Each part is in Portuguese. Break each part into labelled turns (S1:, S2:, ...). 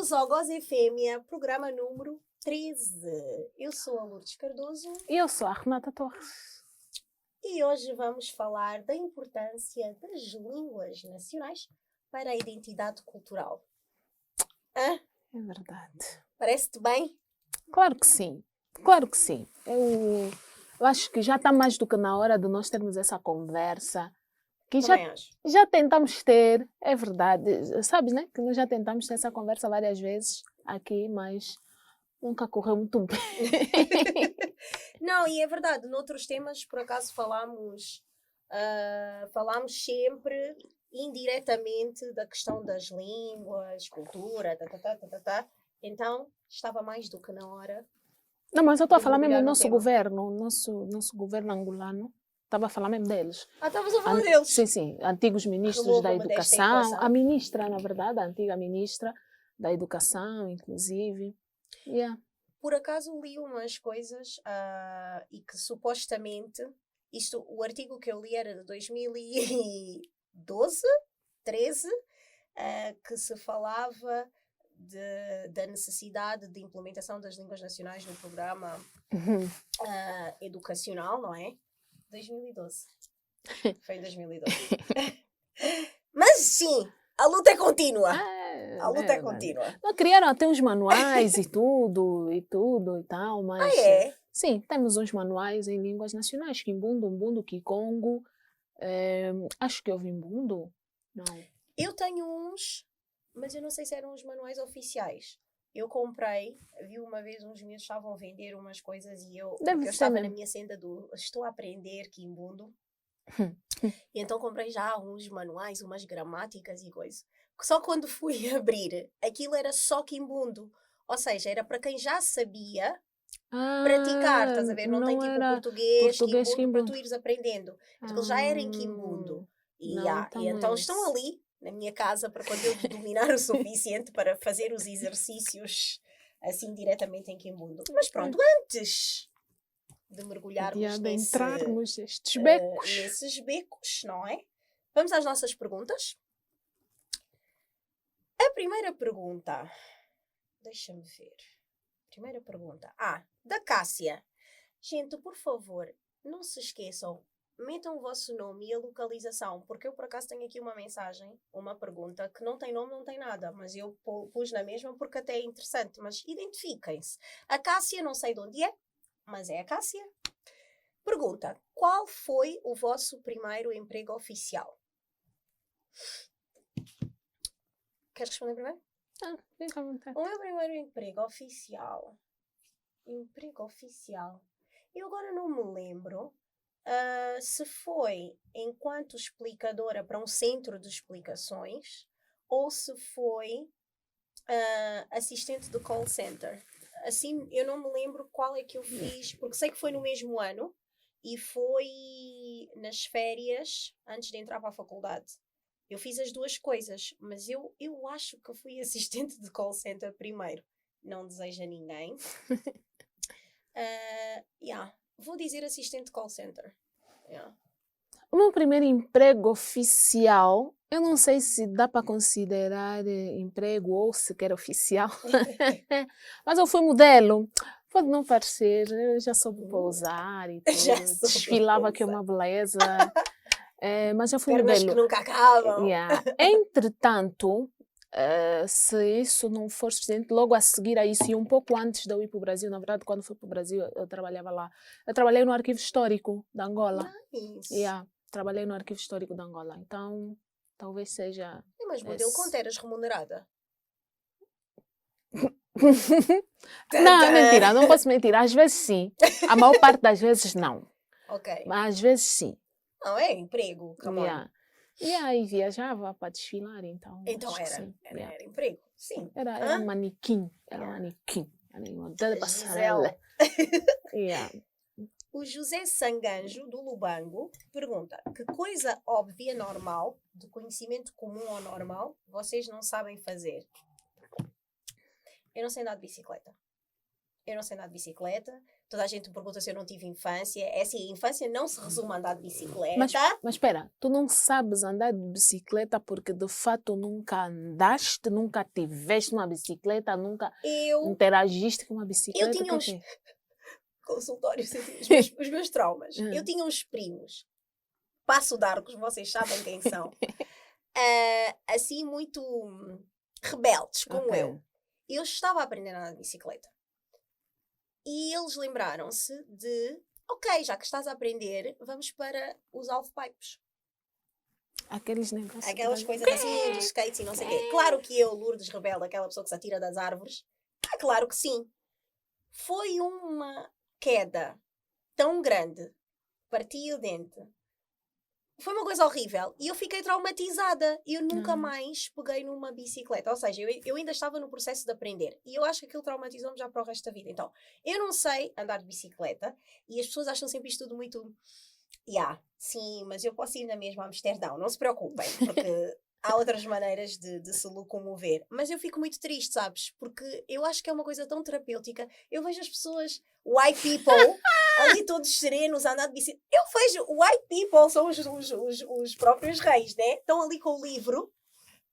S1: Bem-vindos ao Goze Fêmea, programa número 13. Eu sou a Lourdes Cardoso.
S2: E eu sou a Renata Torres.
S1: E hoje vamos falar da importância das línguas nacionais para a identidade cultural. Hã?
S2: É verdade.
S1: Parece-te bem?
S2: Claro que sim. Claro que sim. Eu acho que já está mais do que na hora de nós termos essa conversa. Que
S1: Também acho.
S2: já tentamos ter, é verdade. Sabes, né? Que nós já tentamos ter essa conversa várias vezes aqui, mas nunca correu muito bem.
S1: Não, e é verdade, noutros temas, por acaso, falámos sempre indiretamente da questão das línguas, cultura, Então, estava mais do que na hora.
S2: Não, mas eu estou a falar mesmo do
S1: mergulhar no
S2: nosso
S1: tema.
S2: governo, nosso governo angolano. Estava a falar mesmo deles.
S1: Estavas a falar deles.
S2: Sim, sim. Antigos ministros da
S1: Remova-me desta
S2: Educação.
S1: equação.
S2: A ministra, na verdade, a antiga ministra da Educação, inclusive. Yeah.
S1: Por acaso li umas coisas e que supostamente, o artigo que eu li era de 2012, 13, que se falava da necessidade de implementação das línguas nacionais no programa educacional, não é? 2012. Foi em 2012. Mas sim, a luta é contínua. A luta é contínua.
S2: Não, criaram até uns manuais e tudo e tal, mas...
S1: é?
S2: Sim, temos uns manuais em línguas nacionais, Kimbundo, Umbundo, Kikongo, acho que houve Imbundo, não.
S1: Eu tenho uns, mas eu não sei se eram os manuais oficiais. Eu comprei, vi uma vez uns meus estavam a vender umas coisas e porque eu estava na minha senda do estou a aprender Kimbundo. E então comprei já uns manuais, umas gramáticas e coisas. Só quando fui abrir, aquilo era só Kimbundo. Ou seja, era para quem já sabia praticar, estás a ver? Não tem tipo português Kimbundo para tu ires aprendendo. Aquilo já era em Kimbundo. E então estão ali na minha casa para quando eu dominar o suficiente para fazer os exercícios assim diretamente em Kimbundo. Mas pronto, antes de mergulharmos
S2: entrarmos nesses
S1: becos, não é? Vamos às nossas perguntas. A primeira pergunta, deixa-me ver. Primeira pergunta. Da Cássia. Gente, por favor, não se esqueçam, metam o vosso nome e a localização, porque eu por acaso tenho aqui uma mensagem, uma pergunta, que não tem nome, não tem nada, mas eu pus na mesma porque até é interessante, mas identifiquem-se. A Cássia, não sei de onde é, mas é a Cássia. Pergunta, qual foi o vosso primeiro emprego oficial? Queres responder primeiro?
S2: Fica à vontade.
S1: O meu primeiro emprego oficial, eu agora não me lembro se foi enquanto explicadora para um centro de explicações ou se foi assistente de call center. Assim, eu não me lembro qual é que eu fiz, porque sei que foi no mesmo ano e foi nas férias antes de entrar para a faculdade. Eu fiz as duas coisas, mas eu acho que eu fui assistente de call center primeiro. Não desejo a ninguém. Vou dizer assistente de call center.
S2: O meu primeiro emprego oficial, eu não sei se dá para considerar emprego ou sequer oficial, mas eu fui modelo. Pode não parecer, eu já soube pousar e tudo, desfilava que é uma beleza. Mas eu fui
S1: pernas
S2: modelo.
S1: Que nunca acabam.
S2: Entretanto, se isso não for suficiente, logo a seguir a isso, e um pouco antes de eu ir para o Brasil, na verdade, quando fui para o Brasil, eu trabalhava lá. Eu trabalhei no Arquivo Histórico de Angola.
S1: Nice.
S2: Trabalhei no Arquivo Histórico de Angola. Então, talvez seja...
S1: Mas modelo, quanto eras remunerada?
S2: Não, é mentira, não posso mentir. Às vezes sim. A maior parte das vezes não.
S1: Ok.
S2: Mas às vezes sim.
S1: Não, é emprego, come on.
S2: E aí viajava para desfilar, então.
S1: Então era emprego, sim.
S2: Era manequim. Era manequim. Era modelo de passarela.
S1: O José Sanganjo, do Lubango, pergunta: que coisa óbvia, normal, de conhecimento comum ou normal, vocês não sabem fazer? Eu não sei andar de bicicleta. Toda a gente me pergunta se eu não tive infância. É assim, infância não se resume a andar de bicicleta.
S2: Mas espera, tu não sabes andar de bicicleta porque de fato nunca andaste, nunca tiveste uma bicicleta, nunca interagiste com uma bicicleta?
S1: Eu tinha uns consultórios, os meus traumas. Eu tinha uns primos, Passo de Arcos, vocês sabem quem são, assim muito rebeldes, como eu. Eu estava a aprender a andar de bicicleta. E eles lembraram-se de, ok, já que estás a aprender, vamos para os halfpipes.
S2: Aqueles negócios.
S1: Aquelas coisas assim, dos skates e não sei o quê. Claro que eu, Lourdes Rebelde, aquela pessoa que se atira das árvores, claro que sim. Foi uma queda tão grande, parti o dente. Foi uma coisa horrível. E eu fiquei traumatizada. E eu nunca mais peguei numa bicicleta. Ou seja, eu ainda estava no processo de aprender. E eu acho que aquilo traumatizou-me já para o resto da vida. Então, eu não sei andar de bicicleta. E as pessoas acham sempre isto tudo muito... sim, mas eu posso ir na mesma a Amsterdão. Não se preocupem, porque há outras maneiras de se locomover. Mas eu fico muito triste, sabes? Porque eu acho que é uma coisa tão terapêutica. Eu vejo as pessoas, white people, ali todos serenos, a andar de bicicleta. Eu vejo, white people são os próprios reis, né? Estão ali com o livro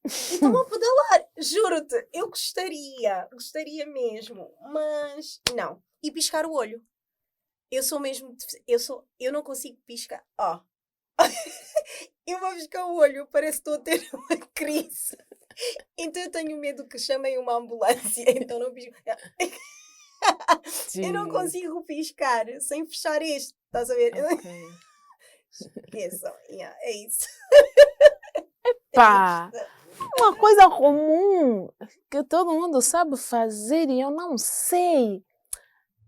S1: e estão a pedalar. Juro-te, eu gostaria mesmo. Mas não. E piscar o olho. Eu sou mesmo... Eu não consigo piscar. Eu vou piscar o olho, parece que estou a ter uma crise. Então eu tenho medo que chamem uma ambulância. Então não pisco. Eu não consigo piscar sem fechar este. Estás a ver? Esqueçam. É isso.
S2: Pá! Uma coisa comum que todo mundo sabe fazer e eu não sei.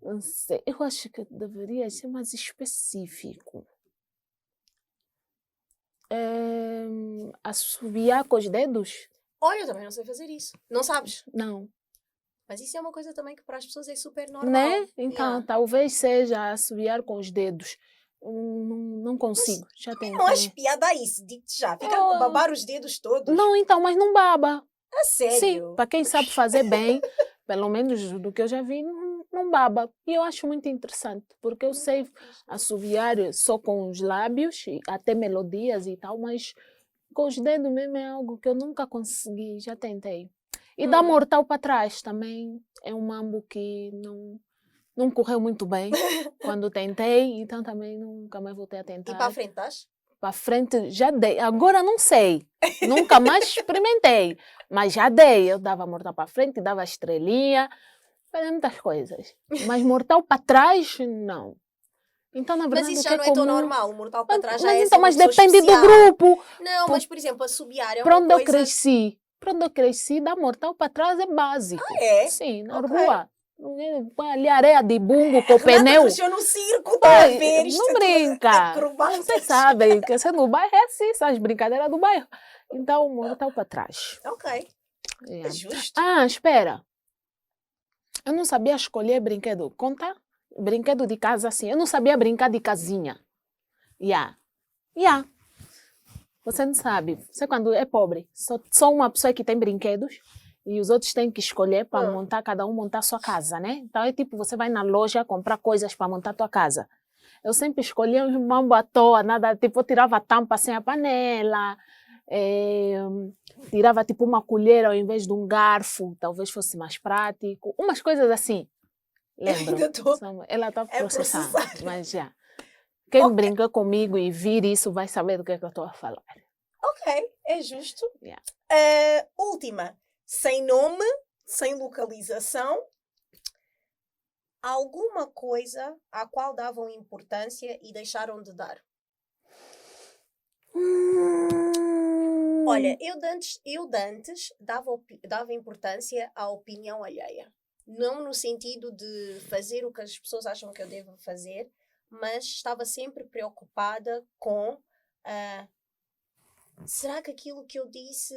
S2: Não sei. Eu acho que deveria ser mais específico. Assobiar com os dedos?
S1: Olha, eu também não sei fazer isso. Não sabes?
S2: Não.
S1: Mas isso é uma coisa também que para as pessoas é super normal.
S2: Né? Então, talvez seja assobiar com os dedos. Não consigo.
S1: Mas,
S2: já tentei.
S1: Não acho piada a isso, digo-te já. Fica a babar os dedos todos.
S2: Não, então, mas não baba.
S1: A sério?
S2: Sim, para quem sabe fazer bem, pelo menos do que eu já vi, não baba. E eu acho muito interessante, porque eu sei assobiar só com os lábios, até melodias e tal, mas com os dedos mesmo é algo que eu nunca consegui, já tentei. E dar mortal para trás também é um mambo que não correu muito bem quando tentei, então também nunca mais voltei a tentar.
S1: E para a frente, estás?
S2: Para frente já dei. Agora não sei. Nunca mais experimentei. Mas já dei. Eu dava mortal para frente, dava estrelinha, fazia muitas coisas. Mas mortal para trás, não. Então, na verdade,
S1: mas isso já não é tão normal. O mortal para trás já é
S2: então,
S1: assim
S2: mas depende
S1: especial.
S2: do grupo.
S1: Não, mas por exemplo, assobiar é uma
S2: coisa... Para onde eu cresci, dar mortal para trás é básico.
S1: É?
S2: Sim, na rua. Põe ali areia de bumbo com pneu.
S1: Cresceu no circo, está a ver isto.
S2: Não brinca. Vocês sabem que você no bairro é assim, essas brincadeiras do bairro. Então, mortal para trás.
S1: Ok. É justo.
S2: Espera. Eu não sabia escolher brinquedo. Conta? Brinquedo de casa assim. Eu não sabia brincar de casinha. Você não sabe. Você quando é pobre, só uma pessoa que tem brinquedos. E os outros têm que escolher para montar, cada um montar a sua casa, né? Então é tipo, você vai na loja comprar coisas para montar a tua casa. Eu sempre escolhia uns mambo à toa, nada, tipo, eu tirava a tampa sem a panela, tirava tipo uma colher ao invés de um garfo, talvez fosse mais prático. Umas coisas assim. Lembro. Ela está processando, mas já. Quem brinca comigo e vir isso vai saber do que é que eu estou a falar.
S1: Ok, é justo. Última. Sem nome, sem localização, alguma coisa à qual davam importância e deixaram de dar? Olha, eu de antes dava importância à opinião alheia. Não no sentido de fazer o que as pessoas acham que eu devo fazer, mas estava sempre preocupada com será que aquilo que eu disse...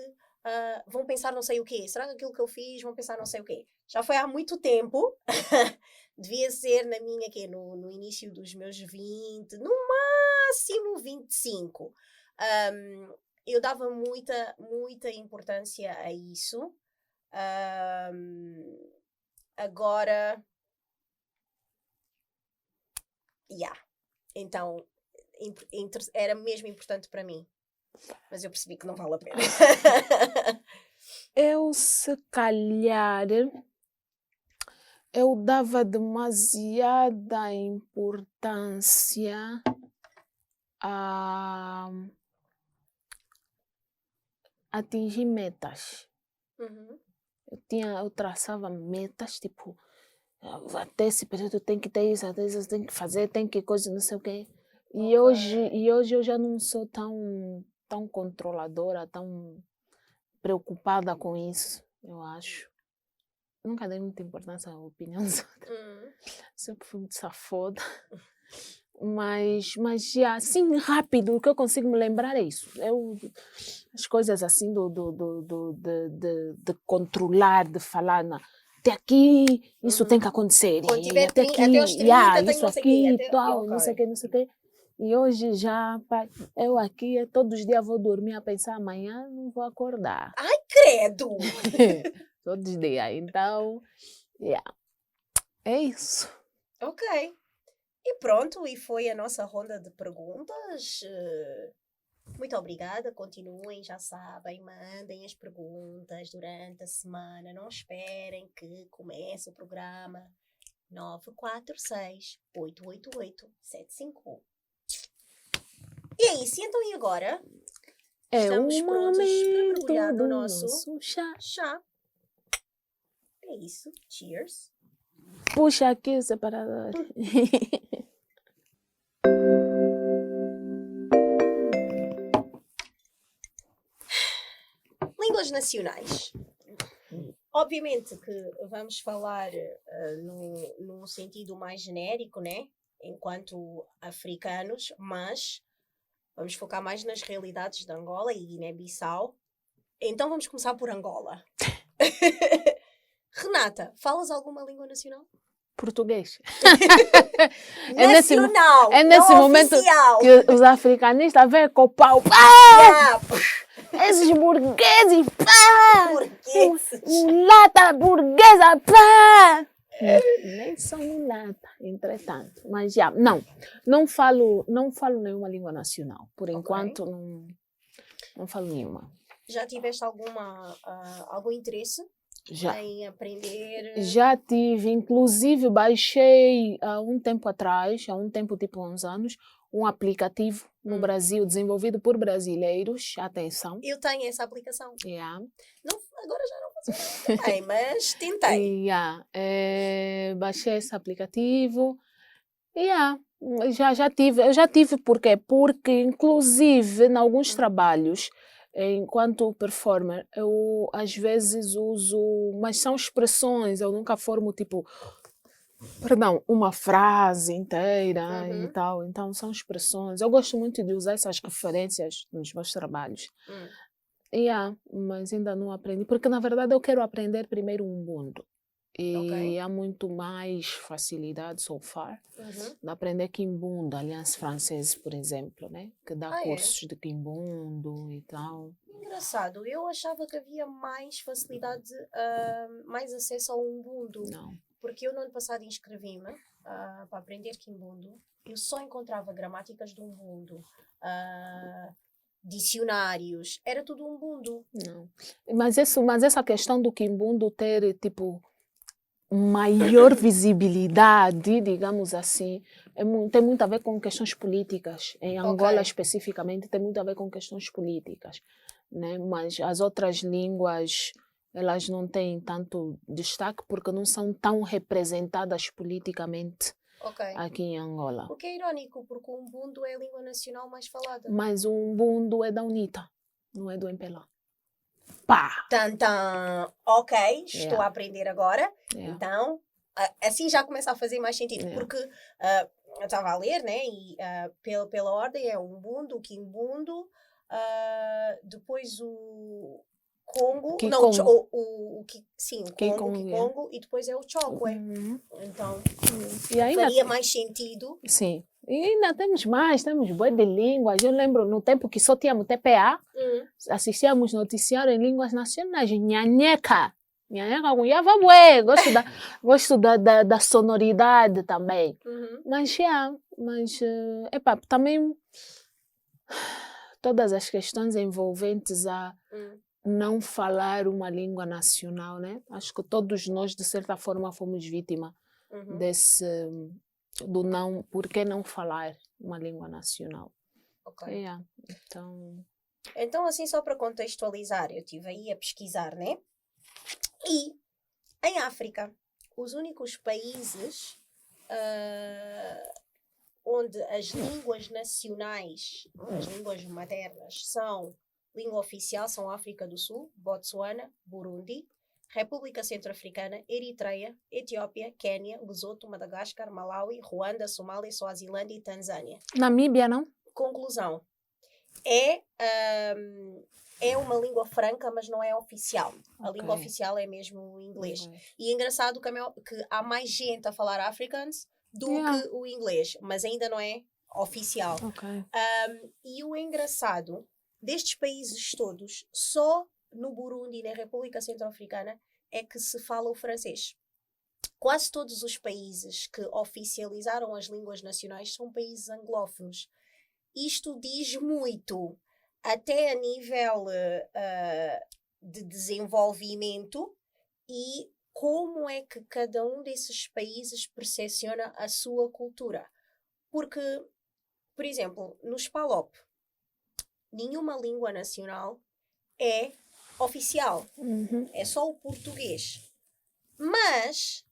S1: vão pensar não sei o quê. Será que aquilo que eu fiz vão pensar não sei o quê? Já foi há muito tempo. Devia ser na minha, no início dos meus 20, no máximo 25. Eu dava muita importância a isso. Agora, Então, era mesmo importante para mim. Mas eu percebi que não vale a pena.
S2: Eu, se calhar, eu dava demasiada importância a atingir metas. Eu traçava metas, tipo, até esse período tem que ter isso, até isso tem que fazer, tem que coisa, não sei o quê. E hoje eu já não sou tão controladora, tão preocupada com isso, eu acho. Nunca dei muita importância à opinião dos outros. Sempre fui muito safada. Mas já, assim, rápido, o que eu consigo me lembrar é isso. As coisas assim de controlar, de falar, até aqui, isso tem que acontecer.
S1: Quando tiver
S2: até aqui,
S1: os 30,
S2: isso aqui, tal, não sei o que. E hoje já, eu aqui, todos os dias vou dormir a pensar, amanhã não vou acordar.
S1: Ai, credo!
S2: Todos os dias. Então, é isso.
S1: Ok. E pronto, e foi a nossa ronda de perguntas. Muito obrigada, continuem, já sabem, mandem as perguntas durante a semana, não esperem que comece o programa. 946-888-751. E é isso, então e agora? Estamos prontos para mergulhar no nosso chá. É isso, cheers.
S2: Puxa aqui o separador.
S1: Línguas nacionais. Obviamente que vamos falar num sentido mais genérico, né? Enquanto africanos, mas vamos focar mais nas realidades de Angola e Guiné-Bissau. Então vamos começar por Angola. Renata, falas alguma língua nacional?
S2: Português.
S1: Nacional,
S2: é nesse
S1: não
S2: momento
S1: oficial.
S2: Que os africanistas vêm com o pau. Esses burgueses, mulata burguesa, nem são mulata, entretanto. Mas não falo nenhuma língua nacional. Por enquanto, não falo nenhuma.
S1: Já tiveste algum interesse em aprender?
S2: Já tive, inclusive baixei há um tempo atrás, tipo uns anos, um aplicativo no Brasil, desenvolvido por brasileiros, atenção.
S1: Eu tenho essa aplicação.
S2: Não,
S1: agora já não funciona muito bem, mas tentei.
S2: Baixei esse aplicativo. Eu já tive por quê? Porque, inclusive, em alguns trabalhos, enquanto performer, eu às vezes uso, mas são expressões, eu nunca formo uma frase inteira e tal, então são expressões. Eu gosto muito de usar essas referências nos meus trabalhos. Mas ainda não aprendi, porque na verdade eu quero aprender primeiro um Ubuntu. E há muito mais facilidade, so far, de aprender Kimbundu, Aliança Francesa, por exemplo, né? Que dá cursos de Kimbundu e tal.
S1: Engraçado, eu achava que havia mais facilidade, mais acesso ao Ubuntu.
S2: Não.
S1: Porque eu no ano passado inscrevi-me para aprender Kimbundu. Eu só encontrava gramáticas do Ubuntu, dicionários, era tudo Ubuntu.
S2: Não. Mas essa questão do Kimbundu ter, maior visibilidade, digamos assim, tem muito a ver com questões políticas. Em Angola, especificamente, tem muito a ver com questões políticas, né? Mas as outras línguas, elas não têm tanto destaque porque não são tão representadas politicamente aqui em Angola.
S1: O que é irónico, porque o Ubuntu é a língua nacional mais falada.
S2: Mas o Ubuntu é da UNITA, não é do MPLA.
S1: Ok, estou a aprender agora. Então, assim já começa a fazer mais sentido. Porque eu estava a ler, né? E pela ordem é o Ubuntu, o Kimbundu, depois o Congo, o Kikongo, e depois é o Chokwe. Então, faria mais sentido.
S2: Sim. E ainda temos bué de línguas. Eu lembro no tempo que só tínhamos TPA, assistíamos noticiário em línguas nacionais. Nhanheca cunhava bué. Gosto da sonoridade também. Mas Mas, também todas as questões envolventes a não falar uma língua nacional, né? Acho que todos nós, de certa forma, fomos vítima do não, por que não falar uma língua nacional?
S1: Ok.
S2: Então,
S1: assim, só para contextualizar, eu estive aí a pesquisar, né? E, em África, os únicos países onde as línguas nacionais, as línguas maternas, língua oficial, são África do Sul, Botsuana, Burundi, República Centro-Africana, Eritreia, Etiópia, Quênia, Lesoto, Madagascar, Malawi, Ruanda, Somália, Suazilândia e Tanzânia.
S2: Namíbia, não?
S1: Conclusão. É uma língua franca, mas não é oficial. A língua oficial é mesmo o inglês. E é engraçado que há mais gente a falar Afrikaans do que o inglês, mas ainda não é oficial. E o engraçado destes países todos, só no Burundi e na República Centro-Africana é que se fala o francês. Quase todos os países que oficializaram as línguas nacionais são países anglófonos. Isto diz muito, até a nível de desenvolvimento, e como é que cada um desses países percepciona a sua cultura. Porque, por exemplo, nos PALOP, nenhuma língua nacional é oficial. É só o português. Mas,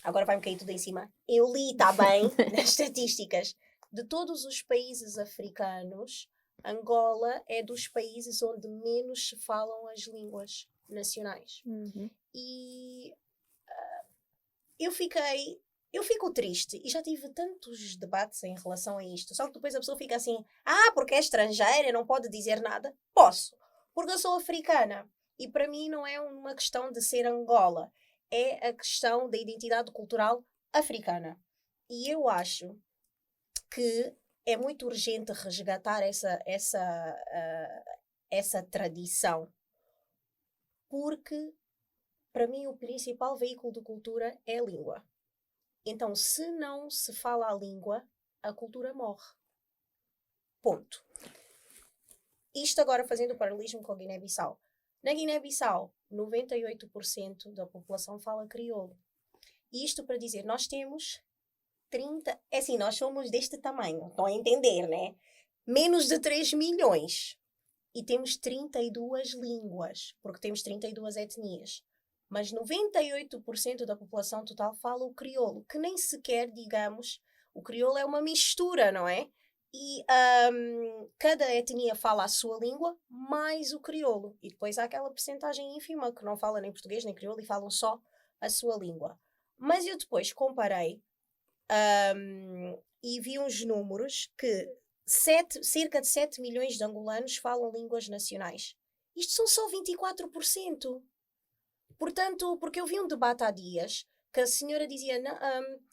S1: agora vai-me cair tudo em cima. Eu li, está bem, nas estatísticas. De todos os países africanos, Angola é dos países onde menos se falam as línguas nacionais. E eu fico triste, e já tive tantos debates em relação a isto, só que depois a pessoa fica assim, porque é estrangeira, não pode dizer nada. Posso, porque eu sou africana, e para mim não é uma questão de ser Angola, é a questão da identidade cultural africana. E eu acho que é muito urgente resgatar essa tradição, porque para mim o principal veículo de cultura é a língua. Então, se não se fala a língua, a cultura morre. Ponto. Isto agora fazendo o paralelismo com a Guiné-Bissau. Na Guiné-Bissau, 98% da população fala crioulo. E isto para dizer, nós temos 30... É assim, nós somos deste tamanho, estão a entender, né? Menos de 3 milhões. E temos 32 línguas, porque temos 32 etnias. Mas 98% da população total fala o crioulo, que nem sequer, digamos, o crioulo é uma mistura, não é? E cada etnia fala a sua língua, mais o crioulo. E depois há aquela percentagem ínfima que não fala nem português nem crioulo e falam só a sua língua. Mas eu depois comparei e vi uns números que cerca de 7 milhões de angolanos falam línguas nacionais. Isto são só 24%. Portanto, porque eu vi um debate há dias que a senhora dizia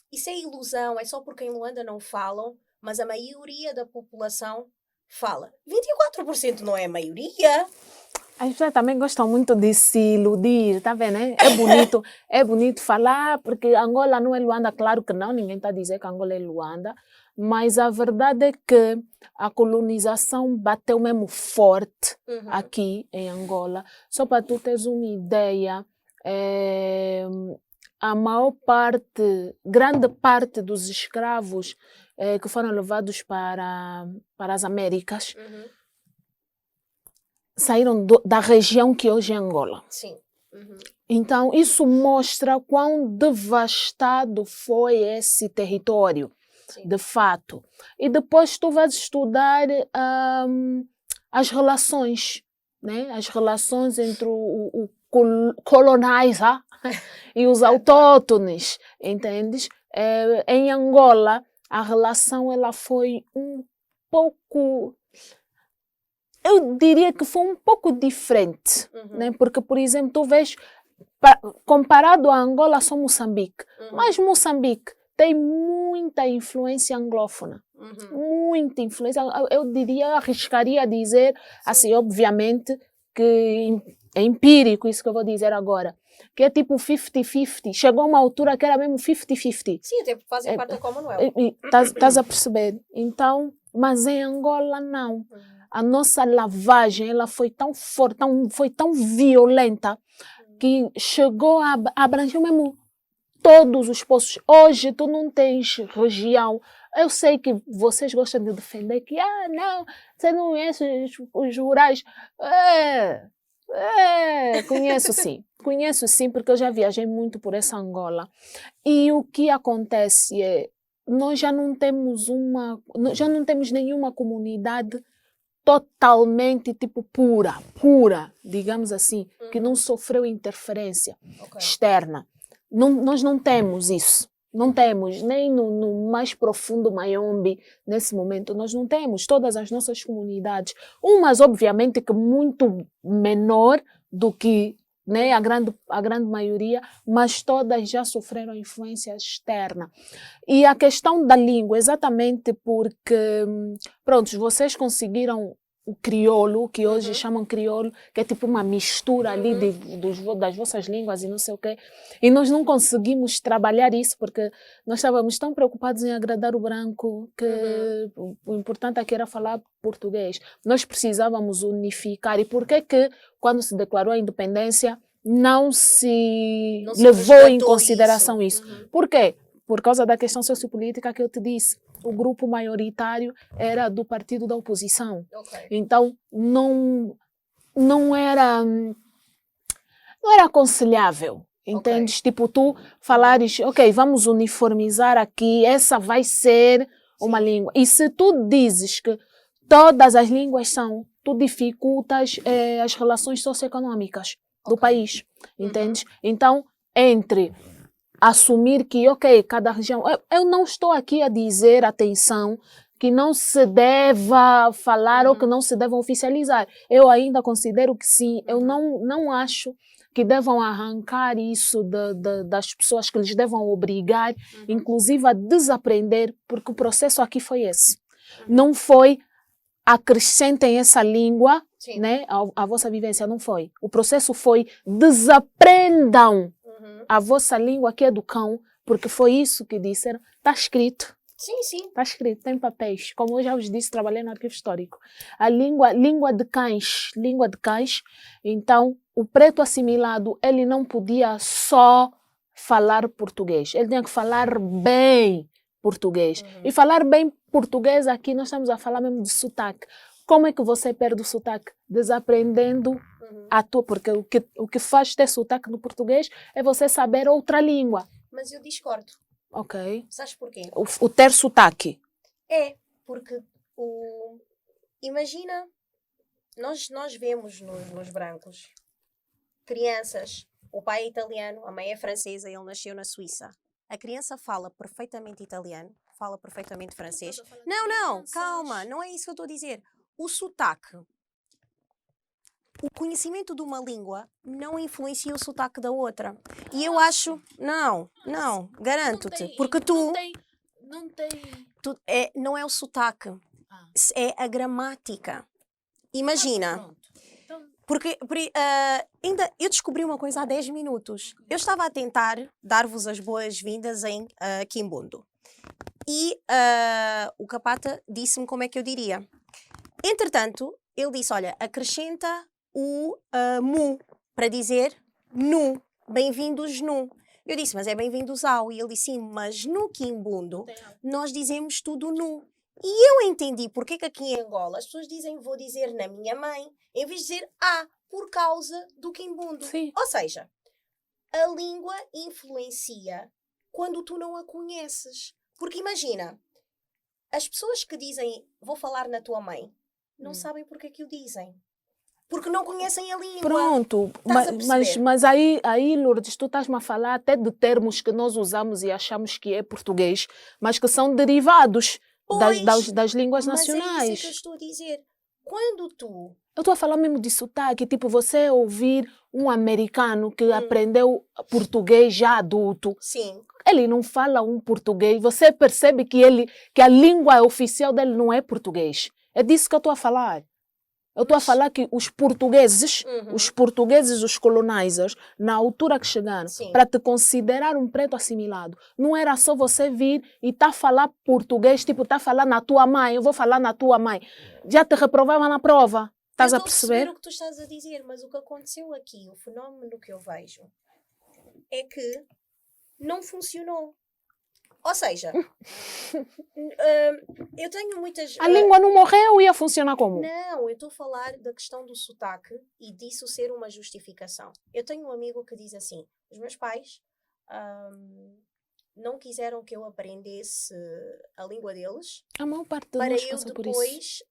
S1: isso é ilusão, é só porque em Luanda não falam, mas a maioria da população fala. 24% não é a maioria.
S2: As pessoas também gostam muito de se iludir, tá vendo? É bonito falar, porque Angola não é Luanda, claro que não, ninguém está a dizer que Angola é Luanda, mas a verdade é que a colonização bateu mesmo forte aqui em Angola. Só para tu teres uma ideia, a grande parte dos escravos que foram levados para as Américas saíram da região que hoje é Angola.
S1: Sim.
S2: Então, isso mostra quão devastado foi esse território, de fato. E depois tu vais estudar as relações, né? As relações entre o colonizer e os autóctones, entendes? Em Angola, a relação ela foi um pouco... Eu diria que foi um pouco diferente, né? Porque, por exemplo, tu vês, comparado a Angola, só Moçambique. Mas Moçambique tem muita influência anglófona. Muita influência. Eu diria, arriscaria a dizer, assim, obviamente, que é empírico isso que eu vou dizer agora, que é tipo 50-50. Chegou a uma altura que era mesmo 50-50.
S1: Sim, até porque fazem parte da Commonwealth.
S2: Estás a perceber? Então, mas em Angola não. A nossa lavagem, ela foi tão forte, foi tão violenta, que chegou a abranger mesmo todos os poços. Hoje tu não tens região. Eu sei que vocês gostam de defender que, não, você não conhece os rurais. Conheço sim, porque eu já viajei muito por essa Angola. E o que acontece é, nós já não temos nenhuma comunidade totalmente tipo pura, digamos assim, que não sofreu interferência externa. Nós não temos isso. Não temos, nem no mais profundo Mayombe, nesse momento, nós não temos. Todas as nossas comunidades, umas obviamente que muito menor do que, né, a grande maioria, mas todas já sofreram influência externa. E a questão da língua, exatamente porque, pronto, vocês conseguiram o crioulo, que hoje chamam crioulo, que é tipo uma mistura ali das vossas línguas e não sei o quê. E nós não conseguimos trabalhar isso porque nós estávamos tão preocupados em agradar o branco que o importante aqui era falar português. Nós precisávamos unificar. E por que quando se declarou a independência, não se levou em consideração isso? Por quê? Por causa da questão sociopolítica que eu te disse. O grupo maioritário era do partido da oposição. Então, não era aconselhável. Entendes? Tipo, tu falares, vamos uniformizar aqui, essa vai ser uma língua. E se tu dizes que todas as línguas são, tu dificultas as relações socioeconômicas do país. Entendes? Então, entre assumir que, cada região... Eu não estou aqui a dizer, atenção, que não se deva falar ou que não se deva oficializar. Eu ainda considero que sim. Eu não acho que devam arrancar isso das pessoas, que lhes devam obrigar, inclusive a desaprender, porque o processo aqui foi esse. Não foi acrescentem essa língua, né, à vossa vivência, não foi. O processo foi desaprendam a vossa língua que é do cão, porque foi isso que disseram. Está escrito.
S1: Sim.
S2: Está escrito, tem papéis. Como eu já vos disse, trabalhei no arquivo histórico. A língua de cães. Então, o preto assimilado, ele não podia só falar português. Ele tinha que falar bem português. E falar bem português aqui, nós estamos a falar mesmo de sotaque. Como é que você perde o sotaque? Desaprendendo a tua, porque o que faz ter sotaque no português é você saber outra língua.
S1: Mas eu discordo.
S2: Ok.
S1: Sabes porquê?
S2: O ter sotaque.
S1: É, porque imagina, nós vemos nos brancos crianças, o pai é italiano, a mãe é francesa, ele nasceu na Suíça. A criança fala perfeitamente italiano, fala perfeitamente francês. Não, calma, não é isso que eu estou a dizer. O sotaque, o conhecimento de uma língua não influencia o sotaque da outra. E eu acho, não, garanto-te, porque tu... Não é o sotaque, é a gramática. Imagina, porque ainda eu descobri uma coisa há 10 minutos. Eu estava a tentar dar-vos as boas-vindas em Quimbundo. E o Capata disse-me como é que eu diria. Entretanto, ele disse, olha, acrescenta o mu para dizer nu, bem-vindos nu. Eu disse, mas é bem-vindos ao. E ele disse, sim, mas no Quimbundo nós dizemos tudo nu. E eu entendi porque que aqui em Angola as pessoas dizem, vou dizer na minha mãe, em vez de dizer por causa do Quimbundo.
S2: Sim.
S1: Ou seja, a língua influencia quando tu não a conheces. Porque imagina, as pessoas que dizem, vou falar na tua mãe, não sabem porque que o dizem. Porque não conhecem a língua.
S2: Pronto, mas aí, Lourdes, tu estás-me a falar até de termos que nós usamos e achamos que é português, mas que são derivados das línguas nacionais.
S1: Mas é isso que eu estou a dizer. Quando tu...
S2: Eu estou a falar mesmo de sotaque, tipo você ouvir um americano que aprendeu português já adulto.
S1: Sim.
S2: Ele não fala um português, você percebe que a língua oficial dele não é português. É disso que eu estou a falar. Eu estou a falar que os portugueses, os colonizers, na altura que chegaram, para te considerar um preto assimilado, não era só você vir e tá a falar português, tipo, tá a falar na tua mãe, eu vou falar na tua mãe. Já te reprovava na prova. Estás a perceber?
S1: Eu estou a perceber o que tu estás a dizer, mas o que aconteceu aqui, o fenómeno que eu vejo, é que não funcionou. Ou seja, eu tenho muitas...
S2: A língua não morreu, ia funcionar como?
S1: Não, eu estou a falar da questão do sotaque e disso ser uma justificação. Eu tenho um amigo que diz assim, os meus pais não quiseram que eu aprendesse a língua deles.
S2: A maior parte de
S1: para
S2: nós
S1: eu
S2: passa por
S1: depois
S2: isso.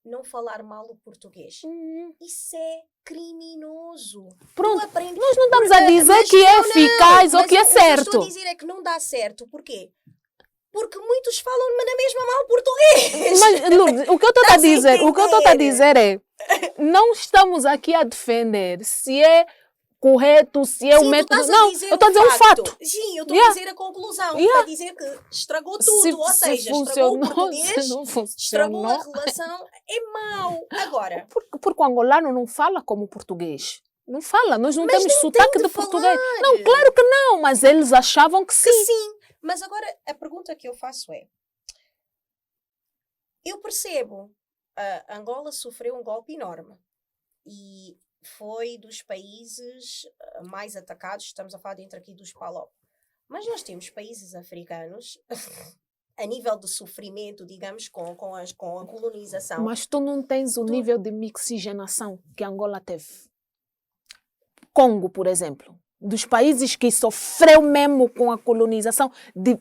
S1: Não falar mal o português. Isso é criminoso.
S2: Pronto, nós não estamos a dizer que é eficaz ou que é certo.
S1: O que eu estou a dizer é que não dá certo. Porquê? Porque muitos falam na mesma mal português.
S2: Mas, Lourdes, o que eu estou a dizer é, não estamos aqui a defender se é correto, se é o método. Não, eu estou a dizer um fato.
S1: Sim, eu estou a dizer a conclusão. Para dizer que estragou tudo. Ou seja, estragou o português, estragou a relação. É mau. Agora.
S2: Porque o angolano não fala como português. Não fala. Nós não temos sotaque de português. Não, claro que não. Mas eles achavam que sim.
S1: Mas agora, a pergunta que eu faço é. Eu percebo. Angola sofreu um golpe enorme. E foi dos países mais atacados, estamos a falar dentro aqui dos PALOP. Mas nós temos países africanos, a nível de sofrimento, digamos, com a colonização.
S2: Mas tu não tens o nível de mixigenação que Angola teve. Congo, por exemplo, dos países que sofreu mesmo com a colonização,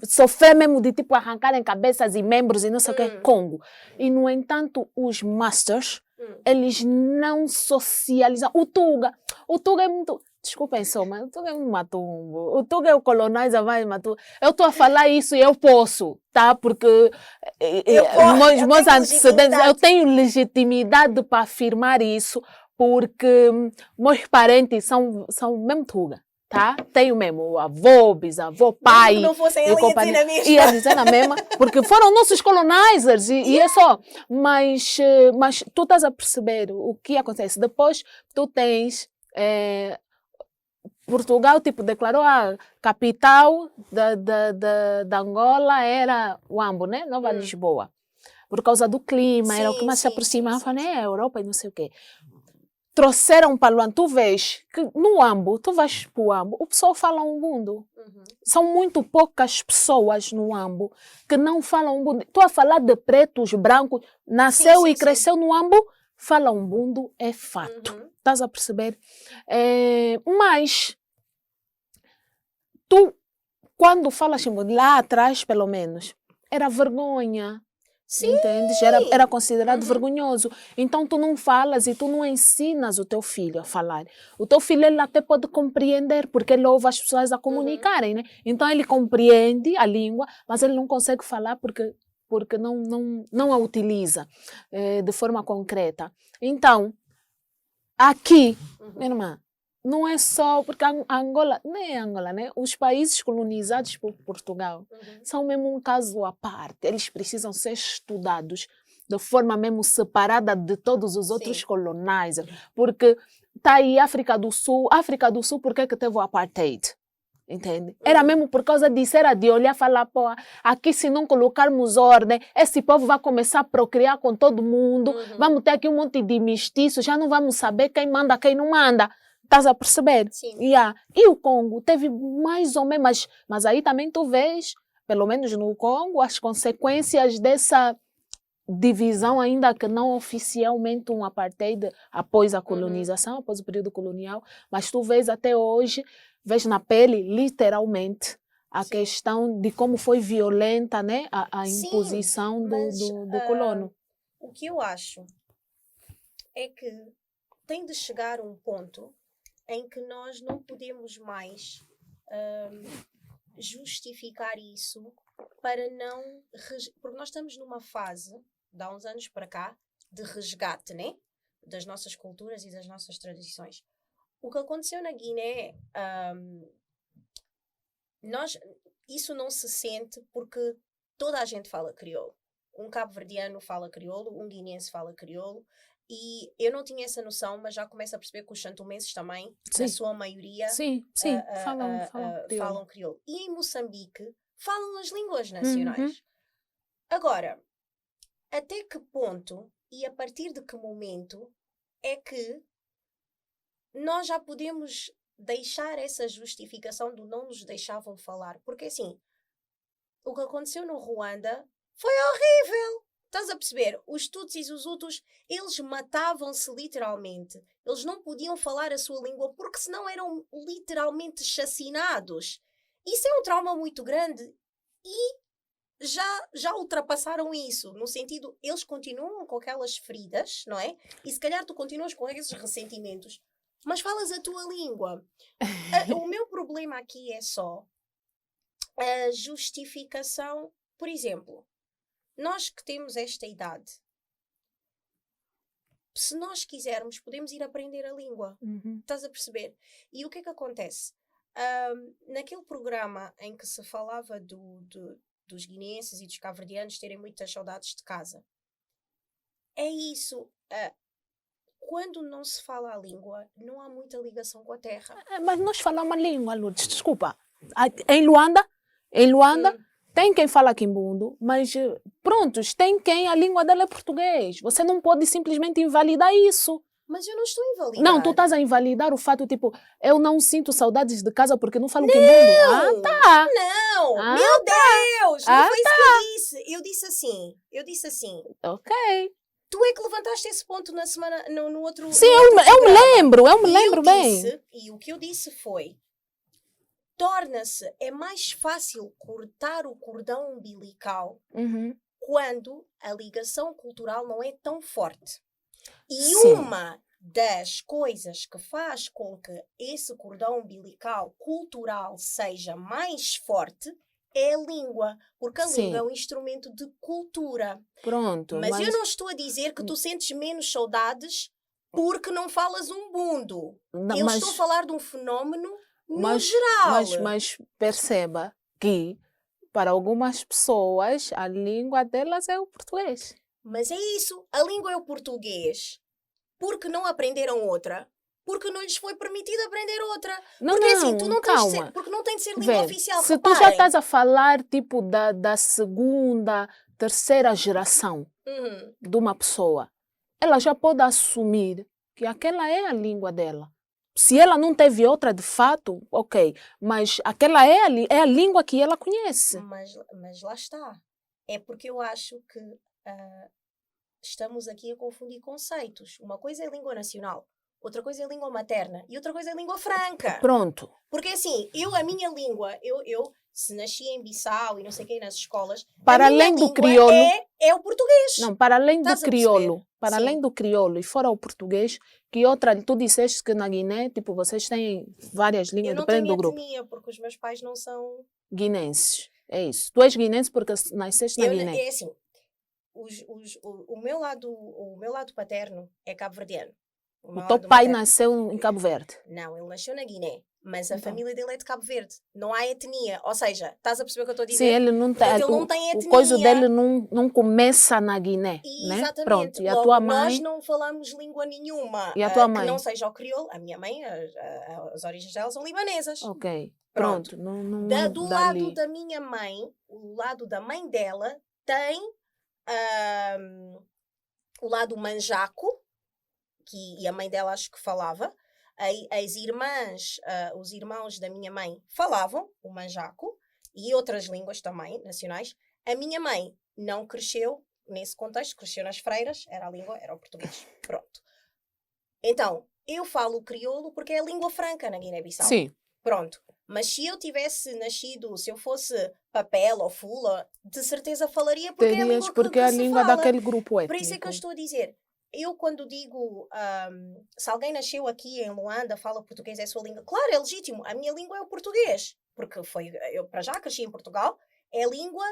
S2: sofreu mesmo de tipo arrancarem cabeças e membros e não sei o que, Congo. E, no entanto, os masters, eles não socializam. O Tuga é muito... Desculpem só, mas o Tuga é um matumbo. O Tuga é o colonizer mais matumbo. Eu estou a falar isso e eu posso, tá? Porque meus antecedentes, eu tenho legitimidade para afirmar isso, porque meus parentes são mesmo Tuga. Tá? Tenho mesmo avô, bisavô, pai.
S1: Não fossem ela
S2: ia dizer na mesma, porque foram nossos colonizers e é só. Mas tu estás a perceber o que acontece. Depois tu tens Portugal, tipo, declarou a capital da Angola era Huambo, né? Nova Lisboa. Por causa do clima, era o que mais se aproximava, né? A Europa e não sei o quê. Trouxeram para Luanda, tu vês que no Huambo, tu vais para o Huambo, o pessoal fala umbundo. São muito poucas pessoas no Huambo que não falam umbundo. Estou a falar de pretos, brancos, nasceu e cresceu no Huambo, fala umbundo, é fato. Estás a perceber? Mas, tu, quando falas umbundo, lá atrás, pelo menos, era vergonha. Entendes? Era considerado vergonhoso. Então tu não falas e tu não ensinas o teu filho a falar. O teu filho ele até pode compreender, porque ele ouve as pessoas a comunicarem, né? Então ele compreende a língua, mas ele não consegue falar porque não a utiliza de forma concreta. Então, aqui, minha irmã, não é só porque a Angola, nem é Angola, né? Os países colonizados por Portugal são mesmo um caso à parte. Eles precisam ser estudados de forma mesmo separada de todos os outros colonizers. Porque está aí África do Sul, por que teve o apartheid? Entende? Era mesmo por causa disso, era de olhar e falar, pô, aqui se não colocarmos ordem, esse povo vai começar a procriar com todo mundo, vamos ter aqui um monte de mestiços, já não vamos saber quem manda, quem não manda. Estás a perceber?
S1: Sim.
S2: E o Congo teve mais ou menos, mas aí também tu vês, pelo menos no Congo, as consequências dessa divisão, ainda que não oficialmente um apartheid após a colonização, após o período colonial, mas tu vês até hoje, vês na pele, literalmente, a questão de como foi violenta, né, a imposição do colono.
S1: O que eu acho é que tem de chegar um ponto em que nós não podemos mais justificar isso para não... Porque nós estamos numa fase, de há uns anos para cá, de resgate, né? Das nossas culturas e das nossas tradições. O que aconteceu na Guiné, isso não se sente porque toda a gente fala crioulo. Um cabo-verdiano fala crioulo, um guineense fala crioulo, E eu não tinha essa noção, mas já começo a perceber que os santomenses também,
S2: Sim.
S1: na sua maioria,
S2: Sim,
S1: falam crioulo. E em Moçambique, falam as línguas
S2: Uhum.
S1: nacionais. Agora, até que ponto e a partir de que momento é que nós já podemos deixar essa justificação do não nos deixavam falar? Porque assim, o que aconteceu no Ruanda foi horrível. Estás a perceber? Os Tutsis e os Hutus, eles matavam-se literalmente. Eles não podiam falar a sua língua porque senão eram literalmente chacinados. Isso é um trauma muito grande e já ultrapassaram isso. No sentido, eles continuam com aquelas feridas, não é? E se calhar tu continuas com esses ressentimentos, mas falas a tua língua. O meu problema aqui é só a justificação. Por exemplo, nós que temos esta idade, se nós quisermos, podemos ir aprender a língua.
S2: Uhum.
S1: Estás a perceber? E o que é que acontece? Naquele programa em que se falava dos guineenses e dos cabo-verdianos terem muitas saudades de casa, é isso. Quando não se fala a língua, não há muita ligação com a terra.
S2: Mas nós falamos a língua, Lourdes, desculpa. Em Luanda, tem quem fala quimbundo, mas prontos, tem quem a língua dela é português. Você não pode simplesmente invalidar isso.
S1: Mas eu não estou a invalidar.
S2: Não, tu estás a invalidar o fato, tipo, eu não sinto saudades de casa porque não falo quimbundo. Tá.
S1: Não, meu Deus, não foi isso que eu disse. Eu disse assim.
S2: Ok.
S1: Tu é que levantaste esse ponto na semana, no outro...
S2: Sim, eu me lembro bem.
S1: E o que eu disse foi, torna-se, é mais fácil cortar o cordão umbilical quando a ligação cultural não é tão forte. E
S2: Sim.
S1: uma das coisas que faz com que esse cordão umbilical cultural seja mais forte é a língua, porque a língua é um instrumento de cultura.
S2: Pronto.
S1: Mas eu não estou a dizer que tu sentes menos saudades porque não falas umbundo. Eu estou a falar de um fenómeno no geral.
S2: Mas perceba que para algumas pessoas a língua delas é o português.
S1: Mas é isso, a língua é o português porque não aprenderam outra. Porque não lhes foi permitido aprender outra. Porque assim, tu não tens de ser, porque não tem de ser língua oficial.
S2: Se tu já estás a falar tipo da segunda, terceira geração de uma pessoa, ela já pode assumir que aquela é a língua dela. Se ela não teve outra de fato, ok. Mas aquela é a língua que ela conhece.
S1: Mas lá está. É porque eu acho que estamos aqui a confundir conceitos. Uma coisa é língua nacional. Outra coisa é língua materna e outra coisa é língua franca.
S2: Pronto.
S1: Porque assim, a minha língua, eu se nasci em Bissau e não sei quem nas escolas,
S2: para além do crioulo
S1: é o português.
S2: Não, para além do crioulo, além do crioulo e fora o português, que outra, tu disseste que na Guiné, tipo, vocês têm várias línguas dependendo do grupo.
S1: Eu não tenho etnia, porque os meus pais não são
S2: guinenses. É isso. Tu és guinense porque nasceste na Guiné.
S1: É assim, o meu lado paterno é cabo-verdiano.
S2: O teu pai nasceu em Cabo Verde?
S1: Não, ele nasceu na Guiné, mas a família dele é de Cabo Verde. Não há etnia, ou seja, estás a perceber o que eu estou a dizer?
S2: Sim, ele não tem,
S1: ele não tem etnia.
S2: O coisa dele não começa na Guiné, né?
S1: Exatamente.
S2: Pronto. E a
S1: logo,
S2: tua mãe?
S1: Nós não falamos língua nenhuma.
S2: E a tua mãe?
S1: Que não seja o crioulo. A minha mãe, as origens dela são libanesas.
S2: Ok.
S1: Pronto. Do
S2: dali.
S1: lado da minha mãe, o lado da mãe dela tem o lado manjaco, e a mãe dela acho que falava. As irmãs, os irmãos da minha mãe falavam o manjaco e outras línguas também nacionais. A minha mãe não cresceu nesse contexto, cresceu nas freiras, era a língua, era o português. Pronto. Então, eu falo o crioulo porque é a língua franca na Guiné-Bissau.
S2: Sim.
S1: Pronto. Mas se eu tivesse nascido, se eu fosse papel ou fula, de certeza falaria porque é a língua
S2: porque
S1: que
S2: a
S1: se
S2: língua
S1: fala.
S2: daquele grupo étnico.
S1: Por isso é que eu estou a dizer. Eu quando digo, se alguém nasceu aqui em Luanda, fala português, é a sua língua. Claro, é legítimo. A minha língua é o português. Porque eu para já cresci em Portugal. É a língua,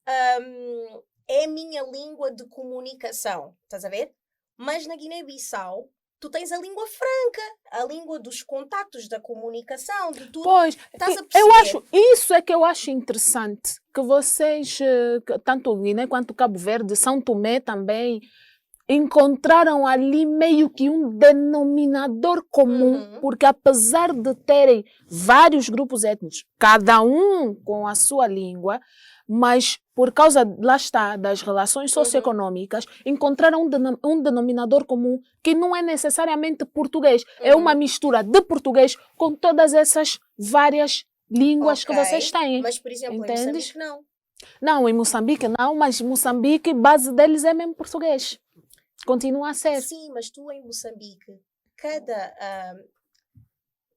S1: é a minha língua de comunicação. Estás a ver? Mas na Guiné-Bissau, tu tens a língua franca. A língua dos contactos, da comunicação, de tudo.
S2: Pois, isso é que eu acho interessante. Que vocês, tanto Guiné quanto Cabo Verde, São Tomé também, encontraram ali meio que um denominador comum, porque apesar de terem vários grupos étnicos, cada um com a sua língua, mas por causa, lá está, das relações socioeconômicas, encontraram um denominador comum que não é necessariamente português. É uma mistura de português com todas essas várias línguas que vocês têm.
S1: Mas, por exemplo,
S2: entendes?
S1: Em Moçambique não.
S2: Não, em Moçambique não, mas Moçambique, base deles é mesmo português. Continua a ser.
S1: Sim, mas tu em Moçambique,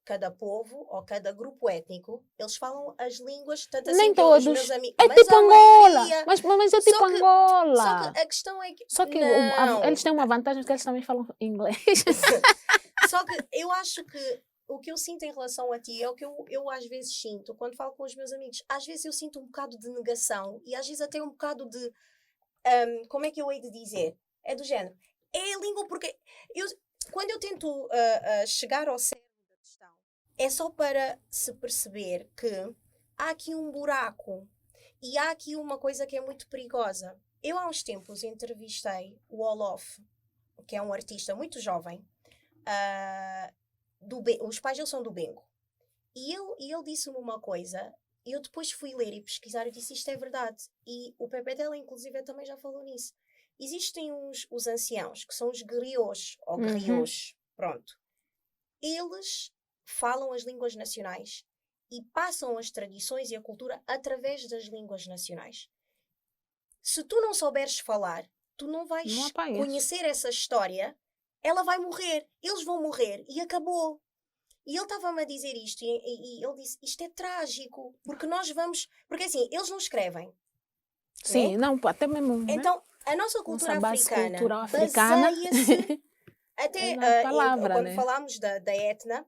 S1: cada povo ou cada grupo étnico, eles falam as línguas, tanto assim
S2: nem
S1: que
S2: todos.
S1: Os meus amigos,
S2: é tipo Angola. Mas é tipo Angola.
S1: Só que a questão é que...
S2: Só que eles têm uma vantagem que eles também falam inglês.
S1: Só que eu acho que o que eu sinto em relação a ti é o que eu às vezes sinto quando falo com os meus amigos. Às vezes eu sinto um bocado de negação e às vezes até um bocado de... como é que eu hei de dizer? É do género. É a língua porque... quando eu tento chegar ao cerne da questão, é só para se perceber que há aqui um buraco e há aqui uma coisa que é muito perigosa. Eu há uns tempos entrevistei o Olof, que é um artista muito jovem. Os pais dele são do Bengo. E ele disse-me uma coisa, e eu depois fui ler e pesquisar e disse isto é verdade. E o Pepe dela, inclusive, também já falou nisso. Existem os anciãos, que são os griots, ou griots, pronto. Eles falam as línguas nacionais e passam as tradições e a cultura através das línguas nacionais. Se tu não souberes falar, tu não vais conhecer essa história, ela vai morrer, eles vão morrer e acabou. E ele estava-me a dizer isto e ele disse, isto é trágico, porque nós vamos... Porque assim, eles não escrevem.
S2: Sim, não, até mesmo...
S1: Então, a nossa cultura africana
S2: baseia-se
S1: até
S2: palavra,
S1: quando falámos da Etna,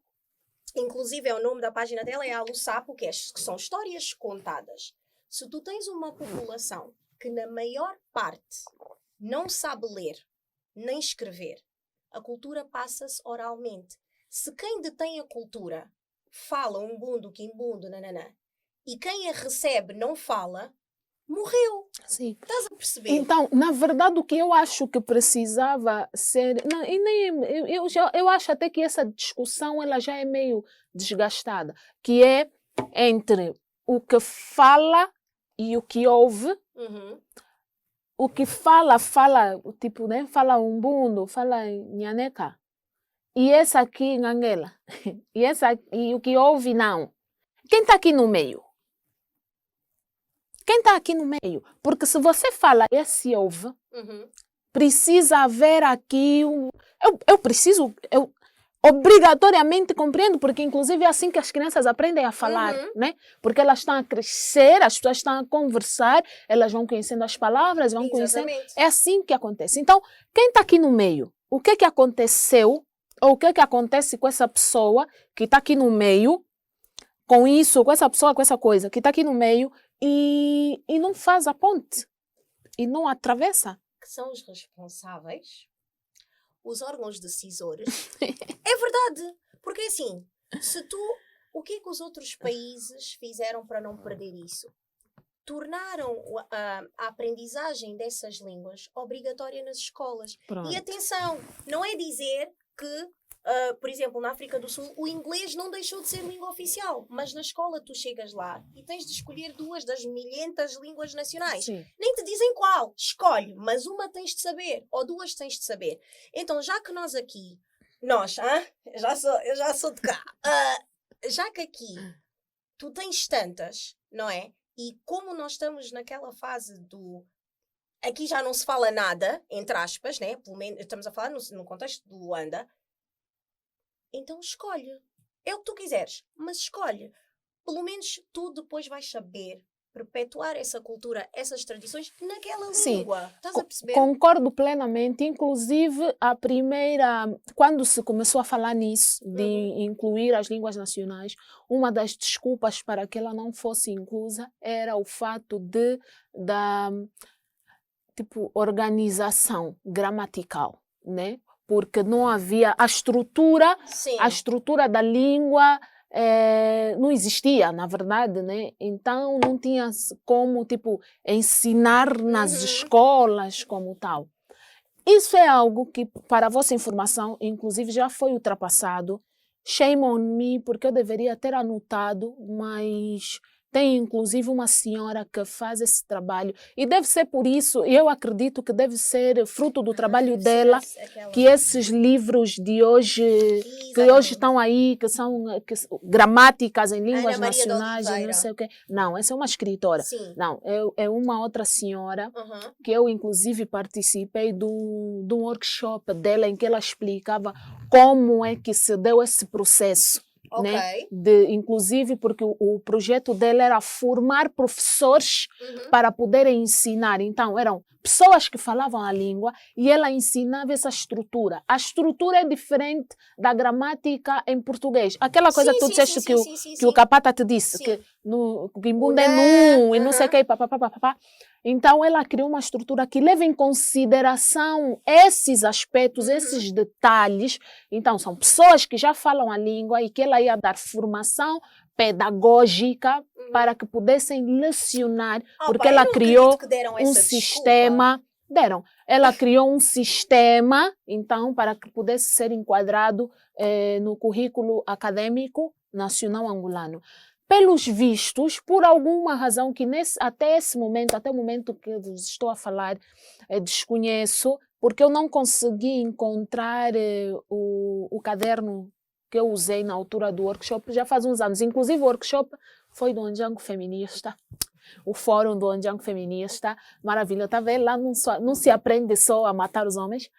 S1: inclusive o nome da página dela é Alusapo, que são histórias contadas. Se tu tens uma população que na maior parte não sabe ler nem escrever, a cultura passa-se oralmente. Se quem detém a cultura fala umbundo, quimbundo, nananã, e quem a recebe não fala, morreu.
S2: Sim.
S1: Estás a perceber?
S2: Então, na verdade, o que eu acho que precisava ser... Não, e nem, eu acho até que essa discussão ela já é meio desgastada, que é entre o que fala e o que ouve. O que fala, tipo, né? Fala umbundo, fala nhaneca. E essa aqui, nhanguela. E o que ouve, não. Quem está aqui no meio? Quem está aqui no meio? Porque se você fala e se ouve, precisa haver aqui eu obrigatoriamente compreendo, porque inclusive é assim que as crianças aprendem a falar, né? Porque elas estão a crescer, as pessoas estão a conversar, elas vão conhecendo as palavras, vão conhecendo. É assim que acontece. Então, quem está aqui no meio? O que é que aconteceu? Ou o que é que acontece com essa pessoa que está aqui no meio, com isso, com essa pessoa, com essa coisa, que está aqui no meio e não faz a ponte, e não atravessa?
S1: Que são os responsáveis, os órgãos decisores. É verdade, porque assim, o que é que os outros países fizeram para não perder isso? Tornaram a aprendizagem dessas línguas obrigatória nas escolas.
S2: Pronto.
S1: E atenção, não é dizer que, por exemplo, na África do Sul, o inglês não deixou de ser língua oficial, mas na escola tu chegas lá e tens de escolher 2 das milhentas línguas nacionais.
S2: Sim.
S1: Nem te dizem qual, escolhe, mas uma tens de saber, ou 2 tens de saber. Então, já que nós aqui, eu já sou de cá, já que aqui tu tens tantas, não é? E como nós estamos naquela fase do... Aqui já não se fala nada, entre aspas, né? Pelo menos estamos a falar no contexto do Luanda. Então escolhe. É o que tu quiseres, mas escolhe. Pelo menos tu depois vais saber perpetuar essa cultura, essas tradições naquela língua. Estás a perceber?
S2: Concordo plenamente. Inclusive, quando se começou a falar nisso, de incluir as línguas nacionais, uma das desculpas para que ela não fosse inclusa era o fato da organização gramatical, né? Porque não havia a estrutura da língua, não existia, na verdade, né? Então não tinha como ensinar nas escolas como tal. isso é algo que, para a vossa informação, inclusive já foi ultrapassado. Shame on me, porque eu deveria ter anotado, mas tem inclusive uma senhora que faz esse trabalho. E deve ser por isso, eu acredito que deve ser fruto do trabalho dela, que esses livros de hoje, que hoje estão aí, que são gramáticas em línguas nacionais, e não sei o quê. Não, essa é uma escritora.
S1: Sim.
S2: Não, é uma outra senhora, que eu inclusive participei de um workshop dela em que ela explicava como é que se deu esse processo.
S1: Okay.
S2: Né? Inclusive porque o projeto dela era formar professores para poderem ensinar. Então, eram pessoas que falavam a língua e ela ensinava essa estrutura. A estrutura é diferente da gramática em português. Aquela coisa que tu disseste que o Capata te disse, que no Kimbundu é num e não sei o que, papapá. Então, ela criou uma estrutura que leva em consideração esses aspectos, esses detalhes. Então, são pessoas que já falam a língua e que ela ia dar formação pedagógica para que pudessem lecionar, porque ela criou um sistema. Ela criou um sistema, então, para que pudesse ser enquadrado no currículo acadêmico nacional angolano. Pelos vistos, por alguma razão que até o momento que eu estou a falar, desconheço, porque eu não consegui encontrar o caderno que eu usei na altura do workshop, já faz uns anos. Inclusive o workshop foi do Ondjango Feminista, o fórum do Ondjango Feminista, maravilha, tá vendo? Lá não se aprende só a matar os homens,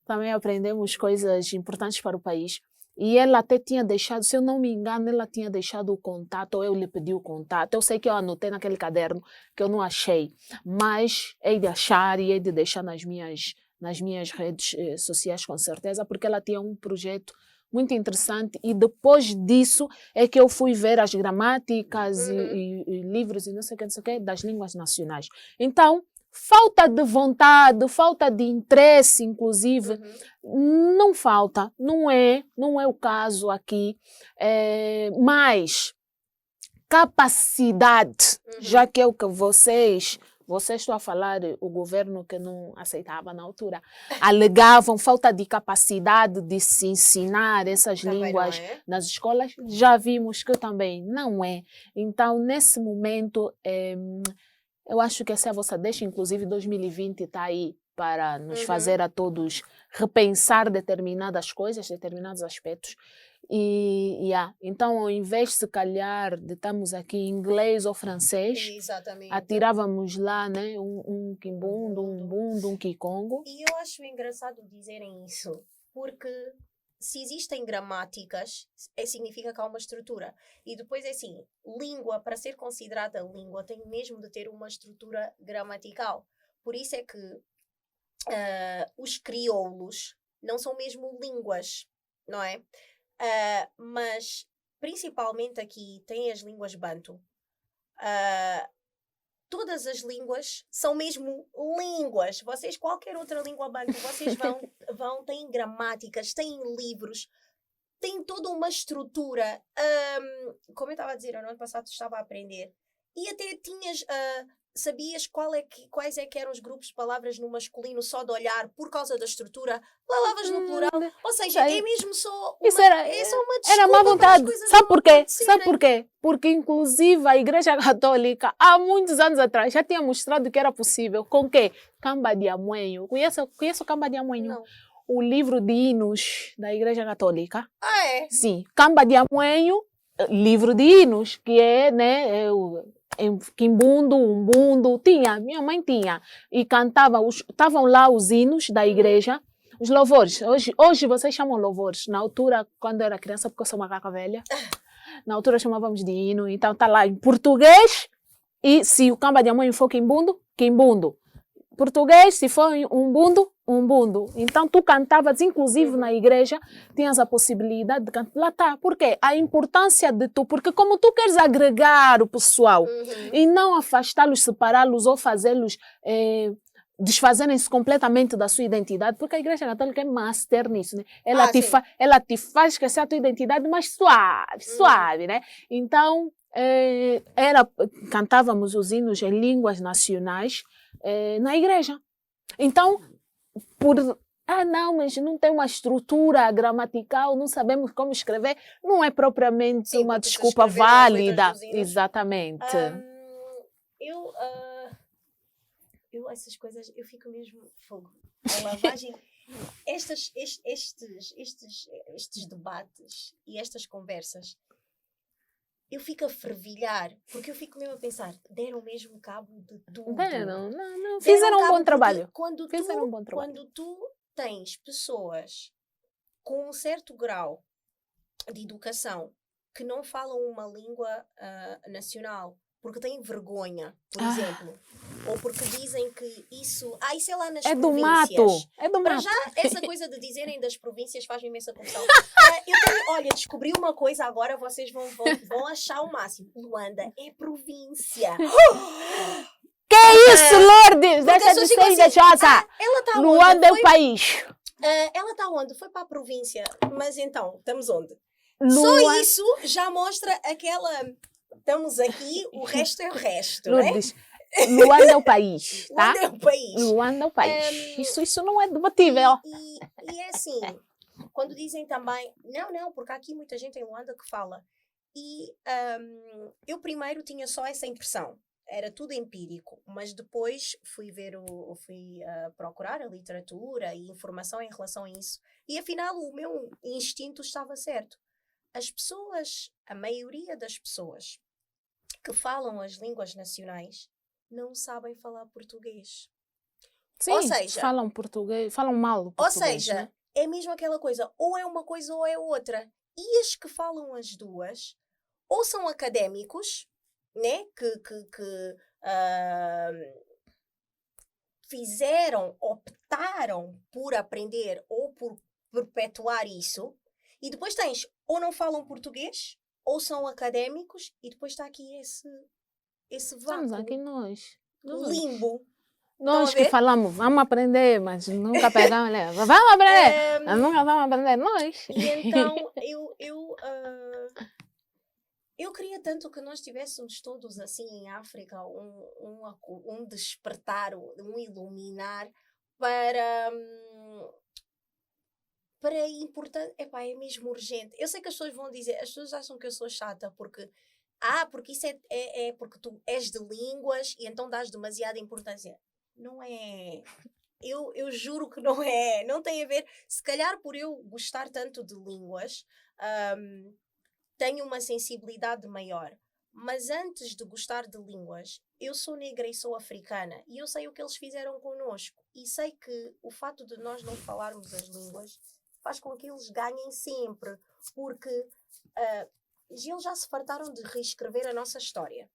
S2: também aprendemos coisas importantes para o país. E ela até tinha deixado, se eu não me engano, ela tinha deixado o contato, ou eu lhe pedi o contato. Eu sei que eu anotei naquele caderno, que eu não achei, mas hei de achar e hei de deixar nas minhas redes sociais, com certeza, porque ela tinha um projeto muito interessante. E depois disso é que eu fui ver as gramáticas e livros e não sei o que, das línguas nacionais. Então, falta de vontade, falta de interesse, inclusive, não falta, não é o caso aqui, mas capacidade, já que é o que vocês estão a falar, o governo que não aceitava na altura, alegavam falta de capacidade de se ensinar essas línguas nas escolas, já vimos que também não é. Então, nesse momento, eu acho que essa é a vossa deixa, inclusive 2020 está aí para nos fazer a todos repensar determinadas coisas, determinados aspectos. Então, ao invés, se calhar, de estarmos aqui em inglês ou francês, atirávamos lá, né, um Kimbundu, um Bundu, um Kikongo.
S1: E eu acho engraçado dizerem isso, porque se existem gramáticas, significa que há uma estrutura. E depois é assim, língua, para ser considerada língua, tem mesmo de ter uma estrutura gramatical. Por isso é que os crioulos não são mesmo línguas, não é? Mas, principalmente aqui, tem as línguas bantu. Todas as línguas são mesmo línguas. Vocês, qualquer outra língua bantu, vocês têm gramáticas, têm livros, têm toda uma estrutura. Como eu estava a dizer, no ano passado estava a aprender. E até tinhas... sabias quais eram os grupos de palavras no masculino só de olhar por causa da estrutura? Palavras no plural. Ou seja, é mesmo só uma desculpa.
S2: Era má vontade. Sabe por quê? Porque, inclusive, a Igreja Católica, há muitos anos atrás, já tinha mostrado que era possível. Com o quê? Camba de Amoenho. Conhece o Camba de Amoenho?
S1: Não.
S2: O livro de hinos da Igreja Católica.
S1: Ah, é?
S2: Sim. Camba de Amoenho, livro de hinos, que é, né... em Kimbundu, Umbundu, minha mãe tinha, e cantava, estavam lá os hinos da igreja, os louvores, hoje vocês chamam louvores, na altura, quando eu era criança, porque eu sou macaca velha, na altura chamávamos de hino, então está lá em português, e se o Camba de Amoenho for Kimbundu, Kimbundu, português, se for Umbundu, Umbundu. Então, tu cantavas, inclusive na igreja, tinhas a possibilidade de cantar. Lá está. Por quê? A importância de tu, porque como tu queres agregar o pessoal e não afastá-los, separá-los ou fazê-los desfazerem-se completamente da sua identidade, porque a Igreja Católica é master nisso, né? Ela te faz esquecer a tua identidade, mas suave, né? Então, cantávamos os hinos em línguas nacionais na igreja. Então, não, mas não tem uma estrutura gramatical, não sabemos como escrever, não é propriamente
S1: Sim,
S2: uma
S1: porque se
S2: desculpa
S1: escreveram as letras
S2: válida.
S1: dos hinos,
S2: Exatamente.
S1: Eu essas coisas, eu fico mesmo fogo. A lavagem, estes debates e estas conversas, eu fico a fervilhar, porque eu fico mesmo a pensar, deram mesmo cabo de tudo.
S2: Não. Fizeram um bom trabalho.
S1: Quando tu tens pessoas com um certo grau de educação que não falam uma língua nacional, porque têm vergonha, por exemplo, ou porque dizem que isso é lá nas províncias.
S2: É do
S1: Para
S2: mato.
S1: já, essa coisa de dizerem das províncias faz-me imensa confusão. Olha, descobri uma coisa agora, vocês vão achar o máximo. Luanda é província.
S2: Que isso, Lourdes? Deixa de ser invejosa. Luanda é o país.
S1: Ela está onde? Foi para a província. Mas então, estamos onde?
S2: Luanda...
S1: Só isso já mostra aquela... Estamos aqui, o resto é o resto,
S2: Lourdes, né? Luanda é o país, tá?
S1: Luanda é o país.
S2: Luanda é o país. Isso não é debatível.
S1: E é assim, quando dizem também... Não, porque há aqui muita gente em Luanda que fala. E eu primeiro tinha só essa impressão. Era tudo empírico, mas depois fui procurar a literatura e informação em relação a isso. E afinal o meu instinto estava certo. As pessoas, a maioria das pessoas que falam as línguas nacionais não sabem falar português.
S2: Sim, ou seja, falam português, falam mal o português.
S1: Ou seja,
S2: né?
S1: É mesmo aquela coisa, ou é uma coisa ou é outra. E as que falam as duas, ou são académicos, né? Que optaram por aprender ou por perpetuar isso. E depois tens, ou não falam português, ou são académicos, e depois está aqui esse vácuo.
S2: Estamos aqui nós.
S1: Limbo.
S2: Nós que falamos, vamos aprender, mas nunca pegamos, vamos aprender, mas nunca vamos aprender, nós.
S1: E então, eu queria tanto que nós tivéssemos todos assim em África um despertar, um iluminar para importante. É mesmo urgente. Eu sei que as pessoas vão dizer, as pessoas acham que eu sou chata porque isso é porque tu és de línguas e então dás demasiada importância. Não é. Eu juro que não é. Não tem a ver. Se calhar por eu gostar tanto de línguas, tenho uma sensibilidade maior. Mas antes de gostar de línguas, eu sou negra e sou africana. E eu sei o que eles fizeram connosco. E sei que o fato de nós não falarmos as línguas faz com que eles ganhem sempre. Porque eles já se fartaram de reescrever a nossa história.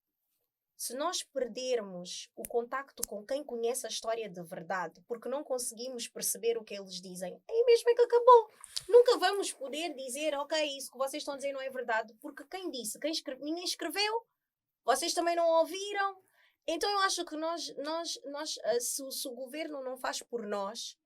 S1: Se nós perdermos o contacto com quem conhece a história de verdade, porque não conseguimos perceber o que eles dizem, aí mesmo é que acabou. Nunca vamos poder dizer, ok, isso que vocês estão a dizer não é verdade, porque quem disse? Ninguém escreveu, vocês também não ouviram. Então eu acho que se o governo não faz por nós,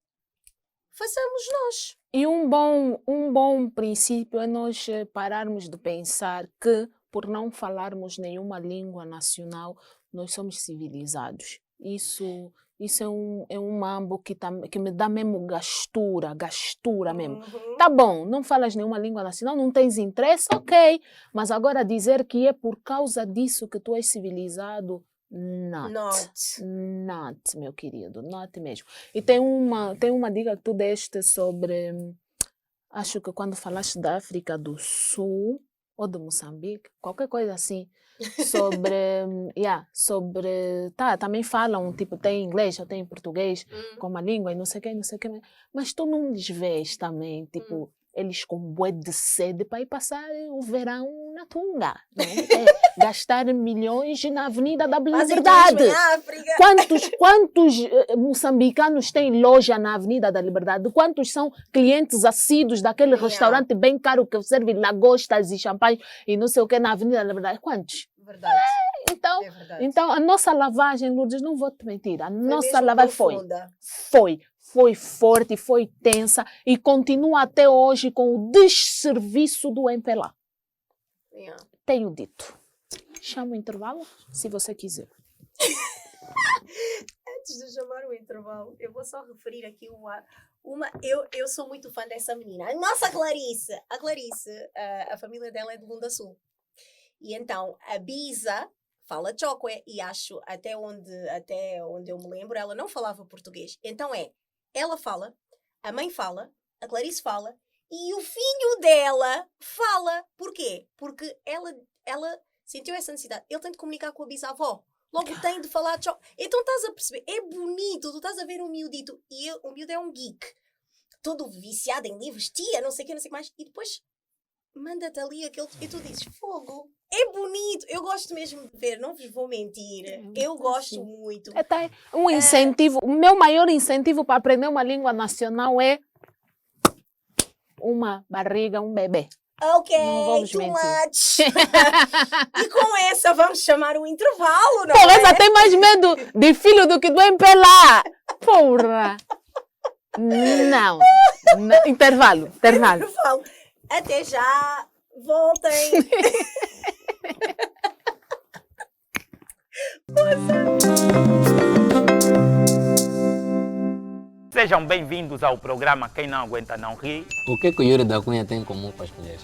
S1: façamos nós.
S2: E um bom princípio é nós pararmos de pensar que por não falarmos nenhuma língua nacional, nós somos civilizados. Isso é um mambo que me dá mesmo gastura mesmo. Tá bom, não falas nenhuma língua nacional, não tens interesse, ok. Mas agora dizer que é por causa disso que tu és civilizado, not, meu querido, not mesmo. E tem uma dica que tu deste sobre, acho que quando falaste da África do Sul, ou de Moçambique, qualquer coisa assim, também falam, tipo, tem inglês ou tem português como a língua e não sei o que, mas tu não lhes vês também, tipo, eles com bué de sede para ir passar o verão na Tunga, né? Gastar milhões na Avenida da Liberdade. Quantos moçambicanos têm loja na Avenida da Liberdade? Quantos são clientes assíduos daquele restaurante bem caro que serve lagostas e champanhe e não sei o que na Avenida da Liberdade? Quantos?
S1: Verdade.
S2: Então a nossa lavagem, Lourdes, não vou te mentir, a nossa lavagem foi forte, foi tensa e continua até hoje com o desserviço do MPLA. Tenho dito. Chama o intervalo, se você quiser.
S1: Antes de chamar o intervalo, eu vou só referir aqui eu sou muito fã dessa menina. A nossa Clarice! A Clarice, a família dela é de Lunda Sul. E então, a Bisa fala choque e acho, até onde eu me lembro, ela não falava português. Então ela fala, a mãe fala, a Clarice fala e o filho dela fala. Porquê? Porque ela sentiu essa necessidade. Ele tem de comunicar com a bisavó. Logo tem de falar choque. Então estás a perceber, é bonito, tu estás a ver o miudito. E o miúdo é um geek. Todo viciado em livros, tia, não sei o que mais. E depois manda-te ali aquele... E tu dizes, fogo. É bonito. Eu gosto mesmo de ver, não vos vou mentir. Eu gosto muito.
S2: É um incentivo. O meu maior incentivo para aprender uma língua nacional é uma barriga, um bebê.
S1: Ok,
S2: não vamos
S1: too
S2: mentir.
S1: much. E com essa vamos chamar o intervalo, não
S2: Porra,
S1: é?
S2: já tem mais medo de filho do que do MPLA. Porra. Não. Intervalo.
S1: Intervalo. Até já. Voltem.
S3: Sejam bem-vindos ao programa Quem Não Aguenta Não Ri.
S4: O que o Yuri da Cunha tem em comum com as mulheres?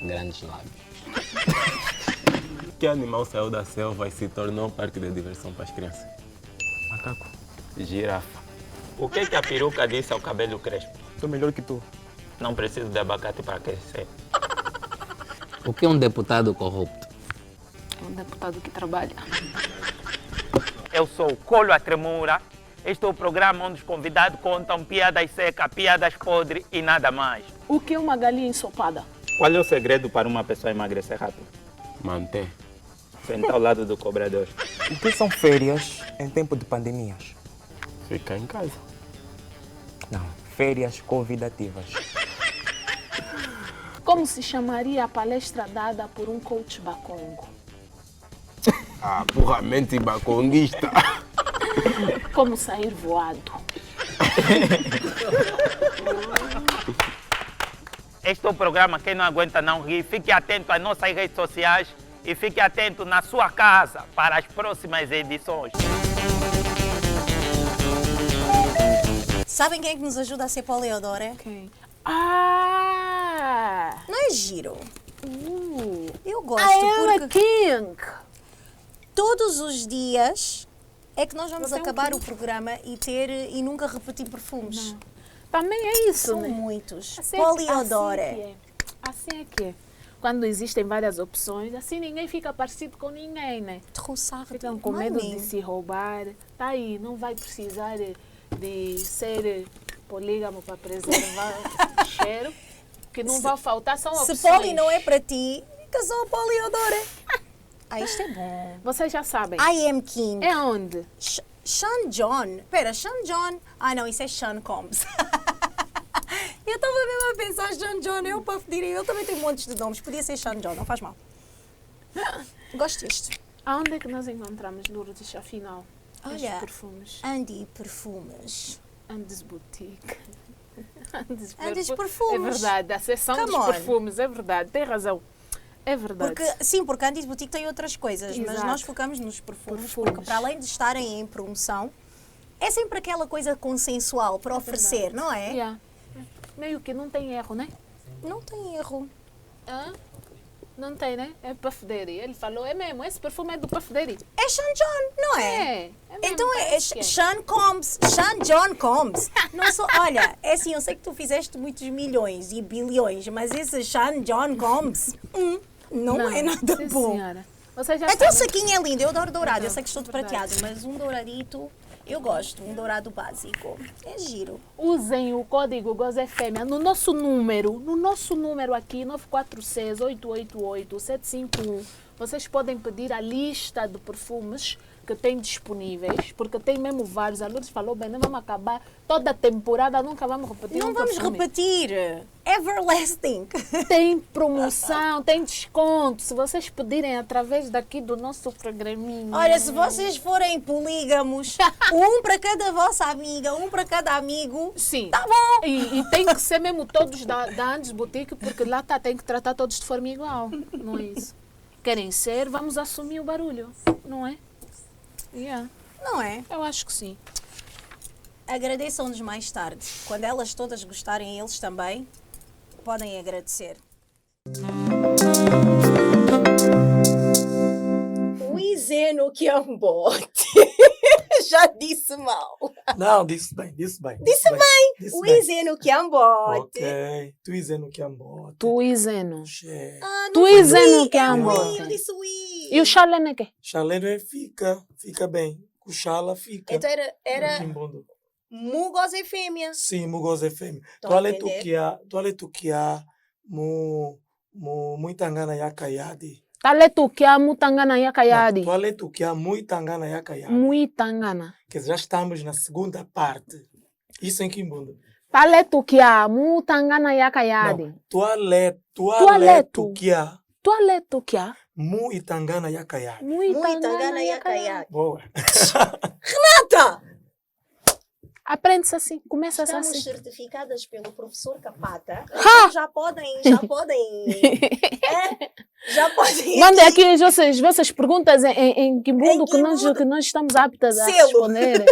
S4: Grandes lábios.
S5: Que animal saiu da selva e se tornou um parque de diversão para as crianças?
S3: Macaco. Girafa. O que a peruca disse ao cabelo crespo?
S5: Sou melhor que tu.
S3: Não preciso de abacate para crescer.
S4: O que é um deputado corrupto?
S2: Um deputado que trabalha.
S3: Eu sou o Colo a Tremura. Este é o programa onde os convidados contam piadas secas, piadas podres e nada mais.
S2: O que é uma galinha ensopada?
S3: Qual é o segredo para uma pessoa emagrecer rápido?
S5: Manter.
S3: Sentar ao lado do cobrador.
S6: O que são férias em tempo de pandemias?
S5: Ficar em casa.
S6: Não, férias convidativas.
S2: Como se chamaria a palestra dada por um coach bacongo?
S5: Ah, porra, mente baconguista.
S2: Como sair voado?
S3: Este é o programa Quem Não Aguenta Não Ri. Fique atento às nossas redes sociais e fique atento na sua casa para as próximas edições.
S1: Sabem quem é que nos ajuda a ser Poliodora?
S2: Quem? Ah!
S1: Não é giro? Eu gosto
S2: I am a
S1: porque
S2: king!
S1: todos os dias é que nós vamos
S2: Você é um
S1: acabar
S2: king.
S1: o programa e nunca repetir perfumes.
S2: Também é isso,
S1: São
S2: né?
S1: muitos.
S2: Assim
S1: Poliodora.
S2: Assim é que é. Quando existem várias opções, assim ninguém fica parecido com ninguém, né? Ficam com medo de se roubar. Tá aí, não vai precisar de ser polígamo para preservar o cheiro. Que não vai faltar, são
S1: Se
S2: opções.
S1: poli não é para ti, fica só Poliodora. Isto é bom.
S2: Vocês já sabem.
S1: I am king.
S2: É onde?
S1: Sean John. Espera, Sean John. Ah, não, isso é Sean Combs. Eu estava mesmo a pensar Sean John. Eu para diria, ele também tem montes de nomes. Podia ser Sean John, não faz mal. Gosto disto.
S2: Aonde é que nós encontramos Lourdes, afinal?
S1: Olha,
S2: Estes perfumes.
S1: Andy Perfumes.
S2: Andes Boutique.
S1: Andes Perfumes.
S2: É verdade, a seção
S1: Come
S2: dos
S1: on.
S2: perfumes, é verdade, tem razão. É verdade.
S1: Porque Andy's Boutique tem outras coisas, mas
S2: Exato.
S1: nós focamos nos perfumes,
S2: Perfumes.
S1: porque para além de estarem em promoção, é sempre aquela coisa consensual para oferecer, não é?
S2: Yeah. Meio que não tem erro, né?
S1: Não tem erro.
S2: Hã? Não tem, né? É Puff Daddy. Ele falou, é mesmo, esse perfume é do Puff Daddy.
S1: É Sean John, não é?
S2: É mesmo,
S1: Então é
S2: parece que
S1: Sean Combs, Sean John Combs. Não sou, olha, é assim, eu sei que tu fizeste muitos milhões e bilhões, mas esse Sean John Combs não é nada
S2: sim,
S1: bom.
S2: senhora. Você já
S1: Até o
S2: sabe.
S1: saquinho é lindo, eu adoro dourado,
S2: Então,
S1: eu sei que estou de
S2: é verdade.
S1: prateado, mas um douradito eu gosto, um dourado básico. É giro.
S2: Usem o código GOZEFEMIA no nosso número aqui, 946-888-751. Vocês podem pedir a lista de perfumes que tem disponíveis, porque tem mesmo vários. A Lourdes falou bem, não vamos acabar toda a temporada, nunca vamos repetir
S1: Não
S2: um
S1: vamos
S2: perfume.
S1: repetir. Everlasting.
S2: Tem promoção, tem desconto. Se vocês pedirem através daqui do nosso programinha.
S1: Olha, se vocês forem polígamos, um para cada vossa amiga, um para cada amigo,
S2: Sim.
S1: tá bom.
S2: E tem que ser mesmo todos da Andes Boutique, porque lá tem que tratar todos de forma igual. Não é isso? querem ser, vamos assumir o barulho, não é?
S1: Não é?
S2: Eu acho que sim.
S1: Agradeçam-nos mais tarde. Quando elas todas gostarem, eles também podem agradecer. O Iseno Kiambote. Já disse mal.
S7: Não, disse bem, disse bem.
S1: Disse bem. O Iseno Kiambote.
S7: Ok, tu Iseno Kiambote.
S2: Tu Iseno.
S7: Che.
S2: Tu Iseno Kiambote.
S1: Eu disse o I.
S2: E o Charlene quê?
S7: Chaleno é fica bem. O chala fica.
S1: Então era
S7: Quimbundo.
S1: Mugos e fêmea.
S7: Sim, mugos é fêmea.
S1: Estão a entender?
S7: Tu que há muita ngana ya kayadi.
S2: Taletukia mutangana yakayadi.
S7: Tu que há muita ngana ya kayadi.
S2: Muitangana.
S7: Quer dizer, já estamos na segunda parte. Isso em Quimbundo.
S2: Taletukia mutangana yakayadi.
S7: Não, tu que há
S2: Taletukia
S7: muita ya kayadi.
S2: muitangana
S1: Yakayadi.
S7: Boa.
S1: Renata!
S2: Aprende-se assim, começa
S1: Estamos
S2: assim.
S1: certificadas pelo professor Capata.
S2: Ha!
S1: Então já podem. Já podem.
S2: Mandem aqui as vossas perguntas em Quimbundo que
S1: Quimbundo.
S2: nós estamos aptas a
S1: Selo.
S2: responder.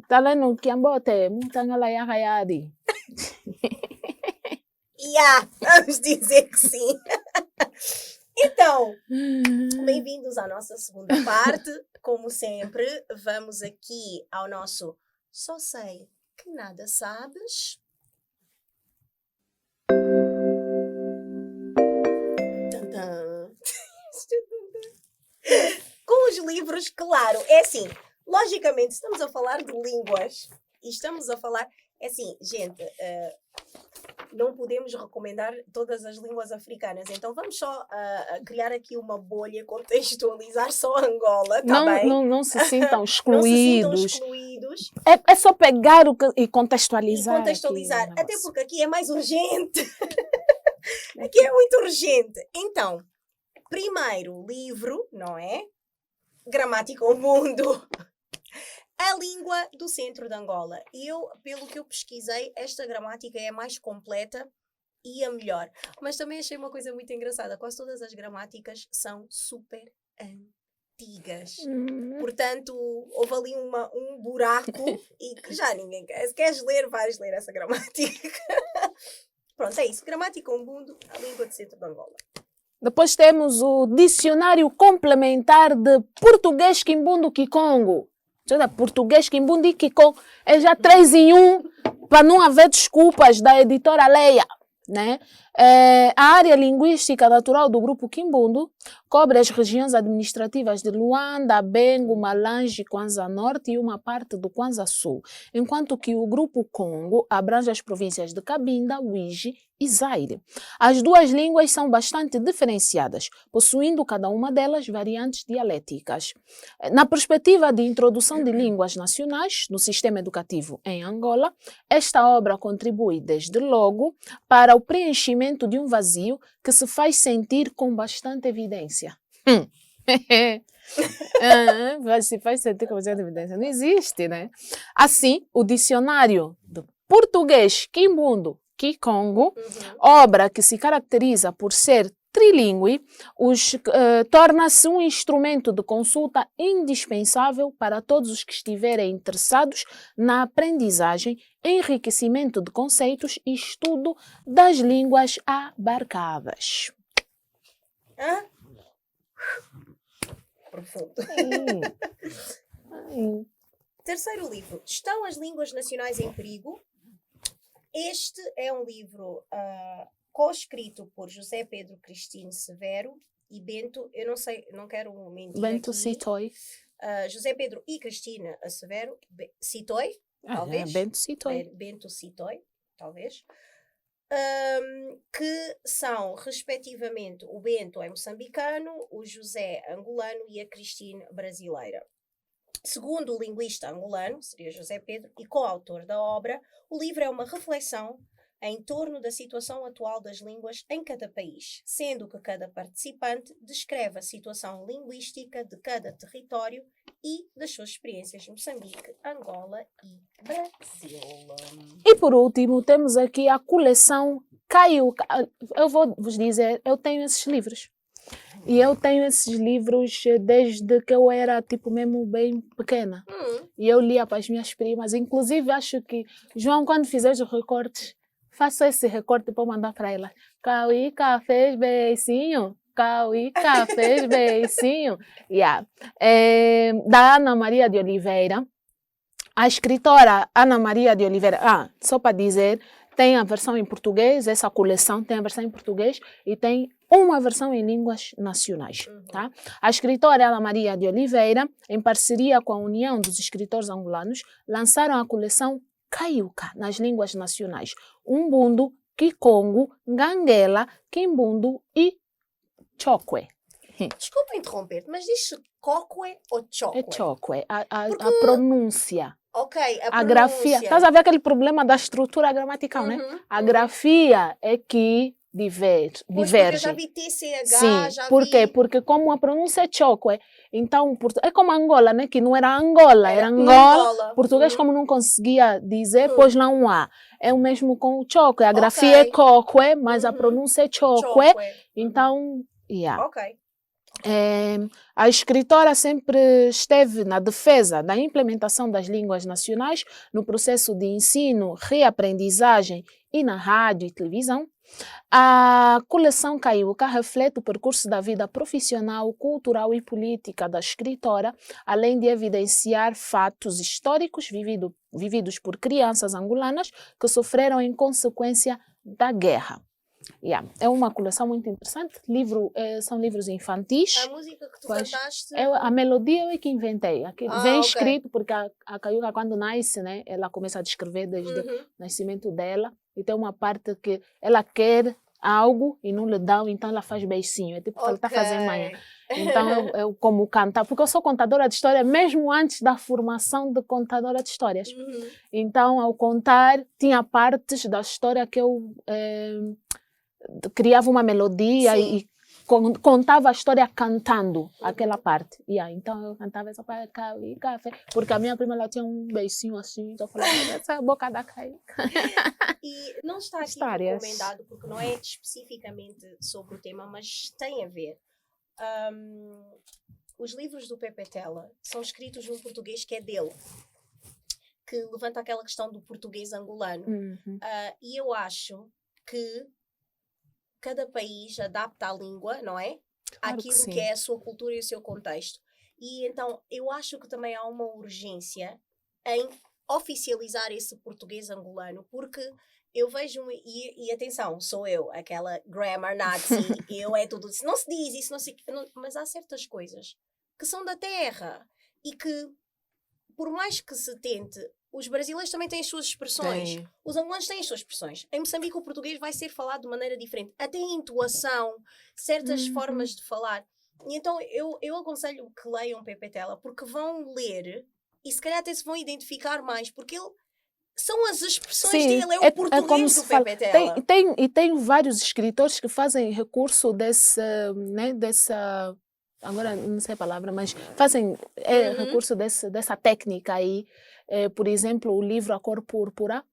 S2: Está lá no Kiambote, mutangana yakayadi.
S1: Vamos dizer que sim. Então, bem-vindos à nossa segunda parte. Como sempre, vamos aqui ao nosso Só Sei Que Nada Sabes. Tantã. Com os livros, claro, é assim, logicamente, estamos a falar de línguas e estamos a falar, é assim, gente, não podemos recomendar todas as línguas africanas, então vamos só criar aqui uma bolha, contextualizar só Angola, tá bem?
S2: Não se sintam
S1: Não se sintam
S2: excluídos.
S1: excluídos
S2: É só pegar e contextualizar.
S1: e contextualizar,
S2: aqui o
S1: até
S2: negócio.
S1: porque aqui é mais urgente. Aqui é muito urgente. Então, primeiro livro, não é? Gramática ao Mundo. A língua do centro de Angola. Pelo que eu pesquisei, esta gramática é a mais completa e a melhor. Mas também achei uma coisa muito engraçada. Quase todas as gramáticas são super antigas. Portanto, houve ali um buraco e que já ninguém quer. Se queres ler, vais ler essa gramática. Pronto, é isso. Gramática ao Mundo, a língua do centro de Angola.
S2: Depois temos o Dicionário Complementar de Português Quimbundo Kikongo. Português Quimbundo e Kikongo. É já 3 em 1, para não haver desculpas da editora Leia. Né? A área linguística natural do grupo Quimbundo cobre as regiões administrativas de Luanda, Bengo, Malange, Kwanza Norte e uma parte do Kwanza Sul, enquanto que o grupo Congo abrange as províncias de Cabinda, Uíge e Zaire. As duas línguas são bastante diferenciadas, possuindo cada uma delas variantes dialéticas. Na perspectiva de introdução de línguas nacionais no sistema educativo em Angola, esta obra contribui desde logo para o preenchimento de um vazio que se faz sentir com bastante evidência. Se faz sentir com bastante evidência. Não existe, né? Assim, o dicionário do português Quimbundo Kikongo, obra que se caracteriza por ser trilingüe, torna-se um instrumento de consulta indispensável para todos os que estiverem interessados na aprendizagem, enriquecimento de conceitos e estudo das línguas abarcadas.
S1: Profundo. Terceiro livro. Estão as línguas nacionais em perigo? Este é um livro co-escrito por José Pedro Cristino Severo e Bento, eu não sei, não quero mentir
S2: Bento
S1: aqui.
S2: Citoi.
S1: José Pedro e Cristina Severo, Citoi, talvez.
S2: Bento Citoi.
S1: Bento Citoi, talvez. Que são, respectivamente, o Bento é moçambicano, o José angolano e a Cristina brasileira. Segundo o linguista angolano, seria José Pedro, e coautor da obra, o livro é uma reflexão em torno da situação atual das línguas em cada país, sendo que cada participante descreve a situação linguística de cada território e das suas experiências em Moçambique, Angola e Brasil.
S2: E por último, temos aqui a coleção Caiu. Eu vou vos dizer, eu tenho esses livros. E eu tenho esses livros desde que eu era, tipo, mesmo bem pequena. E eu lia para as minhas primas. Inclusive, acho que, João, quando fizeres os recortes, faça esse recorte para mandar para ela. Cauí, cafés, beicinho. Cauí, cafés, beicinho. Yeah. Da Ana Maria de Oliveira. A escritora Ana Maria de Oliveira, só para dizer, tem a versão em português, essa coleção tem a versão em português e tem uma versão em línguas nacionais. Tá? A escritora Ana Maria de Oliveira, em parceria com a União dos Escritores Angolanos, lançaram a coleção Caiuca nas línguas nacionais. Umbundu, Kikongo, Nganguela, Kimbundu e Chokwe.
S1: Desculpa interromper, mas diz-se Chokwe ou Chokwe?
S2: É Chokwe, a pronúncia.
S1: Ok,
S2: a grafia. Estás a ver aquele problema da estrutura gramatical, né? A grafia é que diverge.
S1: Porque eu já vi TCH,
S2: Sim,
S1: já
S2: por quê?
S1: vi...
S2: Porque como a pronúncia é Chokwe, então é como Angola, né? Que não era Angola, era Angola. Português como não conseguia dizer, pois não há. É o mesmo com o Chokwe. A grafia é Chokwe, mas a pronúncia é Chokwe. Então,
S1: Ok.
S2: A escritora sempre esteve na defesa da implementação das línguas nacionais no processo de ensino, reaprendizagem e na rádio e televisão. A coleção Caiuca reflete o percurso da vida profissional, cultural e política da escritora, além de evidenciar fatos históricos vividos por crianças angolanas que sofreram em consequência da guerra. É uma coleção muito interessante. São livros infantis.
S1: A música que tu cantaste...
S2: A melodia eu é que inventei. Vem escrito, porque a Caiuca, quando nasce, né, ela começa a descrever desde o nascimento dela. E tem uma parte que ela quer algo e não lhe dão, então ela faz beicinho. É tipo que ela está fazendo manhã. Então eu como cantar, porque eu sou contadora de história mesmo antes da formação de contadora de histórias. Então, ao contar, tinha partes da história que eu... criava uma melodia e contava a história cantando aquela parte. Então eu cantava essa parte, café, porque a minha prima ela tinha um beicinho assim, então eu falava, essa é a boca da Caiuca.
S1: E não está aqui recomendado, porque não é especificamente sobre o tema, mas tem a ver. Os livros do Pepe Tela são escritos num português que é dele, que levanta aquela questão do português angolano. E eu acho que cada país adapta a língua, não é?
S2: Claro
S1: Aquilo que é a sua cultura e o seu contexto. E então, eu acho que também há uma urgência em oficializar esse português angolano, porque eu vejo, e atenção, sou eu, aquela grammar nazi, eu é tudo isso. Não se diz isso, não sei, mas há certas coisas que são da terra e que, por mais que se tente... Os brasileiros também têm as suas expressões. Os angolanos têm as suas expressões. Em Moçambique o português vai ser falado de maneira diferente. Até a intuação, certas formas de falar. E então eu aconselho que leiam Pepe Tela, porque vão ler e se calhar até se vão identificar mais, porque são as expressões dele, é o português do Pepe Tela.
S2: Tem vários escritores que fazem recurso dessa... Agora não sei a palavra, mas fazem recurso dessa técnica aí. Por exemplo, o livro A Cor Púrpura,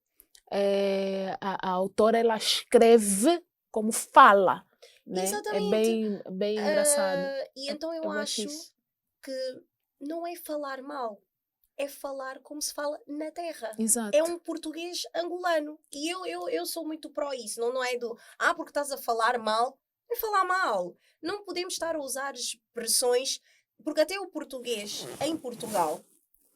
S2: a autora ela escreve como fala. Né?
S1: Exatamente.
S2: É bem engraçado.
S1: E então eu acho que não é falar mal, é falar como se fala na terra.
S2: Exato.
S1: É um português angolano. E eu sou muito pró isso. Não é do, porque estás a falar mal. É falar mal. Não podemos estar a usar expressões, porque até o português em Portugal,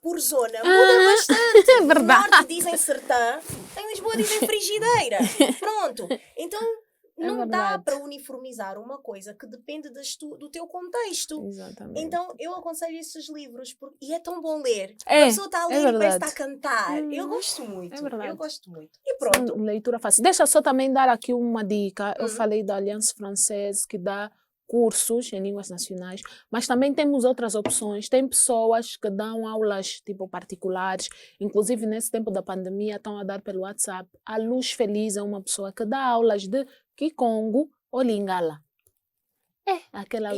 S1: por zona, muda bastante.
S2: É verdade.
S1: No norte dizem sertã, em Lisboa dizem frigideira. Pronto. Então não dá para uniformizar uma coisa que depende do teu contexto.
S2: Exatamente.
S1: Então eu aconselho esses livros, e é tão bom ler. A pessoa está a ler e parece que está a cantar. Eu gosto muito. Eu gosto muito. E pronto.
S2: Leitura fácil. Deixa só também dar aqui uma dica. Eu falei da Aliança Francesa, que dá cursos em línguas nacionais, mas também temos outras opções. Tem pessoas que dão aulas tipo particulares, inclusive nesse tempo da pandemia estão a dar pelo WhatsApp. A Luz Feliz é uma pessoa que dá aulas de Kikongo ou Lingala. Aquela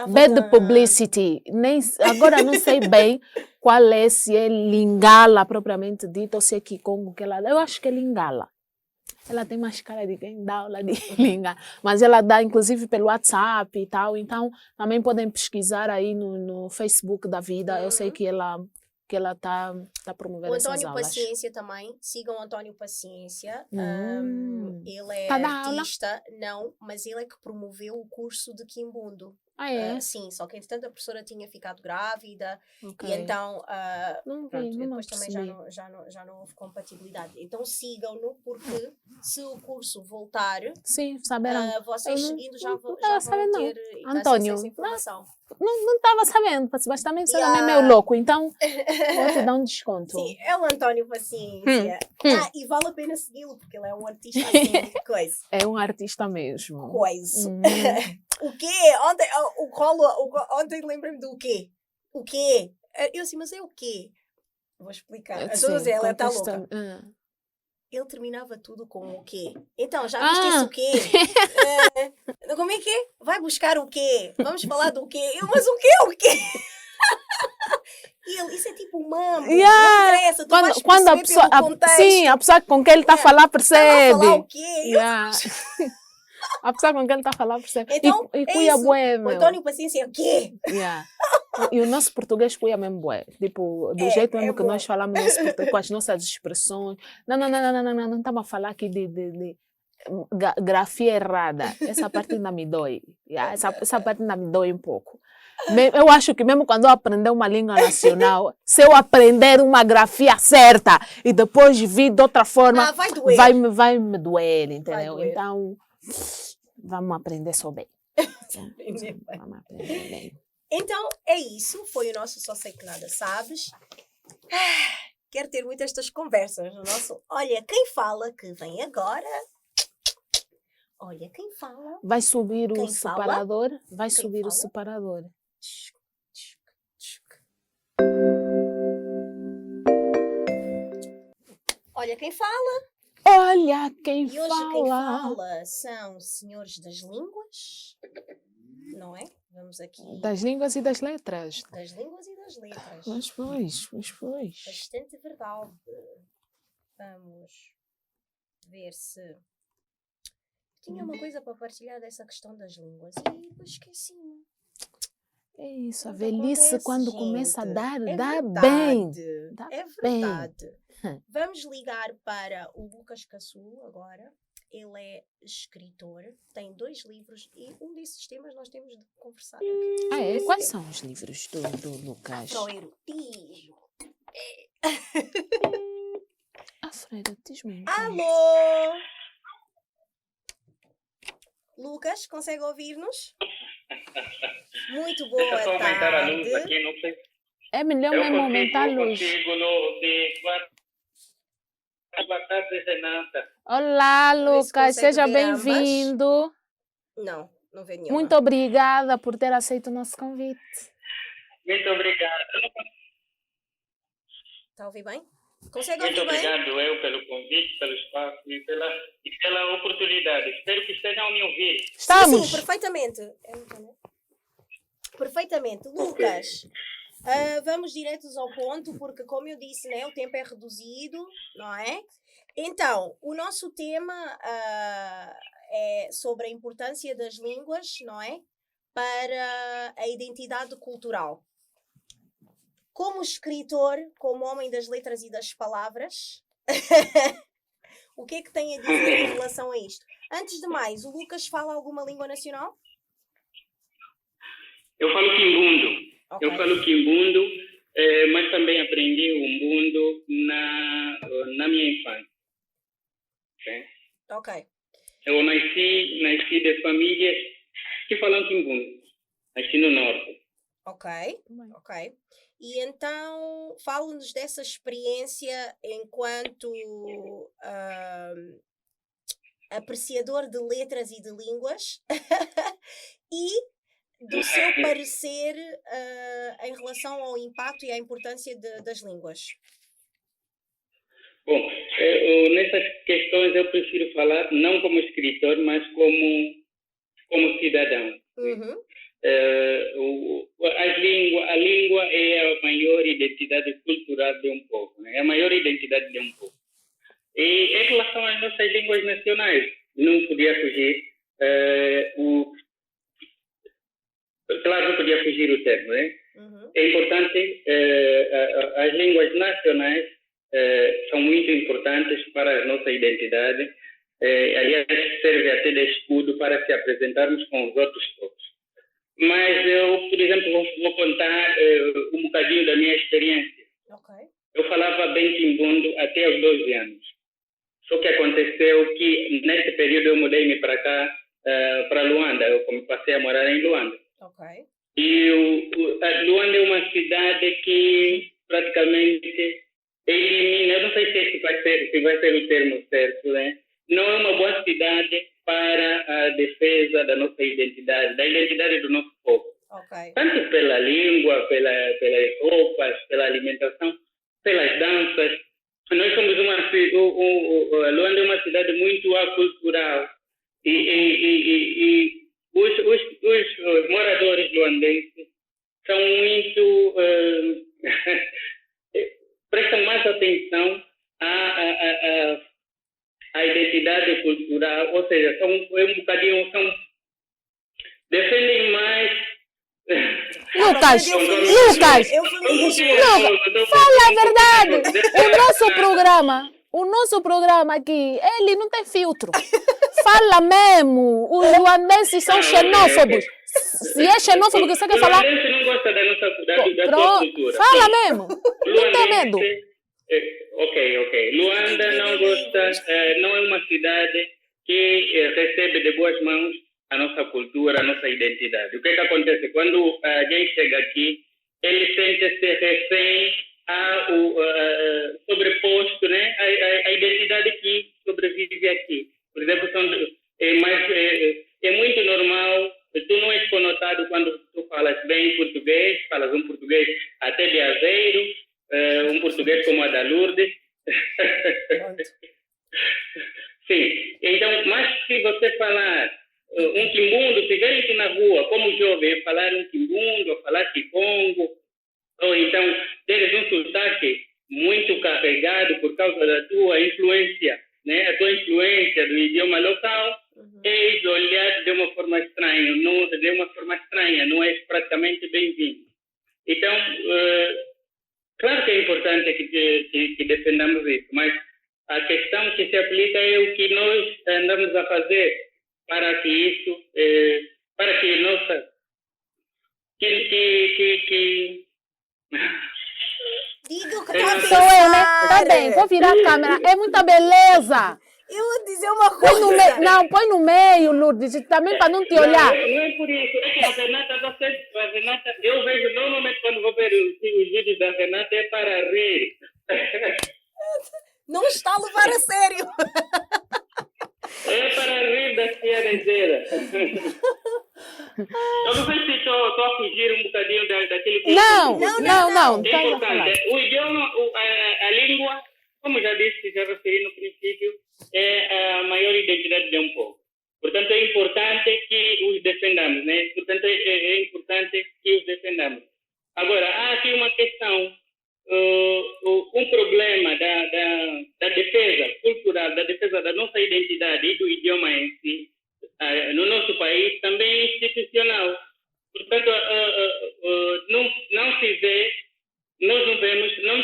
S2: bad publicity. Agora não sei bem qual se é Lingala propriamente dito ou se é Kikongo que ela. Eu acho que é Lingala. Ela tem mais cara de quem dá aula de língua, mas ela dá inclusive pelo WhatsApp e tal, então também podem pesquisar aí no Facebook da vida. Eu sei que ela tá promovendo
S1: O
S2: essas
S1: António
S2: aulas.
S1: Paciência também, sigam o António Paciência. Ele é
S2: Tá dando aula?
S1: artista, não, mas ele é que promoveu o curso de Quimbundo.
S2: Ah, é?
S1: Sim, só que entretanto a professora tinha ficado grávida
S2: Ok.
S1: e então
S2: Não
S1: pronto,
S2: vi,
S1: e
S2: não
S1: depois também
S2: percebi.
S1: já não houve compatibilidade. Então sigam-no porque se o curso voltar,
S2: Sim, saberão.
S1: vocês
S2: Eu não-
S1: seguindo já
S2: não
S1: vão
S2: estava sabendo, não.
S1: ter acesso a
S2: Antônio,
S1: essa informação.
S2: Não estava sabendo, mas também você também é
S1: Yeah.
S2: meio louco, então vou te dar um desconto.
S1: Sim, é o António Paciência. E vale a pena segui-lo porque ele é um artista assim de coisa.
S2: É um artista mesmo.
S1: Coisa.
S2: Uhum.
S1: O quê? Ontem lembrei-me do quê? O quê? Eu assim, mas é o quê? Vou explicar. As pessoas dizem, ela está louca. Ele terminava tudo com o quê? Então, já viste isso o quê? Como é que é? Vai buscar o quê? Vamos falar do quê? Mas o quê? O quê? E ele, isso é tipo um mambo. Não interessa, tu vais
S2: quando a
S1: perceber
S2: pessoa,
S1: pelo contexto.
S2: sim, a pessoa com quem ele está a falar percebe.
S1: Está a falar o quê?
S2: Yeah. A pessoa com quem ele está a falar percebe.
S1: Então,
S2: e
S1: é
S2: cuia
S1: isso.
S2: bué,
S1: O
S2: meu.
S1: António Paciência é o quê?
S2: Yeah. E o nosso português cuia mesmo bué. Tipo, do jeito mesmo que
S1: bom.
S2: nós falamos nosso português, com as nossas expressões. Não estamos a falar aqui de grafia errada. Essa parte ainda me dói. Yeah? Essa parte ainda me dói um pouco. Eu acho que mesmo quando eu aprender uma língua nacional, se eu aprender uma grafia certa e depois vir de outra forma,
S1: vai doer.
S2: vai me doer, entendeu?
S1: doer.
S2: Então, vamos aprender só bem. Vamos aprender bem.
S1: Então, é isso. Foi o nosso Só Sei Que Nada Sabes. Quero ter muitas estas conversas no nosso Olha Quem Fala, que vem agora. Olha Quem Fala.
S2: Vai subir
S1: Quem
S2: o separador. Vai
S1: Quem
S2: subir
S1: fala?
S2: o separador.
S1: Olha Quem Fala.
S2: Olha quem
S1: E hoje
S2: fala.
S1: quem fala são senhores das línguas. Não é? Vamos aqui.
S2: Das línguas e das letras.
S1: Das línguas e das letras.
S2: Mas pois.
S1: Bastante verdade. Vamos ver se. Tinha uma coisa para partilhar dessa questão das línguas e depois esqueci-me.
S2: É isso, a
S1: Tudo
S2: velhice
S1: acontece,
S2: quando começa a
S1: gente.
S2: dar,
S1: É
S2: dá
S1: verdade.
S2: bem. Dá
S1: É
S2: bem.
S1: verdade. Vamos ligar para o Lucas Caçu agora. Ele é escritor, tem 2 livros e um desses temas nós temos de conversar aqui.
S2: Ah, é? Quais são os livros do Lucas?
S1: Afroerotismo.
S2: Afroerotismo.
S1: Alô? Lucas, consegue ouvir-nos? Muito boa
S8: Deixa eu só aumentar a luz
S1: tarde.
S8: aqui, não sei.
S2: É melhor
S8: Eu
S2: mesmo aumentar a luz.
S8: consigo boa tarde, Renata.
S2: Olá,
S1: Vê se
S2: Lucas,
S1: consegue
S2: seja
S1: ver
S2: bem-vindo.
S1: Não vê nenhuma.
S2: Muito obrigada por ter aceito o nosso convite.
S8: Muito obrigado.
S1: Está a ouvir bem? Consegue
S8: Muito
S1: ouvir bem?
S8: obrigado eu pelo convite, pelo espaço e pela oportunidade. Espero que estejam a me ouvir.
S2: Estamos.
S1: Sim, perfeitamente. Perfeitamente. Lucas, vamos diretos ao ponto, porque como eu disse, né, o tempo é reduzido, não é? Então, o nosso tema é sobre a importância das línguas, não é? Para a identidade cultural. Como escritor, como homem das letras e das palavras, o que é que tem a dizer em relação a isto? Antes de mais, o Lucas fala alguma língua nacional?
S8: Eu falo quimbundo.
S1: Ok.
S8: Eu falo quimbundo, mas também aprendi o umbundo na minha infância. Okay?
S1: Ok.
S8: Eu nasci de famílias que falam quimbundo. Nasci no norte.
S1: Ok. E então, fala-nos dessa experiência enquanto apreciador de letras e de línguas e do seu parecer em relação ao impacto e à importância das línguas.
S8: Bom, nessas questões eu prefiro falar não como escritor, mas como cidadão.
S1: Uhum.
S8: A língua é a maior identidade cultural de um povo, né? É a maior identidade de um povo. E em relação às nossas línguas nacionais, não podia fugir claro, não podia fugir o termo, né? É importante, as línguas nacionais são muito importantes para a nossa identidade. Aliás, serve até de escudo para se apresentarmos com os outros povos. Mas eu, por exemplo, vou contar um bocadinho da minha experiência.
S1: Okay.
S8: Eu falava bem quimbundo até aos 12 anos. Só que aconteceu que, nesse período, eu mudei-me para cá, para Luanda. Eu passei a morar em Luanda.
S1: Okay.
S8: E Luanda é uma cidade que praticamente elimina, eu não sei se esse vai ser o termo certo, né? Não é uma boa cidade para a defesa da nossa identidade, da identidade do nosso povo.
S1: Okay.
S8: Tanto pela língua, pelas roupas, pela alimentação, pelas danças. Nós somos Luanda é uma cidade muito acultural e os moradores luandenses são muito prestam mais atenção à identidade cultural, ou seja, defendem mais.
S2: Lucas, não, fala a verdade. O nosso programa aqui, ele não tem filtro. Fala mesmo. Os luandenses são xenófobos. Se é xenófobo que você quer falar...
S8: O luandense não gosta da sua cultura.
S2: Fala mesmo. Não tem medo.
S8: Ok. Luanda não gosta, não é uma cidade que recebe de boas mãos a nossa cultura, a nossa identidade. O que acontece? Quando alguém chega aqui, ele sente-se refém sobreposto, né? A identidade que sobrevive aqui. Por exemplo, é muito normal, tu não és conotado quando tu falas bem português, falas um português até de Aveiro, um português como a da Lourdes. Sim, então, mas se você falar um quimbundo, se vem aqui na rua, como jovem, falar um quimbundo, falar kikongo, ou então teres um sotaque muito carregado por causa da tua influência, né? A tua influência do idioma local, és olhado de uma forma estranha, não és praticamente bem-vindo. Então, claro que é importante que defendamos isso, mas a questão que se aplica é o que nós andamos a fazer para que isso, para que nossa,
S1: Diga o que
S2: Sou eu, né? Tá bem, vou virar a câmera. É muita beleza.
S1: Eu vou dizer uma coisa.
S2: Põe no meio, Lourdes, também para não te olhar.
S8: Não é por isso. É que a Renata, eu vejo normalmente quando vou ver os vídeos da Renata é para rir.
S1: Não está a levar a sério.
S8: É para rir da piadeira. Eu não sei se estou a fugir um bocadinho daquele que...
S2: Não.
S8: É importante. O idioma, a língua, como já referi no princípio, é a maior identidade de um povo. Portanto, é importante que os defendamos, né? Portanto, é importante que os defendamos. Agora, há aqui uma questão, um problema da defesa cultural, da defesa da nossa identidade e do idioma em si, no nosso país, também é institucional. Portanto, não se vê, nós não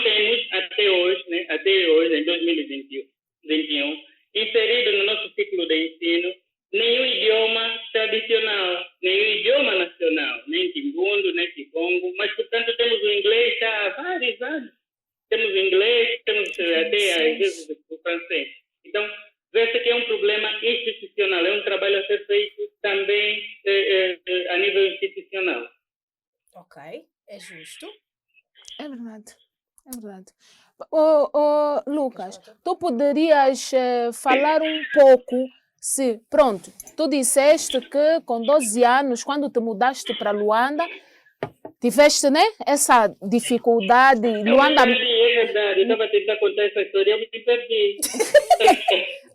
S8: temos até hoje, em 2021, inserido no nosso ciclo de ensino, nenhum idioma tradicional, nenhum idioma nacional, nem quimbundo, nem kikongo, mas, portanto, temos o inglês já há vários anos. Temos o inglês, temos até, às vezes, o francês. Então, vê-se que é um problema institucional, é um trabalho a ser feito também a nível institucional.
S1: Ok, é justo.
S2: É verdade. Lucas, tu poderias falar um pouco, pronto, tu disseste que com 12 anos, quando te mudaste para Luanda, tiveste, né, essa dificuldade. Luanda...
S8: É verdade, eu estava a tentar contar essa história, eu me perdi.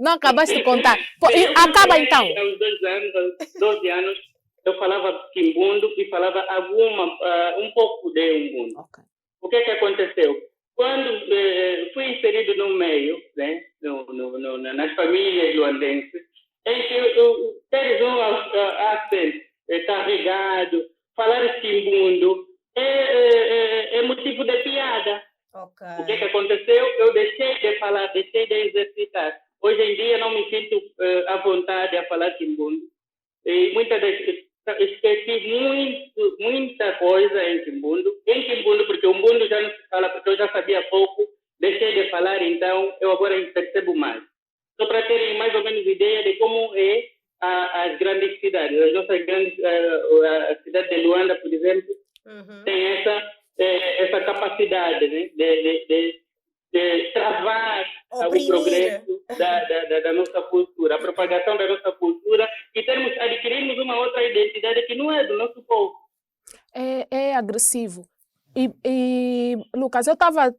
S2: Não acabaste de contar. Acaba então.
S8: Aos 12 anos, eu falava quimbundo e falava um pouco de umbundo.
S2: Okay.
S8: O que aconteceu? quando fui inserido no meio, né, nas famílias luandenses, em que teres um acento carregado, falar quimbundo, é motivo de piada.
S1: Ok.
S8: O que aconteceu? Eu deixei de falar, deixei de exercitar. Hoje em dia não me sinto à vontade a falar quimbundo. E esqueci muita coisa em quimbundo. Em quimbundo, porque o mundo já não se fala, porque eu já sabia pouco, deixei de falar, então eu agora percebo mais. Só para terem mais ou menos ideia de como é as grandes cidades. As nossas grandes, a cidade de Luanda, por exemplo, tem essa capacidade, né, de travar o progresso da nossa cultura, a propagação da nossa cultura e adquirirmos uma outra identidade que não é do nosso povo.
S2: É agressivo. E Lucas, eu estava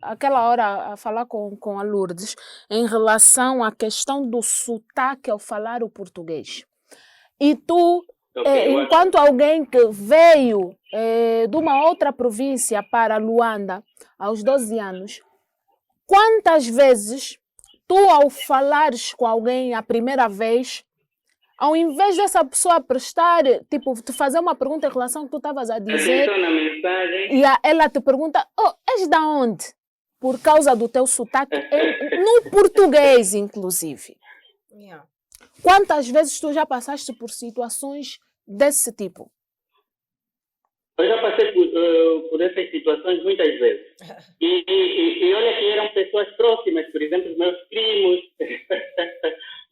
S2: aquela hora a falar com a Lourdes em relação à questão do sotaque ao falar o português. E tu, enquanto alguém que veio de uma outra província para Luanda aos 12 anos, quantas vezes tu, ao falares com alguém a primeira vez, ao invés dessa pessoa prestar, tipo, te fazer uma pergunta em relação ao que tu estavas a dizer,
S8: na mensagem,
S2: e ela te pergunta, és da onde? Por causa do teu sotaque, no português, inclusive.
S1: Yeah.
S2: Quantas vezes tu já passaste por situações desse tipo?
S8: Eu já passei por essas situações muitas vezes. E olha que eram pessoas próximas, por exemplo, os meus primos.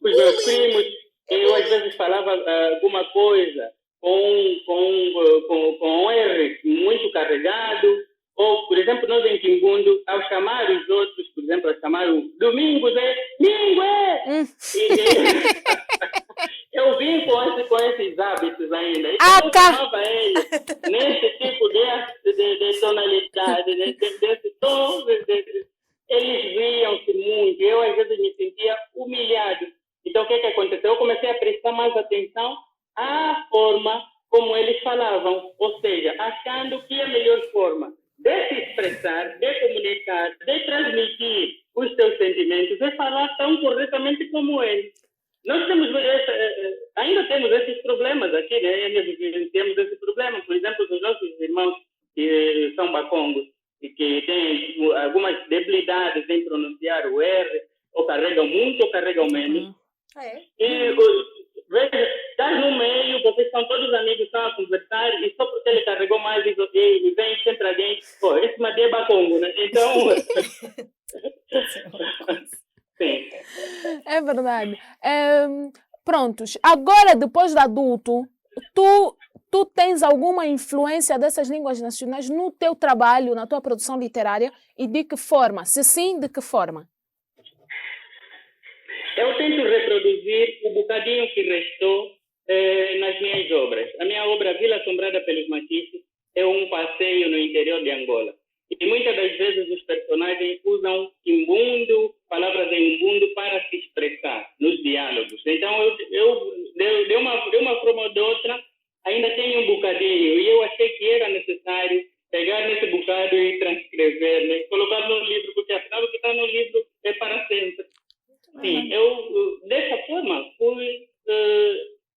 S8: Os meus primos, eu às vezes falava alguma coisa com um R muito carregado. Ou, por exemplo, nós em Quimbundo, ao chamar os outros, por exemplo, ao chamar o Domingos, Mingue! Eu vim com esses hábitos ainda. Eu chamava ele nesse tipo de tonalidade, desse tom. Eles riam-se muito. Eu, às vezes, me sentia humilhado. Então, o que aconteceu? Eu comecei a prestar mais atenção à forma como eles falavam. Ou seja, achando que a melhor forma de se expressar, de comunicar, de transmitir os seus sentimentos é falar tão corretamente como eles. Nós temos ainda temos esses problemas aqui, né? Ainda temos esse problema. Por exemplo, os nossos irmãos que são bacongos e que têm algumas debilidades em pronunciar o R, ou carregam muito ou carregam menos. E veja, estás no meio, vocês são todos amigos, estão a conversar, e só porque ele carregou mais e vem sempre alguém, esse Madi é bacongo, né? Então... Sim.
S2: É verdade. Prontos. Agora, depois de adulto, tu tens alguma influência dessas línguas nacionais no teu trabalho, na tua produção literária? E de que forma? Se sim, de que forma?
S8: Eu tento reproduzir o bocadinho que restou nas minhas obras. A minha obra Vila Assombrada pelos Machixes é um passeio no interior de Angola. E muitas das vezes os personagens usam imbundo, palavras em imbundo para se expressar nos diálogos. Então, eu de uma forma ou de outra, ainda tenho um bocadinho. E eu achei que era necessário pegar nesse bocado e transcrever, né? Colocar no livro, porque afinal o que está no livro é para sempre. Sim, eu dessa forma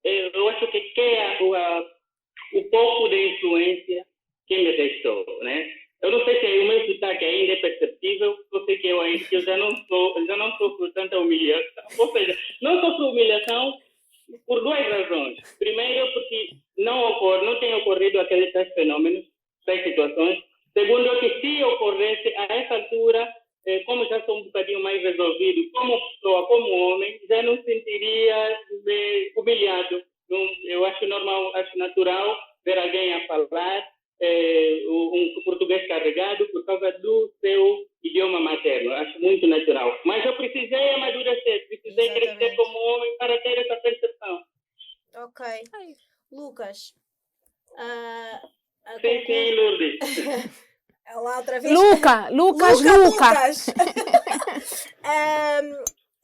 S8: eu acho que é o pouco de influência que me restou, né? Eu não sei se o meu sotaque ainda é perceptível, eu sei que eu já não sofro tanta humilhação. Ou seja, não sofro humilhação por duas razões. Primeiro, porque não tem ocorrido aqueles tais fenômenos, tais situações. Segundo, que se ocorresse a essa altura, como já sou um bocadinho mais resolvido, como pessoa, como homem, já não sentiria humilhado. Eu acho normal, acho natural ver alguém a falar um português carregado por causa do seu idioma materno. Acho muito natural. Mas eu precisei amadurecer, precisei crescer como homem para ter essa percepção.
S1: Ok. Lucas.
S8: Sim, Lourdes.
S1: Lá outra vez.
S2: Lucas.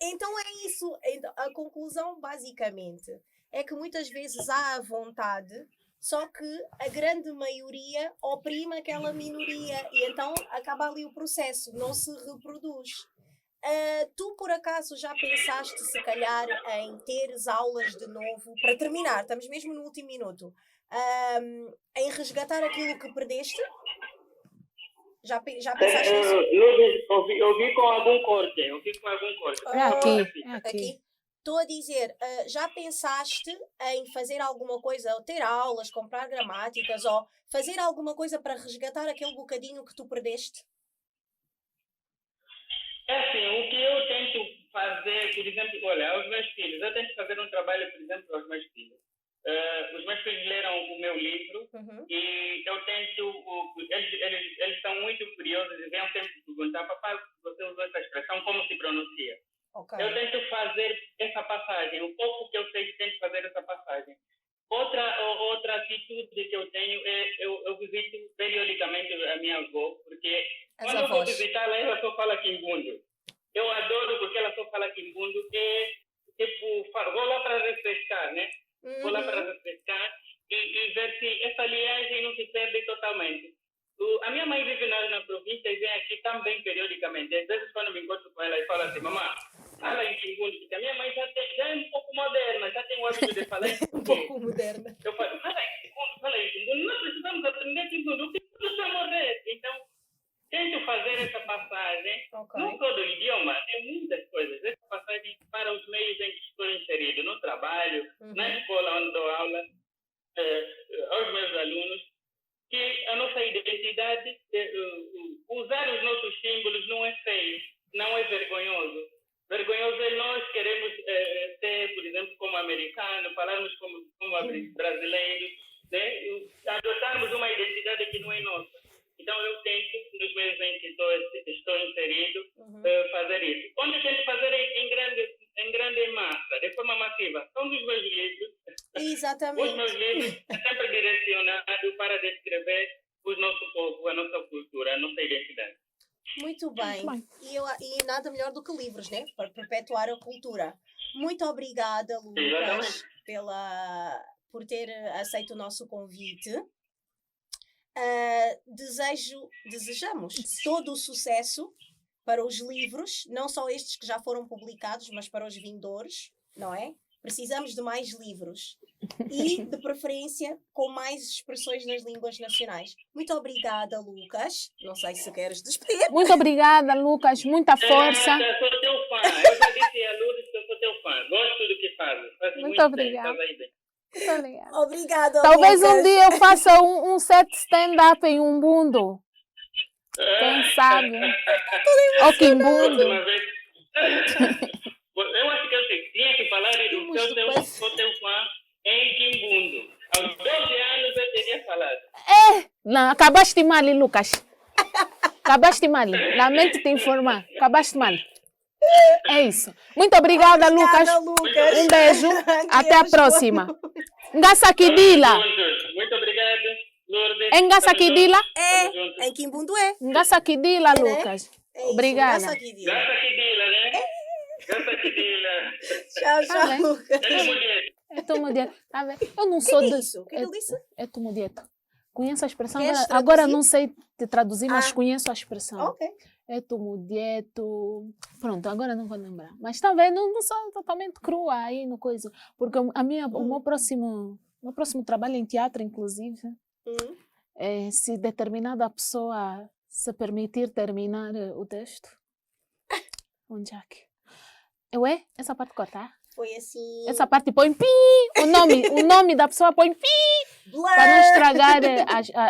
S1: Então é isso. A conclusão, basicamente, é que muitas vezes há a vontade, Só que a grande maioria oprime aquela minoria e então acaba ali o processo, não se reproduz. Tu, por acaso, já pensaste, se calhar, em teres aulas de novo, para terminar, estamos mesmo no último minuto, em resgatar aquilo que perdeste? Já pensaste nisso?
S8: Lourdes, ouvi com algum corte.
S2: É aqui.
S1: Estou a dizer, já pensaste em fazer alguma coisa, ou ter aulas, comprar gramáticas, ou fazer alguma coisa para resgatar aquele bocadinho que tu perdeste?
S8: É assim, o que eu tento fazer, por exemplo, olha, aos meus filhos, eu tento fazer um trabalho, por exemplo, aos meus filhos. Os meus filhos leram o meu livro e eu tento, eles são muito curiosos e vêm sempre perguntar, papai, você usou essa expressão, como se pronuncia?
S1: Okay.
S8: Eu tento fazer essa passagem, o pouco que eu sei, tento fazer essa passagem. Outra atitude que eu tenho é, eu visito periodicamente a minha avó, porque quando eu vou visitá-la, ela só fala quimbundo. Eu adoro porque ela só fala quimbundo e, tipo, vou lá para refrescar, né? Vou lá para refrescar e ver se essa linhagem não se perde totalmente. A minha mãe vive na província e vem aqui também periodicamente. Às vezes, quando me encontro com ela e falo assim, mamãe, fala em quimbundo, porque a minha mãe já é um pouco moderna, já tem o hábito de falar em
S1: um pouco moderna.
S8: Eu falo, fala em quimbundo, nós precisamos aprender quimbundo, o quimbundo está a morrer. Então, tento fazer essa passagem, não só do idioma, tem muitas coisas. Essa passagem para os meios em que estou inserido, no trabalho, na escola onde dou aula, aos meus alunos, que a nossa identidade, usar os nossos símbolos não é feio, não é vergonhoso. Vergonhoso é nós queremos ser, por exemplo, como americano, falarmos como brasileiros, né? Adotarmos uma identidade que não é nossa. Então, eu tento, nos meios em que estou inserido, fazer isso. Onde eu tento fazer em grande massa, de forma massiva, são dos meus livros.
S1: Exatamente.
S8: Os meus livros é sempre direcionado para descrever o nosso povo, a nossa cultura, a nossa identidade.
S1: Muito bem. E nada melhor do que livros, né? Para perpetuar a cultura. Muito obrigada, Lucas, por ter aceito o nosso convite. Desejamos todo o sucesso para os livros, não só estes que já foram publicados, mas para os vindouros, não é? Precisamos de mais livros e, de preferência, com mais expressões nas línguas nacionais. Muito obrigada, Lucas. Não sei se queres despedir.
S2: Muito obrigada, Lucas. Muita força.
S8: Eu sou teu fã. Eu já disse a Lourdes que eu sou teu fã. Gosto do que fazes.
S2: Muito obrigada. Muito obrigada.
S1: Obrigada,
S2: Talvez
S1: Lucas.
S2: um dia eu faça um set stand-up em Umbundo. Quem sabe? Ou Quimbundo.
S8: Eu acho que eu tinha que falar do sou teu fã em Quimbundo. Aos 12 anos eu teria falado.
S2: Não, acabaste mal, Lucas. Acabaste mal. Lamento te informar. Acabaste mal. É isso. Muito obrigada, Lucas. Um beijo. Até a próxima. Ngasakidila.
S8: Muito obrigado, Lourdes.
S2: Em Ngasakidila?
S1: Em Quimbundo é.
S2: Ngasakidila, Lucas. Obrigada.
S8: Ngasakidila, né? Ngasakidila.
S1: Tchau, Lucas.
S2: É tua dieta. Tá vendo? Eu não sou
S1: disso. O que ele disse?
S2: É tua dieta. Conheço a expressão.
S1: Agora
S2: não sei te traduzir, mas conheço a expressão.
S1: Ok.
S2: É tumudieto. Pronto, agora não vou lembrar. Mas também não sou totalmente crua aí no coisa. Porque o meu próximo trabalho em teatro, inclusive, é se determinada pessoa se permitir terminar o texto. Onde é que? Essa parte cortar?
S1: Foi assim.
S2: Essa parte põe pi. O nome da pessoa põe pi. Para não estragar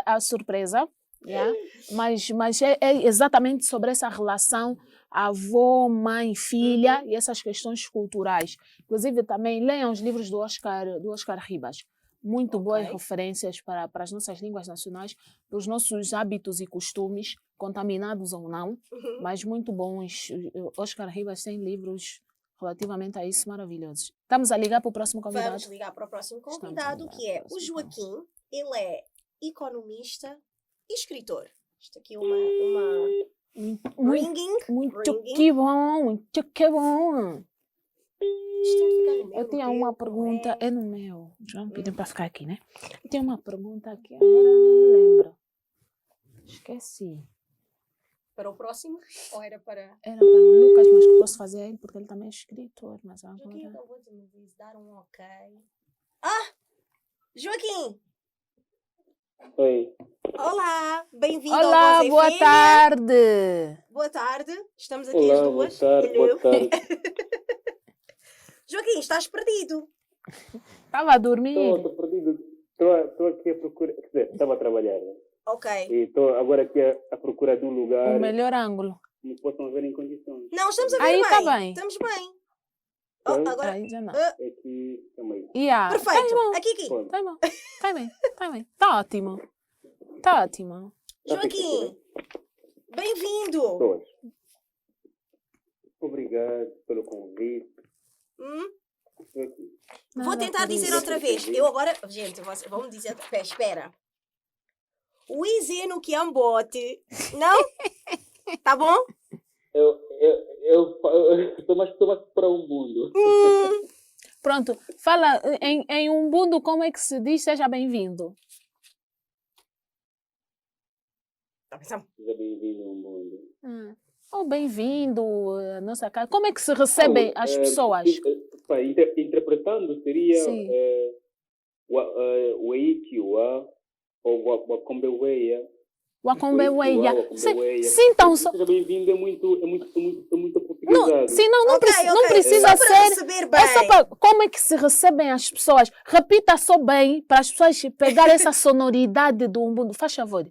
S2: a surpresa. Yeah? Mas é exatamente sobre essa relação avó, mãe, filha e essas questões culturais. Inclusive, também leiam os livros do Oscar Ribas. Muito boas referências para as nossas línguas nacionais, para os nossos hábitos e costumes, contaminados ou não, mas muito bons. Oscar Ribas tem livros relativamente a isso maravilhosos. Estamos a ligar para o próximo convidado?
S1: Vamos ligar para o próximo convidado, que é o Joaquim. Ele é economista e escritor. Isto aqui é uma ringing.
S2: Muito que bom, muito que bom.
S1: Isto tem que ficar no meu,
S2: Eu
S1: no
S2: tinha
S1: teu,
S2: uma
S1: não
S2: pergunta,
S1: é?
S2: é no meu. Já me pediram para ficar aqui, né? Eu tinha uma pergunta aqui, agora não me lembro. Esqueci.
S1: Para o próximo? Ou era para...
S2: Era para o Lucas, mas que posso fazer ele porque ele também é escritor, mas
S1: Joaquim
S2: agora...
S1: acabou de me dar um ok. Ah! Joaquim!
S8: Oi.
S1: Olá! Bem-vindo
S2: Olá,
S1: ao Voz em
S2: boa
S1: Fêmea.
S2: tarde!
S1: Boa tarde. Estamos aqui as
S8: Olá, boa
S1: duas.
S8: tarde,
S1: Hello.
S8: boa tarde.
S1: Joaquim, estás perdido.
S2: Estava a dormir?
S8: Estou perdido. Estou aqui à procura. Quer dizer, estava a trabalhar, né?
S1: Ok.
S8: E estou agora aqui à procura de um lugar
S2: O melhor ângulo.
S8: que me possam ver em condições.
S1: Não, estamos a ver
S2: Aí
S1: bem.
S2: tá bem.
S1: Estamos bem. Oh,
S8: Então,
S1: agora...
S2: Aí já não.
S8: aqui também.
S2: Yeah.
S1: Perfeito.
S2: Tá bom,
S1: Aqui.
S8: Pronto.
S2: tá bom. Tá bem, tá bem. Tá ótimo. Tá ótimo.
S1: Joaquim, bem-vindo.
S8: Todos. Obrigado pelo convite. Estou aqui.
S1: Vou
S2: Nada
S1: tentar
S2: por
S1: dizer
S2: isso.
S1: outra vez. Eu agora... Gente, vamos dizer outra vez. Espera. O Izeno que é um bote. Não? Tá bom?
S8: Eu estou mais para um mundo.
S2: Pronto, fala em Umbundo como é que se diz seja bem-vindo.
S1: Tá pensando.
S8: Seja bem-vindo ao mundo.
S2: Oh, bem-vindo à nossa casa. Como é que se recebem as pessoas?
S8: Interpretando seria
S2: Sim.
S8: o Eikiwa ou o Akombeweia.
S2: Wakombeweia.
S8: Wakombeweia.
S2: Sintam só.
S8: Seja bem-vindo é muito
S2: Não,
S8: portuguesado.
S2: senão não,
S1: Ok,
S2: não
S1: ok.
S2: precisa
S1: Só para
S2: ser.
S1: receber bem.
S2: É só para como é que se recebem as pessoas. Repita só bem para as pessoas pegar essa sonoridade do Umbundo. Faz favor.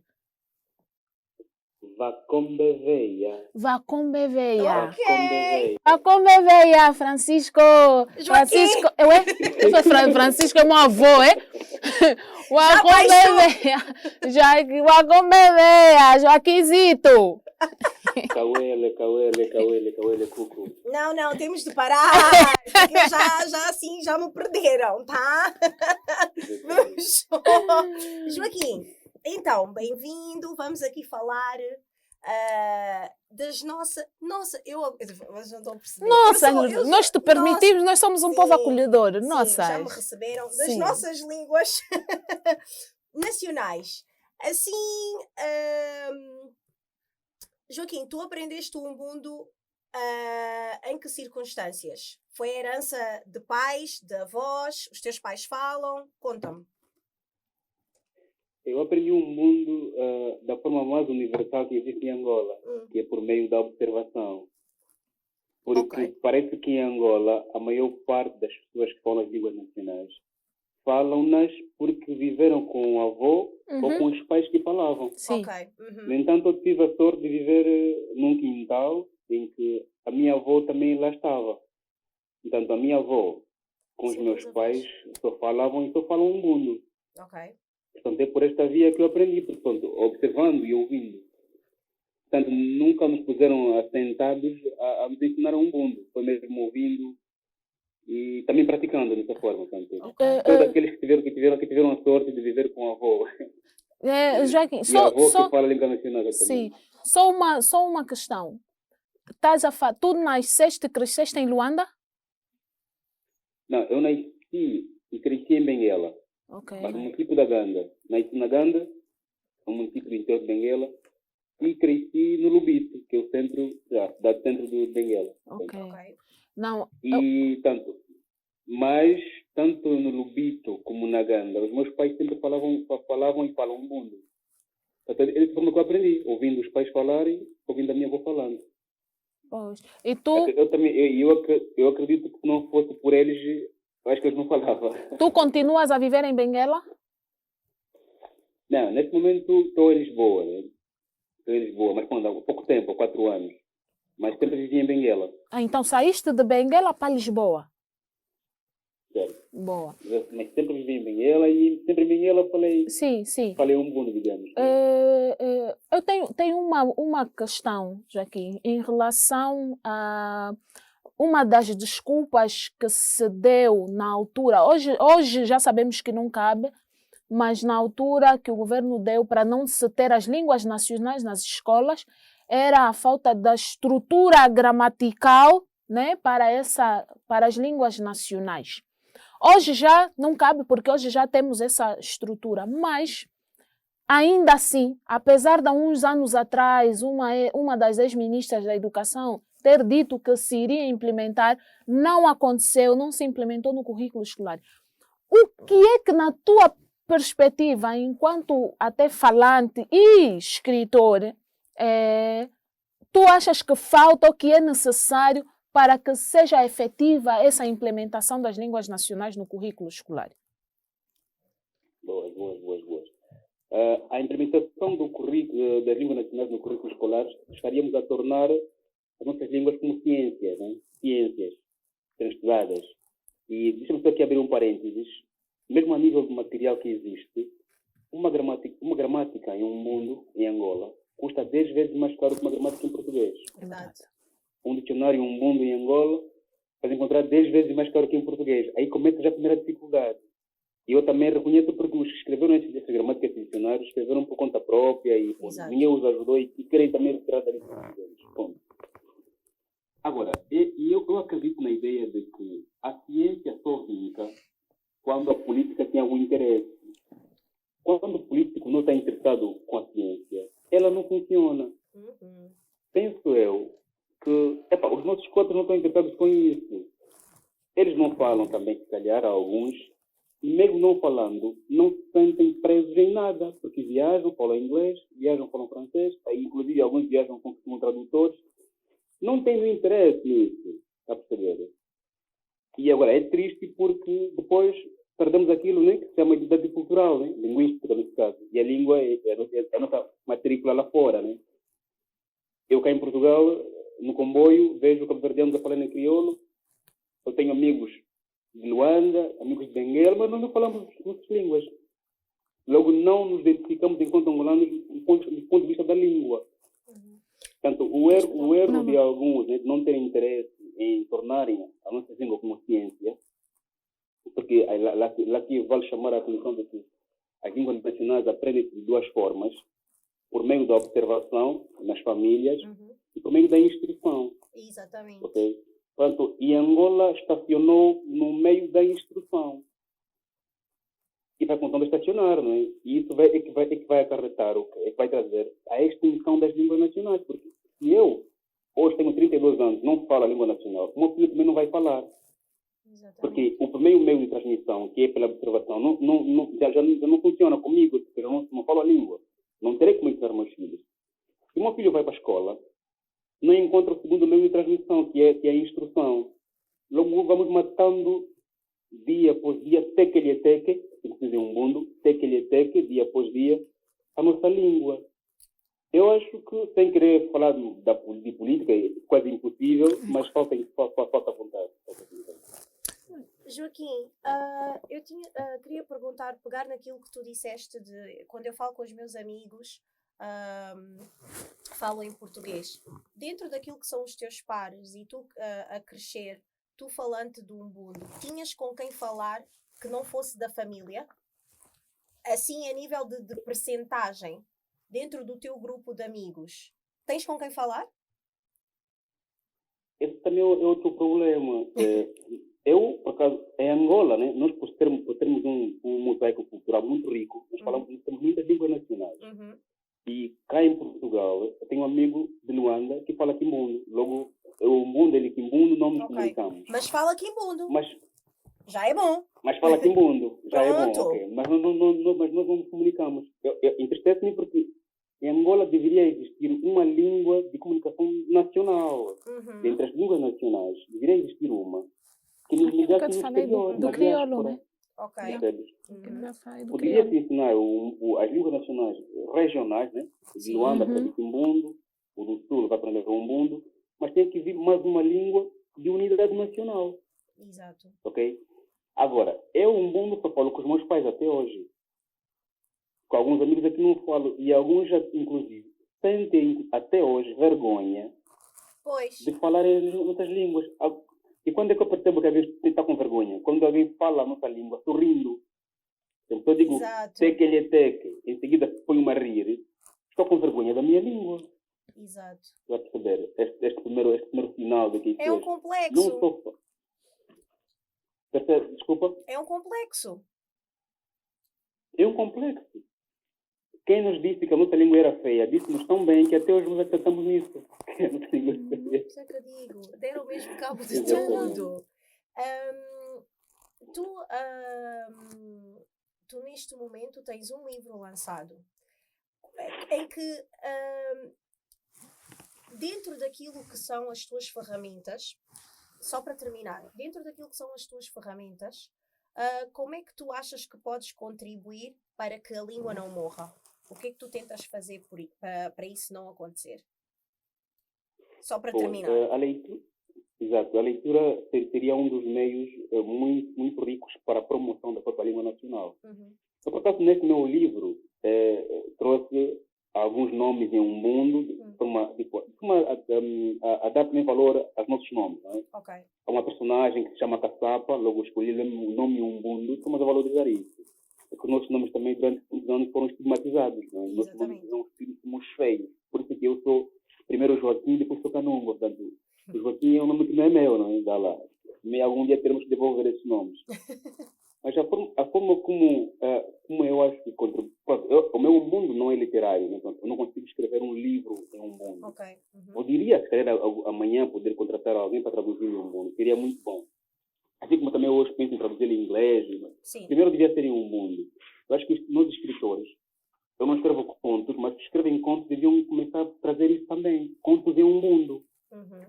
S8: Vakombeweia.
S2: Wakombeweia.
S1: Ok.
S2: Wakombeweia, Francisco.
S1: Joaquim.
S2: Francisco. Francisco é meu avô, é? Wakombeweia. Wakombeweia. Joaquizito.
S8: Kawele, cucu.
S1: Não, temos de parar. Porque já me perderam, tá? Vamos só. Joaquim, então, bem-vindo. Vamos aqui falar das nossas... Nossa, vocês não estão a perceber.
S2: Nossa, nós te permitimos, nós somos um
S1: Sim,
S2: povo acolhedor.
S1: sim,
S2: Nossa.
S1: já me receberam. Das
S2: Sim.
S1: nossas línguas nacionais. Assim, Joaquim, tu aprendeste o Umbundo em que circunstâncias? Foi herança de pais, de avós? Os teus pais falam? Conta-me.
S8: Eu aprendi um mundo da forma mais universal que existe em Angola, que é por meio da observação. Porque
S1: Ok.
S8: parece que em Angola a maior parte das pessoas que falam as línguas nacionais falam-nas porque viveram com o avô ou com os pais que falavam.
S2: Sim.
S1: Ok.
S8: No entanto, eu tive a sorte de viver num quintal em que a minha avó também lá estava. Portanto, a minha avó com os
S1: Sim,
S8: meus
S1: os avós.
S8: pais só falavam e só falam um mundo.
S1: Ok.
S8: Portanto, é por esta via que eu aprendi, portanto, observando e ouvindo. Portanto, nunca nos puseram assentados a nos ensinar um mundo. Foi mesmo ouvindo e também praticando dessa forma. Portanto, todos aqueles que tiveram a sorte de viver com a avó.
S2: Joaquim,
S8: E a
S2: só,
S8: avó
S2: só,
S8: que fala a língua nacional também.
S2: sim, só uma questão. Tu nasceste e cresceste em Luanda?
S8: Não, eu nasci e cresci em Benguela.
S2: Ok.
S8: Mas no município da Ganda. Nasci na Ganda, no município do interior de Benguela, e cresci no Lubito, que é o centro, da centro de Benguela.
S2: Ok.
S1: Ok.
S2: Não,
S8: E tanto no Lubito como na Ganda, os meus pais sempre falavam e falam um mundo. Portanto, é de forma que eu aprendi, ouvindo os pais falarem, ouvindo a minha avó falando.
S2: pois. E tu,
S8: Eu acredito que se não fosse por eles, eu acho que eles não falavam.
S2: tu continuas a viver em Benguela?
S8: Não, nesse momento estou em Lisboa, né? Estou em Lisboa, mas há pouco tempo, há 4 anos. Mas sempre vivi em Benguela.
S2: Ah, então saíste de Benguela para Lisboa.
S8: Certo.
S2: Boa.
S8: Mas sempre vivi em Benguela e sempre em Benguela
S2: Sim, sim.
S8: falei um mundo, digamos.
S2: Eu tenho uma questão, Joaquim, em relação a uma das desculpas que se deu na altura. Hoje já sabemos que não cabe, mas na altura que o governo deu para não se ter as línguas nacionais nas escolas, era a falta da estrutura gramatical, né, para as línguas nacionais. Hoje já não cabe, porque hoje já temos essa estrutura, mas ainda assim, apesar de há uns anos atrás, uma das ex-ministras da Educação ter dito que se iria implementar, não aconteceu, não se implementou no currículo escolar. O que é que, na tua perspectiva, enquanto até falante e escritor, tu achas que falta ou que é necessário para que seja efetiva essa implementação das línguas nacionais no currículo escolar?
S9: Boas. A implementação das línguas nacionais no currículo escolar estaríamos a tornar as nossas línguas como ciências, né? Ciências estudadas. E deixa-me só aqui abrir um parênteses. Mesmo a nível do material que existe, uma gramática em um mundo, em Angola, custa 10 vezes mais caro que uma gramática em português.
S1: Verdade.
S9: Um dicionário em um mundo em Angola vai encontrar 10 vezes mais caro que em português. Aí começa já a primeira dificuldade. E eu também reconheço porque os que escreveram essas gramáticas e dicionários escreveram por conta própria e ninguém os ajudou e querem também retirar da lista deles. Agora, eu acredito na ideia de que a ciência só vinca quando a política tem algum interesse. Quando o político não está interessado com a ciência, ela não funciona. Penso eu que os nossos cotas não estão interessados com isso. Eles não falam também, se calhar, alguns, e mesmo não falando, não se sentem presos em nada, porque viajam, falam inglês, viajam, falam francês, aí, inclusive alguns viajam como tradutores, não têm interesse nisso, está a perceber? E agora é triste porque depois perdemos aquilo, né, que se chama identidade cultural, né, linguística nesse caso, e a língua é a nossa matrícula lá fora, né? Eu cá em Portugal, no comboio, vejo cabo-verdianos a falar em crioulo, eu tenho amigos de Luanda, amigos de Benguela, mas nós não falamos nossas línguas. Logo, não nos identificamos enquanto angolanos do ponto de vista da língua. Portanto, o erro de alguns, né, de não terem interesse em tornarem a nossa língua como ciência, porque lá que vale chamar a atenção de que as línguas nacionais aprendem de duas formas, por meio da observação nas famílias e por meio da instrução.
S1: Exatamente.
S9: Okay? Portanto, e Angola estacionou no meio da instrução. E vai contando a estacionar, não é? E isso é que vai acarretar o quê? É que vai trazer a extinção das línguas nacionais. Porque se eu, hoje tenho 32 anos, não falo a língua nacional, o meu filho também não vai falar. Exatamente. Porque o primeiro meio de transmissão, que é pela observação, já não funciona comigo, porque eu não falo a língua. Não terei como ensinar meus filhos. Se o meu filho vai para a escola, não encontra o segundo meio de transmissão, que é a instrução. Logo vamos matando dia após dia, teque, como se diz um mundo, teque, dia após dia, a nossa língua. Eu acho que, sem querer falar de política, é quase impossível, mas falta vontade.
S1: Joaquim, eu queria perguntar, pegar naquilo que tu disseste de quando eu falo com os meus amigos, falo em português. Dentro daquilo que são os teus pares e tu a crescer, tu falante do Umbundo, tinhas com quem falar que não fosse da família? Assim, a nível de percentagem, dentro do teu grupo de amigos, tens com quem falar?
S9: Esse também é outro problema. Eu, por acaso, em Angola, né, nós por termos um mosaico cultural muito rico, nós temos muitas línguas nacionais. E cá em Portugal, eu tenho um amigo de Luanda que fala quimbundo. Logo, o mundo ele quimbundo, não nos comunicamos.
S1: Mas fala quimbundo.
S9: Mas
S1: já é bom.
S9: Mas fala quimbundo. Já é bom, ok. Mas nós não nos comunicamos. Entristece-me porque em Angola deveria existir uma língua de comunicação nacional. Entre as línguas nacionais, deveria existir uma que nos ligasse no exterior.
S2: Do crioulo, né?
S1: Ok.
S9: Poderia se ensinar as línguas nacionais regionais, né? De Luanda para o Quimbundo, o do Sul vai aprender o Umbundo, mas tem que vir mais uma língua de unidade nacional.
S1: Exato.
S9: Ok? Agora, eu Umbundo só falo com os meus pais até hoje. Com alguns amigos aqui não falo, e alguns já, inclusive, sentem até hoje vergonha de falar em outras línguas. E quando é que eu percebo que alguém está com vergonha? Quando alguém fala a nossa língua sorrindo. Então eu digo, teque, em seguida põe-me a rir. Estou com vergonha da minha língua.
S1: Exato.
S9: Vai perceber? Este primeiro sinal de que
S1: É um
S9: não
S1: complexo.
S9: só... Percebe? Desculpa?
S1: É um complexo.
S9: É um complexo. Quem nos disse que a nossa língua era feia, disse-nos tão bem que até hoje nos acreditamos nisso. Que a nossa língua é feia.
S1: Isso é que eu digo. Deram mesmo cabo de
S9: Exatamente.
S1: tudo. Tu neste momento tens um livro lançado em que dentro daquilo que são as tuas ferramentas, só para terminar, dentro daquilo que são as tuas ferramentas, como é que tu achas que podes contribuir para que a língua não morra? O que é que tu tentas fazer para isso não acontecer? Só para terminar.
S9: A leitura, exato, a leitura seria um dos meios muito, muito ricos para a promoção da própria língua nacional. Eu, por acaso, nesse meu livro, trouxe alguns nomes em um mundo, de forma a dar também valor aos nossos nomes. Não é?
S1: Okay.
S9: Há uma personagem que se chama Caçapa, logo escolhi o nome Umbundo, estamos a valorizar isso. Porque os nossos nomes também, durante muitos anos, foram estigmatizados. Não é? Os nossos nomes são espíritos feios. Por isso que eu sou primeiro Joaquim, depois sou Canumba. Portanto, o Joaquim é um nome que não é meu, não é? Dá lá. Algum dia teremos que devolver esses nomes. Mas a forma como eu acho que contribui... O meu Umbundo não é literário, né? Eu não consigo escrever um livro em Umbundo.
S1: Okay.
S9: Eu diria, se calhar, amanhã poder contratar alguém para traduzir em Umbundo. Seria muito bom. Assim como também eu hoje penso em traduzir em inglês. Sim. Primeiro devia ser em Umbundo. Eu acho que nós escritores, eu não escrevo contos, mas que escrevem contos deviam começar a trazer isso também. Contos em Umbundo.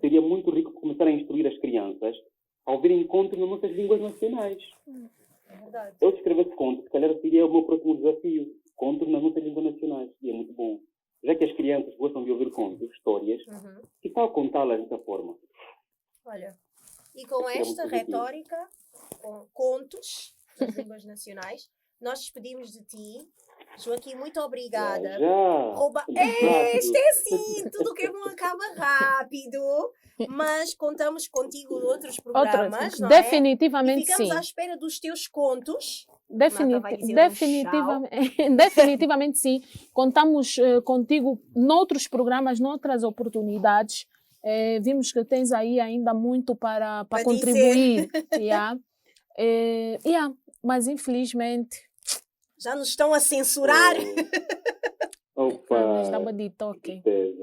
S9: Seria muito rico começar a instruir as crianças a ouvirem contos nas nossas línguas nacionais.
S1: É verdade.
S9: Eu escrevesse contos, se calhar seria o meu próximo desafio. Contos nas nossas línguas nacionais. E é muito bom. Já que as crianças gostam de ouvir contos, histórias, que tal contá-las dessa forma?
S1: Olha, e com esta retórica, com contos das línguas nacionais, nós despedimos de ti. Joaquim, muito obrigada. Este é assim, tudo que é bom acaba rápido, mas contamos contigo em outros programas, não
S2: definitivamente
S1: é? E ficamos
S2: sim.
S1: à espera dos teus contos.
S2: Definitivamente sim. Contamos contigo noutros programas, noutras oportunidades. Vimos que tens aí ainda muito para contribuir. Mas infelizmente...
S1: Já nos estão a censurar.
S9: Opa!
S2: Estava de toque.
S1: Ele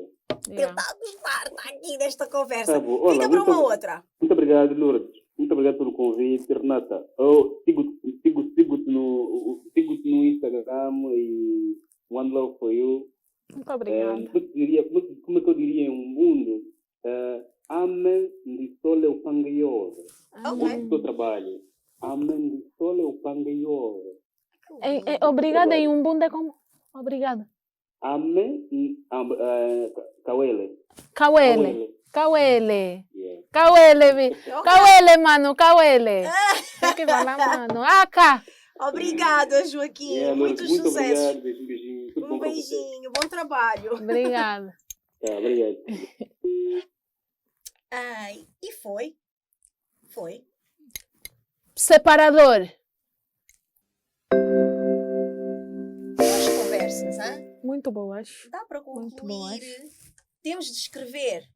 S1: está a gostar, está aqui nesta conversa.
S9: Tá bom.
S1: Fica para uma outra.
S9: Muito obrigado, Lourdes. Muito obrigado pelo convite. Renata, eu sigo-te no Instagram e One Love for You.
S2: Muito obrigada.
S9: Como é que eu diria em um mundo? Amen de sole o pangaioso. O teu trabalho. Amen de sole o pangaioso.
S2: Obrigada em Umbundo é como? Obrigada.
S9: Amen Kawele.
S2: Kawele.
S9: Yeah.
S2: Kawele, mano, Kawele. Tem que falar, mano. Aka.
S1: Obrigada, Joaquim. Muito sucesso.
S9: Obrigado. Beijinho.
S1: Um beijinho. Bom trabalho.
S2: Obrigada.
S9: Obrigado.
S1: Ai, e foi.
S2: Separador.
S1: Boas conversas, hein?
S2: Muito boas.
S1: Dá para concluir. Temos de escrever,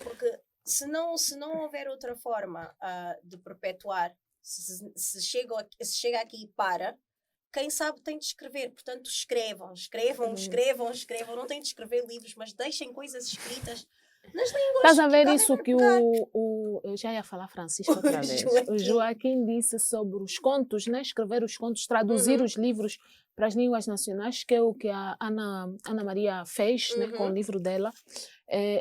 S1: porque se não houver outra forma de perpetuar, se chega aqui e para, quem sabe tem de escrever. Portanto, escrevam. Não têm de escrever livros, mas deixem coisas escritas nas línguas.
S2: Estás a ver isso que eu já ia falar Francisco outra vez. O Joaquim disse sobre os contos, né? Escrever os contos, traduzir os livros para as línguas nacionais, que é o que a Ana Maria fez, né? Com o livro dela.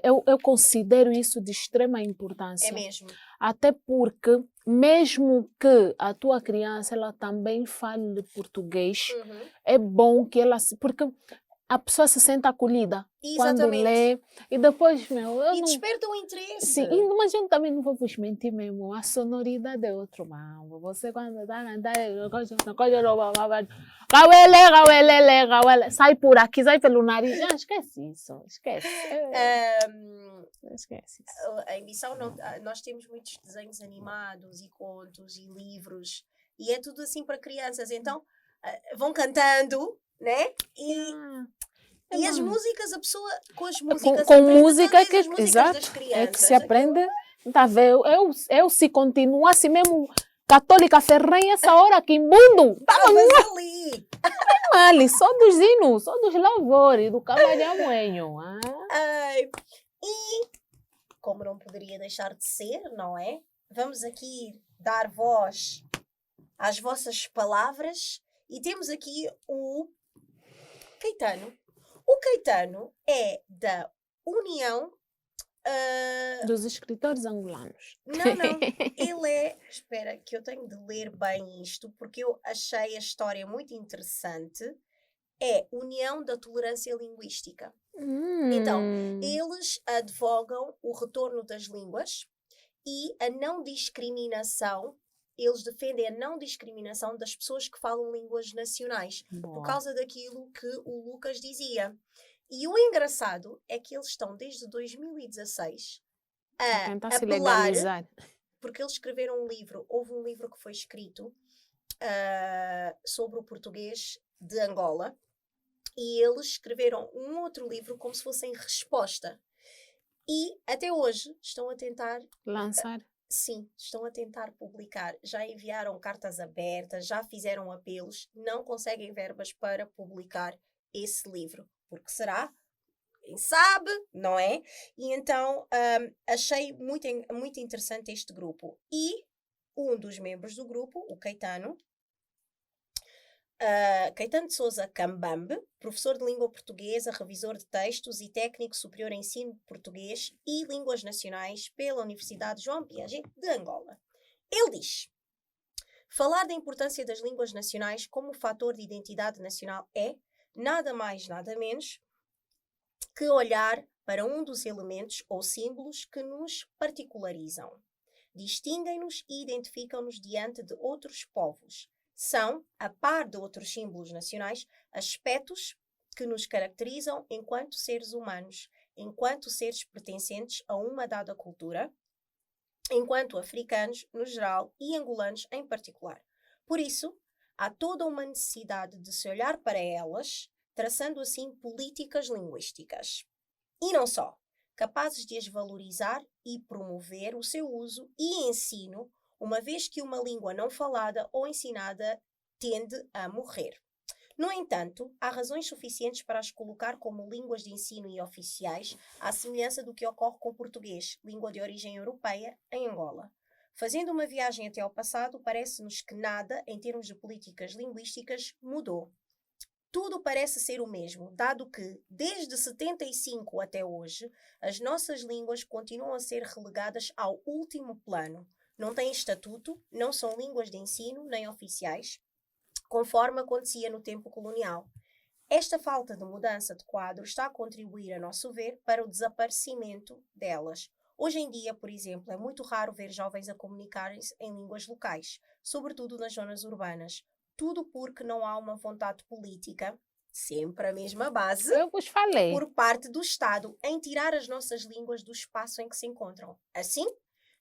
S2: Eu considero isso de extrema importância.
S1: É mesmo.
S2: Até porque, mesmo que a tua criança ela também fale português, é bom que ela... Porque a pessoa se sente acolhida. Quando lê. E depois,
S1: desperta o interesse.
S2: Sim, mas eu também não vou vos mentir mesmo. A sonoridade é outro mambo. Você quando está sai por aqui, sai pelo nariz. Esquece isso. Esquece. Esquece isso.
S1: A emissão, nós temos muitos desenhos animados e contos e livros. E é tudo assim para crianças. Então, vão cantando, né? E as músicas, a pessoa com as músicas
S2: Com
S1: aprende
S2: música
S1: também
S2: que,
S1: as músicas
S2: exato,
S1: das
S2: é
S1: crianças.
S2: que se aprende. Tá a ver? Eu se continuasse mesmo católica ferrenha, essa hora que imbundo, estava
S1: Estavas ali.
S2: mal, só dos hinos, só dos louvores, do cavalhamoenho.
S1: Ai, e, como não poderia deixar de ser, não é? Vamos aqui dar voz às vossas palavras e temos aqui o Caetano. O Caetano é da União...
S2: Dos escritores angolanos.
S1: Não, ele é... Espera, que eu tenho de ler bem isto, porque eu achei a história muito interessante. É União da Tolerância Linguística. Então, eles advogam o retorno das línguas e a não discriminação. Eles defendem a não discriminação das pessoas que falam línguas nacionais.
S2: Boa.
S1: Por causa daquilo que o Lucas dizia. E o engraçado é que eles estão desde 2016 a
S2: tentar se
S1: apelar,
S2: legalizar.
S1: porque eles escreveram um livro. Houve um livro que foi escrito sobre o português de Angola. E eles escreveram um outro livro como se fosse em resposta. E até hoje estão a tentar...
S2: Lançar.
S1: Sim, estão a tentar publicar. Já enviaram cartas abertas, já fizeram apelos, não conseguem verbas para publicar esse livro. Porque será? Quem sabe, não é? E então achei muito interessante este grupo. E um dos membros do grupo, o Caetano, Caetano de Sousa Cambambe, professor de língua portuguesa, revisor de textos e técnico superior em ensino de português e línguas nacionais pela Universidade João Piaget de Angola. Ele diz: falar da importância das línguas nacionais como fator de identidade nacional é, nada mais, nada menos, que olhar para um dos elementos ou símbolos que nos particularizam, distinguem-nos e identificam-nos diante de outros povos. São, a par de outros símbolos nacionais, aspectos que nos caracterizam enquanto seres humanos, enquanto seres pertencentes a uma dada cultura, enquanto africanos no geral e angolanos em particular. Por isso, há toda uma necessidade de se olhar para elas, traçando assim políticas linguísticas. E não só, capazes de as valorizar e promover o seu uso e ensino, uma vez que uma língua não falada ou ensinada tende a morrer. No entanto, há razões suficientes para as colocar como línguas de ensino e oficiais, à semelhança do que ocorre com o português, língua de origem europeia, em Angola. Fazendo uma viagem até ao passado, parece-nos que nada, em termos de políticas linguísticas, mudou. Tudo parece ser o mesmo, dado que, desde 75 até hoje, as nossas línguas continuam a ser relegadas ao último plano. Não têm estatuto, não são línguas de ensino nem oficiais, conforme acontecia no tempo colonial. Esta falta de mudança de quadro está a contribuir, a nosso ver, para o desaparecimento delas. Hoje em dia, por exemplo, é muito raro ver jovens a comunicarem-se em línguas locais, sobretudo nas zonas urbanas. Tudo porque não há uma vontade política, sempre a mesma base,
S2: Eu vos falei.
S1: por parte do Estado em tirar as nossas línguas do espaço em que se encontram. Assim,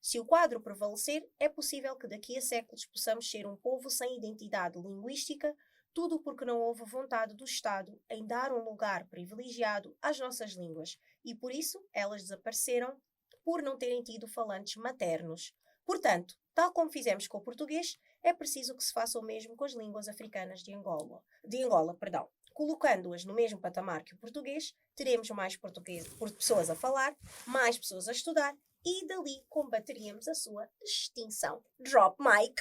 S1: se o quadro prevalecer, é possível que daqui a séculos possamos ser um povo sem identidade linguística, tudo porque não houve vontade do Estado em dar um lugar privilegiado às nossas línguas e por isso elas desapareceram por não terem tido falantes maternos. Portanto, tal como fizemos com o português, é preciso que se faça o mesmo com as línguas africanas de Angola. Colocando-as no mesmo patamar que o português, teremos mais pessoas a falar, mais pessoas a estudar e dali combateríamos a sua extinção. Drop mic.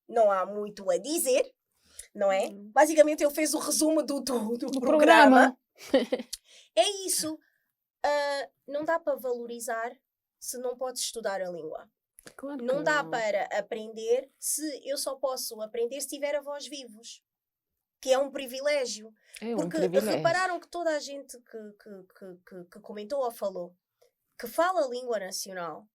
S1: Não há muito a dizer, não é? Basicamente ele fez o resumo do programa. É isso. Não dá para valorizar se não podes estudar a língua.
S2: Claro que
S1: Não dá para aprender se eu só posso aprender se tiver avós vivos. Que é um privilégio. Porque repararam que toda a gente que comentou ou falou que fala a língua nacional,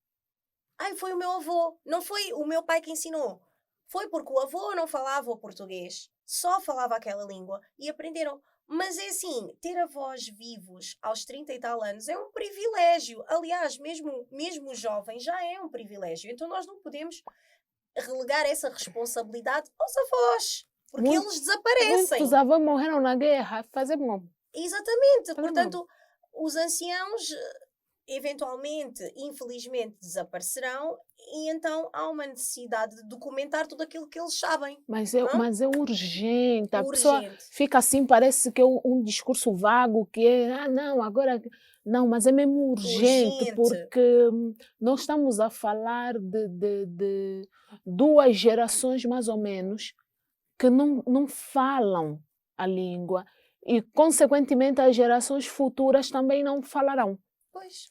S1: foi o meu avô, não foi o meu pai que ensinou. Foi porque o avô não falava o português, só falava aquela língua e aprenderam. Mas é assim, ter avós vivos aos 30 e tal anos é um privilégio. Aliás, mesmo jovem já é um privilégio. Então nós não podemos relegar essa responsabilidade aos avós, porque eles desaparecem.
S2: Muitos avós morreram na guerra, fazer como?
S1: Exatamente.
S2: Tá
S1: Portanto, os anciãos eventualmente, infelizmente, desaparecerão e então há uma necessidade de documentar tudo aquilo que eles sabem.
S2: Mas
S1: não?
S2: é urgente. A pessoa
S1: Urgente.
S2: fica assim, parece que é um discurso vago, que é, não, agora... Não, mas é mesmo urgente. Porque nós estamos a falar de 2 gerações, mais ou menos, que não falam a língua e, consequentemente, as gerações futuras também não falarão.
S1: Pois.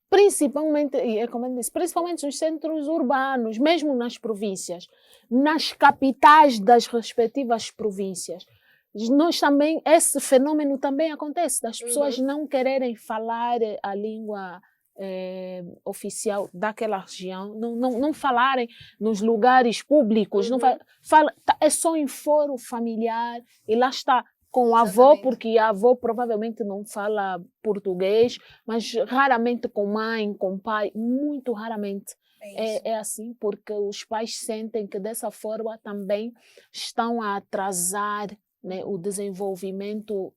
S2: Principalmente, como eu disse, principalmente nos centros urbanos, mesmo nas províncias, nas capitais das respectivas províncias. Nós também, esse fenômeno também acontece, das pessoas não quererem falar a língua oficial daquela região, não falarem nos lugares públicos, não é só em fórum familiar, e lá está, com a avó, porque a avó provavelmente não fala português, mas raramente com mãe, com pai, muito raramente. É assim, porque os pais sentem que dessa forma também estão a atrasar, né, o desenvolvimento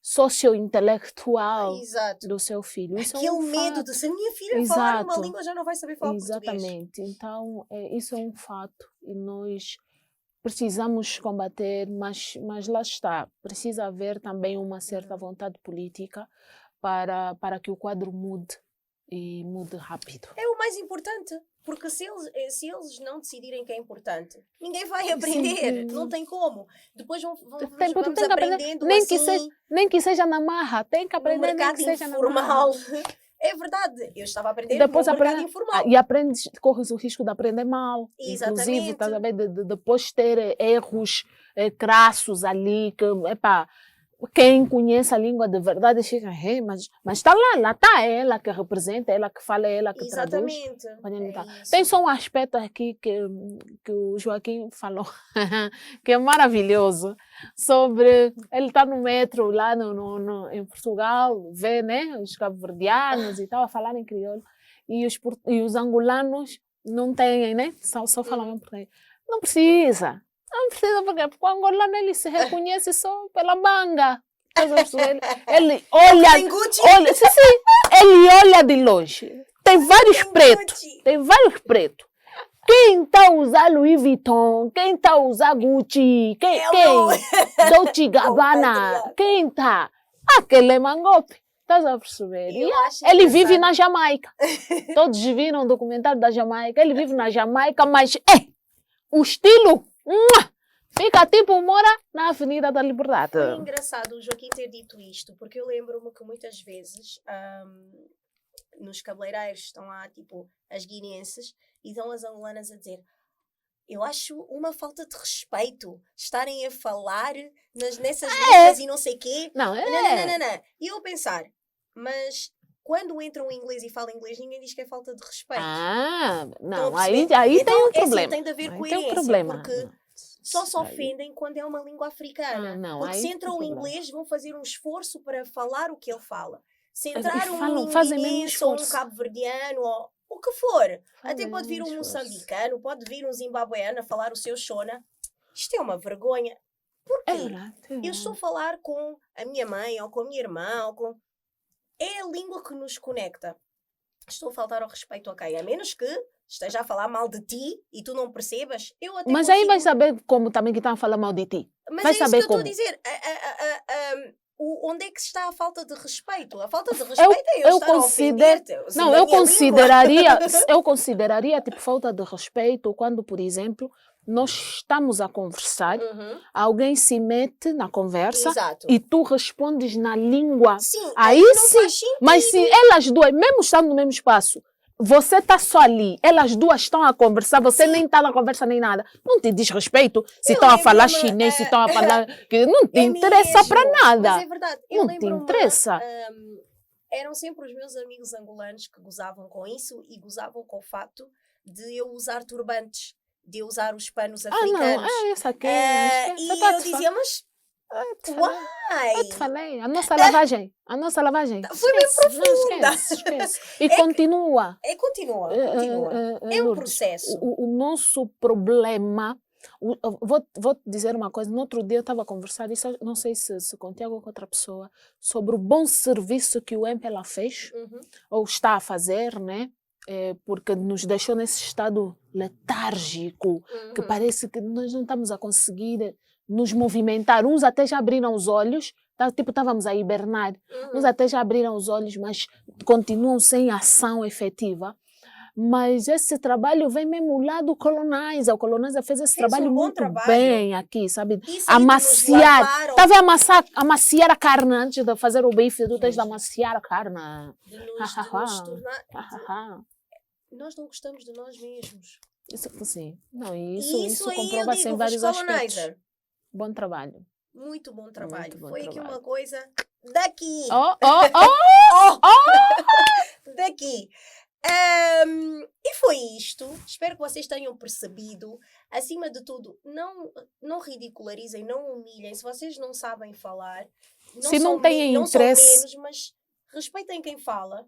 S2: sociointelectual do seu filho. Isso
S1: Aquele
S2: é um
S1: medo
S2: fato.
S1: de se a minha filha falar uma língua já não vai saber falar português.
S2: Exatamente. Então, isso é um fato e nós precisamos combater, mas lá está. Precisa haver também uma certa vontade política para que o quadro mude e mude rápido.
S1: É o mais importante. Porque se eles não decidirem que é importante, ninguém vai aprender. Não tem como. Depois vamos aprendendo
S2: nem que seja na marra. Tem que aprender
S1: no mercado
S2: nem que seja
S1: informal.
S2: Na marra.
S1: É verdade. Eu estava a aprender
S2: depois
S1: no mercado informal.
S2: E aprendes, corres o risco de aprender mal.
S1: Exatamente.
S2: Inclusive, estás a ver, de depois ter erros crassos ali. Que, quem conhece a língua de verdade fica, mas está lá está, é ela que representa, é ela que fala, é ela que traduz.
S1: Exatamente.
S2: Tem só um aspecto aqui que o Joaquim falou, que é maravilhoso, sobre, ele está no metro lá em Portugal, vê, né, os cabo-verdianos e tal, a falar em crioulo, e os angolanos não têm, né, só falam português. Não precisa. Não precisa, porque o angolano ele se reconhece só pela manga. Ele olha, ele olha de longe. Tem vários pretos. Quem está a usar Louis Vuitton? Quem está a usar Gucci? Quem? Dolce Gabbana? Quem está? Aquele é mangope. Estás a perceber? Ele vive na Jamaica. Todos viram o documentário da Jamaica. Ele vive na Jamaica, mas o estilo... Fica tipo, mora na Avenida da Liberdade.
S1: Foi engraçado o Joaquim ter dito isto, porque eu lembro-me que muitas vezes nos cabeleireiros estão lá tipo as guineenses e estão as angolanas a dizer: eu acho uma falta de respeito estarem a falar nessas línguas e não sei quê. Não. E eu a pensar, mas quando entram em inglês e falam inglês, ninguém diz que é falta de respeito.
S2: Não, aí tem um problema.
S1: Assim, tem de haver coerência, porque só se ofendem quando é uma língua africana. Porque se entram o inglês, vão fazer um esforço para falar o que ele fala. Se entrar um guineense ou um cabo-verdiano ou o que for, até pode vir um moçambicano, pode vir um zimbabueano a falar o seu shona. Isto é uma vergonha. Porquê? Eu estou a falar com a minha mãe ou com a minha irmã ou com... É a língua que nos conecta. Estou a faltar ao respeito, ok? A menos que esteja a falar mal de ti e tu não percebas, eu até
S2: mas aí vai saber como também que estão a falar mal de ti.
S1: Mas
S2: vai
S1: é
S2: saber
S1: isso que eu estou a dizer. Onde é que está a falta de respeito? A falta de respeito é eu estar a ofender-te.
S2: Não, eu consideraria tipo falta de respeito quando, por exemplo, nós estamos a conversar, alguém se mete na conversa e tu respondes na língua.
S1: Sim,
S2: aí sim. Mas se elas duas, mesmo estando no mesmo espaço, você está só ali, elas duas estão a conversar, você nem está na conversa nem nada. Não te diz respeito se estão a falar chinês, se estão a falar... que não te interessa para nada.
S1: Mas é verdade.
S2: Não te interessa.
S1: Eram sempre os meus amigos angolanos que gozavam com isso e gozavam com o facto de eu usar turbantes, de eu usar os panos africanos.
S2: Essa aqui.
S1: E eu dizia, mas...
S2: Eu te falei, a nossa lavagem
S1: foi bem profunda.
S2: Esquece. E continua.
S1: Continua. É um processo.
S2: O nosso problema Vou-te dizer uma coisa. No outro dia eu estava a conversar, isso, não sei se contigo ou com outra pessoa, sobre o bom serviço que o MPLA fez, ou está a fazer, né? Porque nos deixou nesse estado letárgico, que parece que nós não estamos a conseguir nos movimentar. Uns até já abriram os olhos, tipo, estávamos a hibernar. Uns até já abriram os olhos, mas continuam sem ação efetiva. Mas esse trabalho vem mesmo lá do Colonizer. O Colonizer fez esse trabalho muito bem aqui, sabe? Amaciar. Estava a amaciar a carne antes de fazer o bife. Tu tens de amaciar a carne.
S1: Nós não gostamos de nós mesmos.
S2: Isso sim. Não, isso comprova-se em vários aspectos. Bom trabalho.
S1: Muito bom trabalho. Foi aqui uma coisa daqui. Daqui. E foi isto. Espero que vocês tenham percebido. Acima de tudo, não ridicularizem, não humilhem. Se vocês não sabem falar,
S2: se não têm interesse,
S1: são menos, mas respeitem quem fala,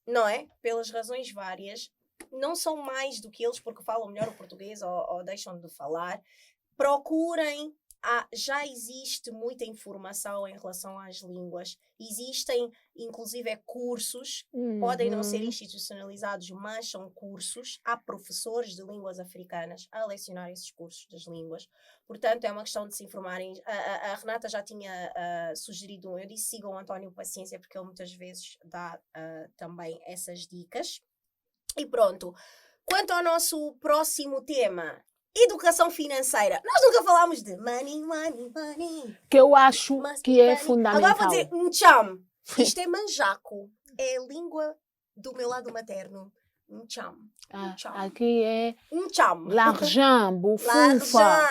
S1: não é? Pelas razões várias. Não são mais do que eles porque falam melhor o português ou deixam de falar. Procurem. Já existe muita informação em relação às línguas. Existem, inclusive, cursos. Podem não ser institucionalizados, mas são cursos. Há professores de línguas africanas a lecionar esses cursos das línguas. Portanto, é uma questão de se informarem. A Renata já tinha sugerido eu disse, sigam o António Paciência, porque ele muitas vezes dá também essas dicas. E pronto. Quanto ao nosso próximo tema... Educação financeira. Nós nunca falámos de money.
S2: Que eu acho que é fundamental.
S1: Agora vou dizer Ncham. Isto é manjaco. É a língua do meu lado materno. Ncham.
S2: Aqui é
S1: Ncham.
S2: L'argent, bufunfa.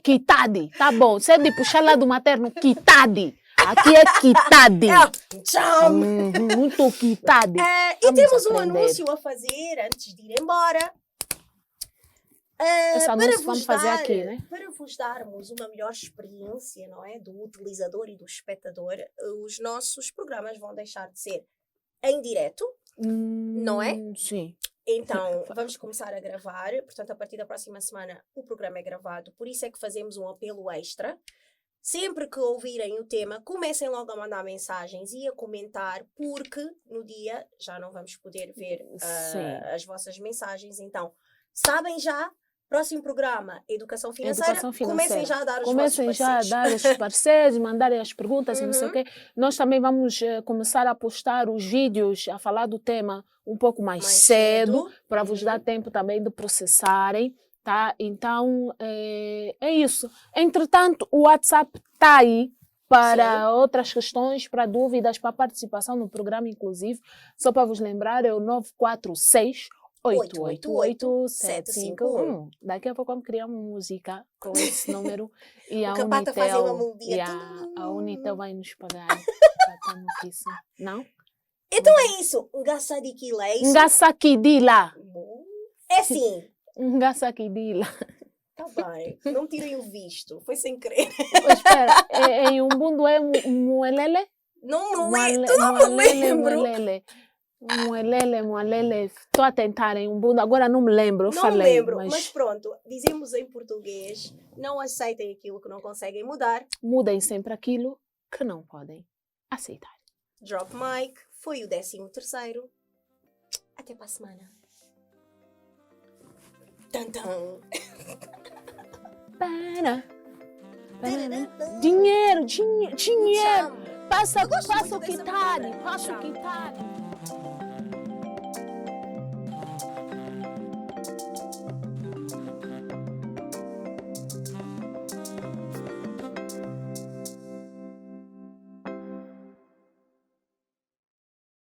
S2: Quitade. Tá bom. Se é de puxar lá do materno, quitade. Aqui é quitade. Muito quitade.
S1: E temos um anúncio a fazer antes de ir embora.
S2: Esse anúncio vamos fazer aqui, né?
S1: Para vos darmos uma melhor experiência, não é? Do utilizador e do espectador, os nossos programas vão deixar de ser em direto, não é?
S2: Sim.
S1: Então, vamos começar a gravar. Portanto, a partir da próxima semana, o programa é gravado. Por isso é que fazemos um apelo extra. Sempre que ouvirem o tema, comecem logo a mandar mensagens e a comentar, porque no dia já não vamos poder ver as vossas mensagens. Então, sabem já... Próximo programa, Educação Financeira. Comecem já a dar os
S2: parceiros, mandarem as perguntas e não sei o quê. Nós também vamos começar a postar os vídeos, a falar do tema um pouco mais cedo, para vos dar tempo também de processarem, tá? Então, é isso. Entretanto, o WhatsApp está aí para outras questões, para dúvidas, para participação no programa, inclusive. Só para vos lembrar, é o 946 888-751. Daqui a pouco vamos criar uma música com esse número e a Unitel vai nos pagar. Não?
S1: Então é isso. Ngasadikila, é isso?
S2: Ngassakidila.
S1: É assim.
S2: Ngassakidila.
S1: Tá bem. Não tirem o visto. Foi sem querer.
S2: Espera, em Umbundo é Muelele?
S1: Não me lembro.
S2: Muelele, estou a tentar em Umbundo, agora não me lembro,
S1: mas pronto, dizemos em português, não aceitem aquilo que não conseguem mudar.
S2: Mudem sempre aquilo que não podem aceitar.
S1: Drop Mic, foi o 13º. Até para a semana.
S2: Dinheiro. Passa o quitade.